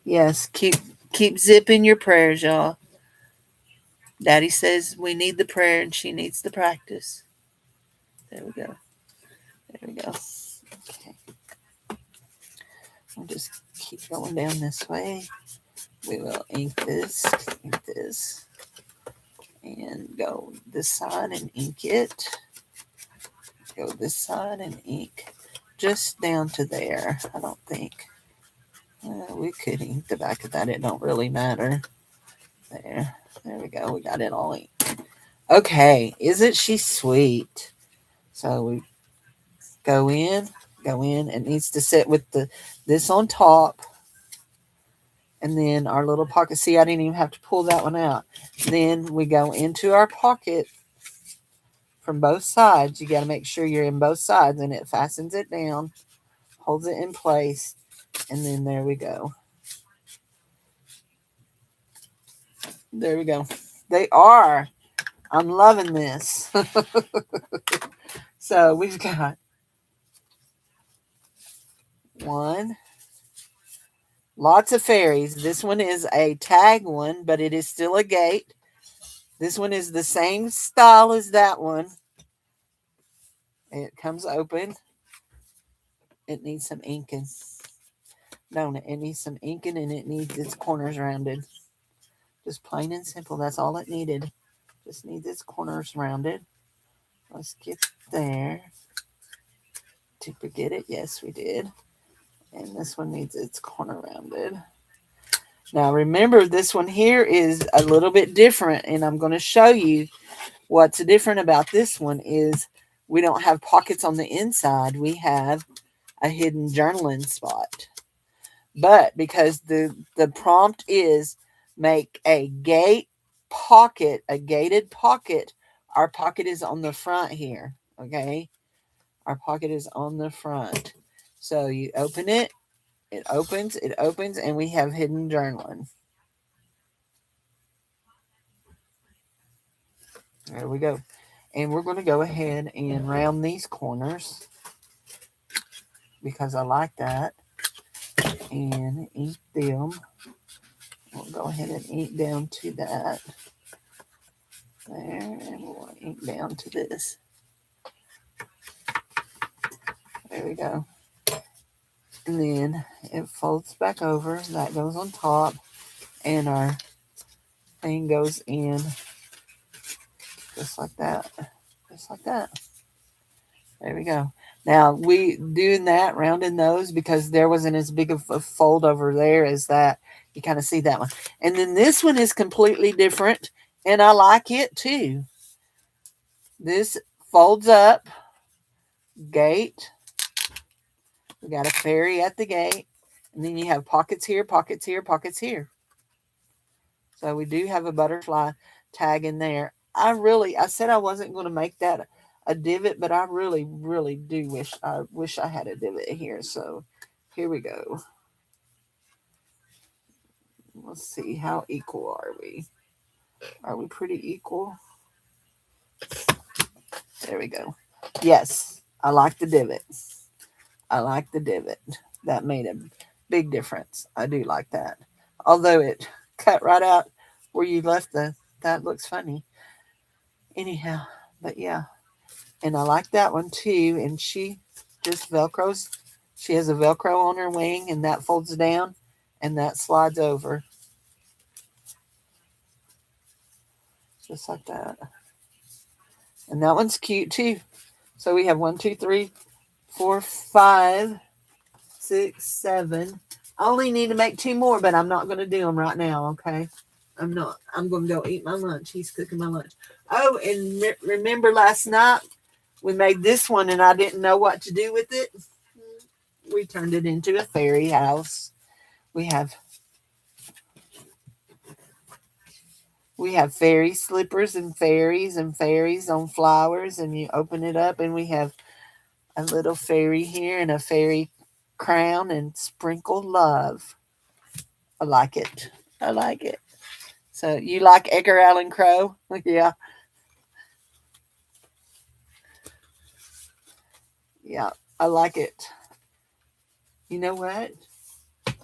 Yes, keep zipping your prayers, y'all. Daddy says we need the prayer and she needs the practice. There we go. There we go. Okay. We'll just keep going down this way. We will ink this, and go this side and ink it. Go this side and ink just down to there. I don't think. We could ink the back of that. It don't really matter. There we go. We got it all inked. Okay, isn't she sweet? So we go in. It needs to sit with this on top. And then our little pocket. See, I didn't even have to pull that one out. Then we go into our pocket from both sides. You got to make sure you're in both sides, and it fastens it down, holds it in place, and then there we go. There we go. They are. I'm loving this. So we've got one. Lots of fairies. This one is a tag one, but it is still a gate. This one is the same style as that one. It comes open. It needs some inking. Don't it? It needs some inking, and it needs its corners rounded. Just plain and simple. That's all it needed. Just needs its corners rounded. Let's get there. Did we get it? Yes, we did. And this one needs its corner rounded. Now remember, this one here is a little bit different, and I'm going to show you what's different about this one is we don't have pockets on the inside. We have a hidden journaling spot. But because the prompt is make a gated pocket, our pocket is on the front here, okay? Our pocket is on the front. So you open it, it opens, and we have hidden journaling. There we go. And we're going to go ahead and round these corners because I like that. And ink them. We'll go ahead and ink down to that. There, and we'll ink down to this. There we go. And then it folds back over. That goes on top. And our thing goes in just like that. Just like that. There we go. Now, we doing that, rounding those, because there wasn't as big of a fold over there as that. You kind of see that one. And then this one is completely different, and I like it too. This folds up, gate. We got a fairy at the gate. And then you have pockets here, pockets here, pockets here. So we do have a butterfly tag in there. I said I wasn't going to make that a divot, but I really, really do wish I had a divot here. So here we go. Let's see, how equal are we? Are we pretty equal? There we go. Yes, I like the divot. I like the divot. That made a big difference. I do like that. Although it cut right out where you left that looks funny. Anyhow, but yeah. And I like that one too. And she just Velcros. She has a Velcro on her wing, and that folds down. and that slides over just like that. And that one's cute too. So we have 1, 2, 3, 4, 5, 6, 7. I only need to make 2 more, but I'm not going to do them right now, okay? I'm not. I'm going to go eat my lunch. He's cooking my lunch. Oh, and remember last night we made this one and I didn't know what to do with it? We turned it into a fairy house. We have fairy slippers and fairies on flowers, and you open it up and we have a little fairy here and a fairy crown and sprinkle love. I like it. I like it. So you like Edgar Allan Crow? Yeah. Yeah. I like it. You know what?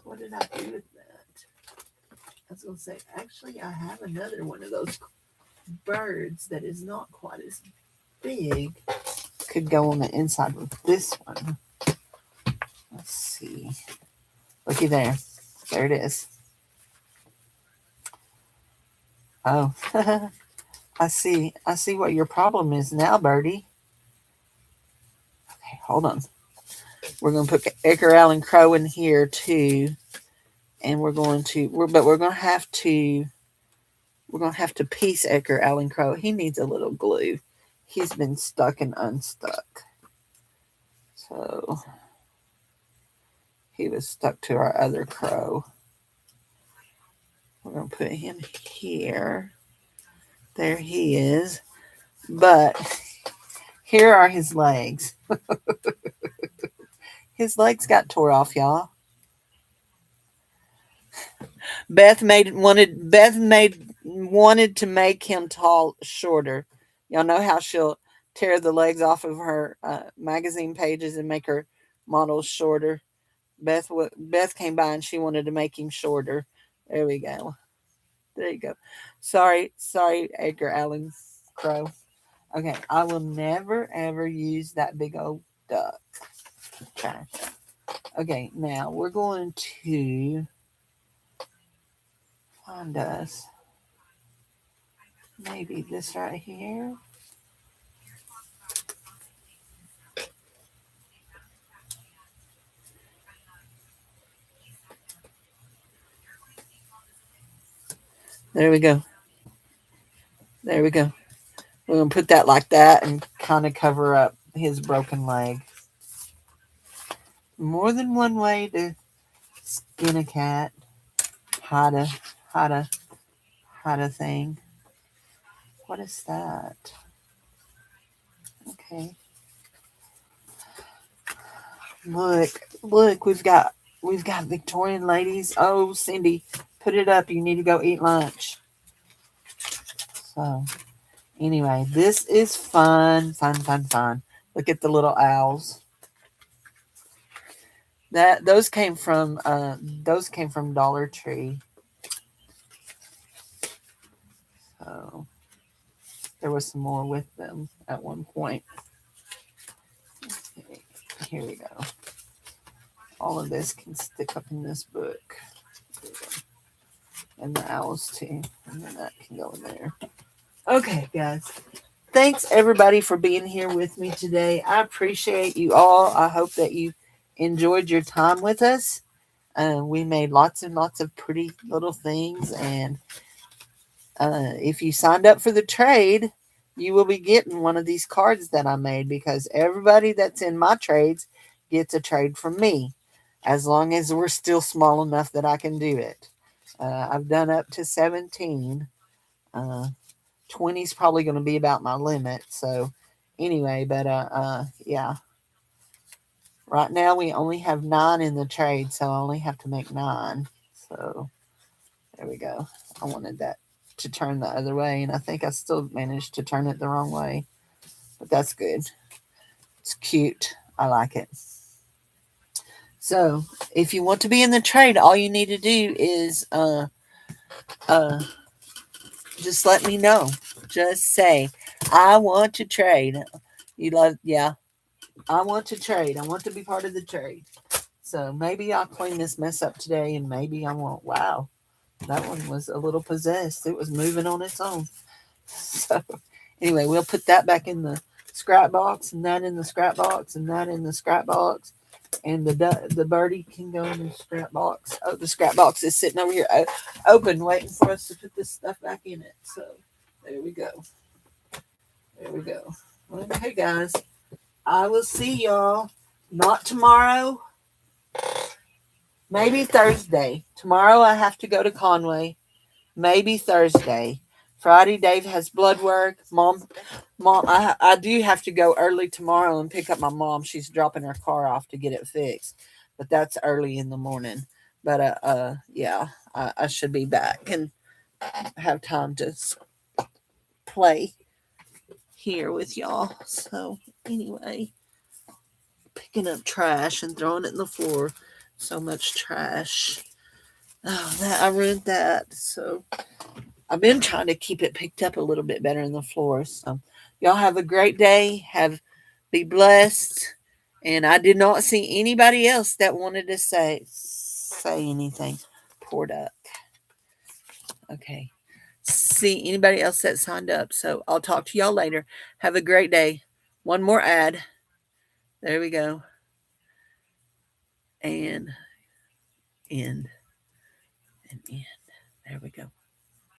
What did I do with that? I was going to say, actually, I have another one of those birds that is not quite as big. Could go on the inside with this one. Let's see. Looky there. There it is. Oh, I see. I see what your problem is now, Birdie. Okay, hold on. We're going to put Edgar Allan Crow in here too, and we're going to. We're going to have to. We're going to have to piece Edgar Allan Crow. He needs a little glue. He's been stuck and unstuck. So he was stuck to our other crow. We're going to put him here. There he is. But here are his legs. His legs got tore off, y'all. Beth wanted to make him shorter. Y'all know how she'll tear the legs off of her magazine pages and make her models shorter. Beth came by and she wanted to make him shorter. There we go. There you go. Sorry, Edgar Allan Crow. Okay, I will never ever use that big old duck. Okay. Okay, now we're going to find us maybe this right here. There we go. There we go. We're going to put that like that and kind of cover up his broken leg. More than one way to skin a cat. Hide a thing. What is that? Okay. Look, we've got Victorian ladies. Oh, Cindy, put it up. You need to go eat lunch. So, anyway, this is fun. Look at the little owls. Those came from Dollar Tree. So there was some more with them at one point. Okay, here we go. All of this can stick up in this book. And the owls too. And then that can go in there. Okay, guys. Thanks everybody for being here with me today. I appreciate you all. I hope that you enjoyed your time with us. We made lots and lots of pretty little things, and if you signed up for the trade, you will be getting one of these cards that I made, because everybody that's in my trades gets a trade from me, as long as we're still small enough that I can do it. I've done up to 17. 20 is probably going to be about my limit. So anyway, but yeah. Right now we only have 9 in the trade, so I only have to make 9. So there we go. I wanted that to turn the other way, and I think I still managed to turn it the wrong way. But that's good. It's cute. I like it. So if you want to be in the trade, all you need to do is just let me know. Just say, I want to trade. I want to trade. I want to be part of the trade. So maybe I'll clean this mess up today and maybe I won't. Wow, that one was a little possessed. It was moving on its own. So anyway, we'll put that back in the scrap box and that in the scrap box and that in the scrap box. And the birdie can go in the scrap box. Oh, the scrap box is sitting over here open, waiting for us to put this stuff back in it. So there we go. There we go. Well, hey guys, I will see y'all. Not tomorrow, maybe Thursday. Tomorrow I have to go to Conway. Maybe Thursday. Friday, Dave has blood work. Mom, I do have to go early tomorrow and pick up my mom. She's dropping her car off to get it fixed, but that's early in the morning. But yeah, I should be back and have time to play here with y'all. So anyway, picking up trash and throwing it in the floor. So much trash. Oh, that I ruined that. So I've been trying to keep it picked up a little bit better in the floor. So y'all have a great day. Be blessed. And I did not see anybody else that wanted to say anything. Poor duck. Okay. See anybody else that signed up. So I'll talk to y'all later. Have a great day. One more ad. There we go. And end. And end. There we go.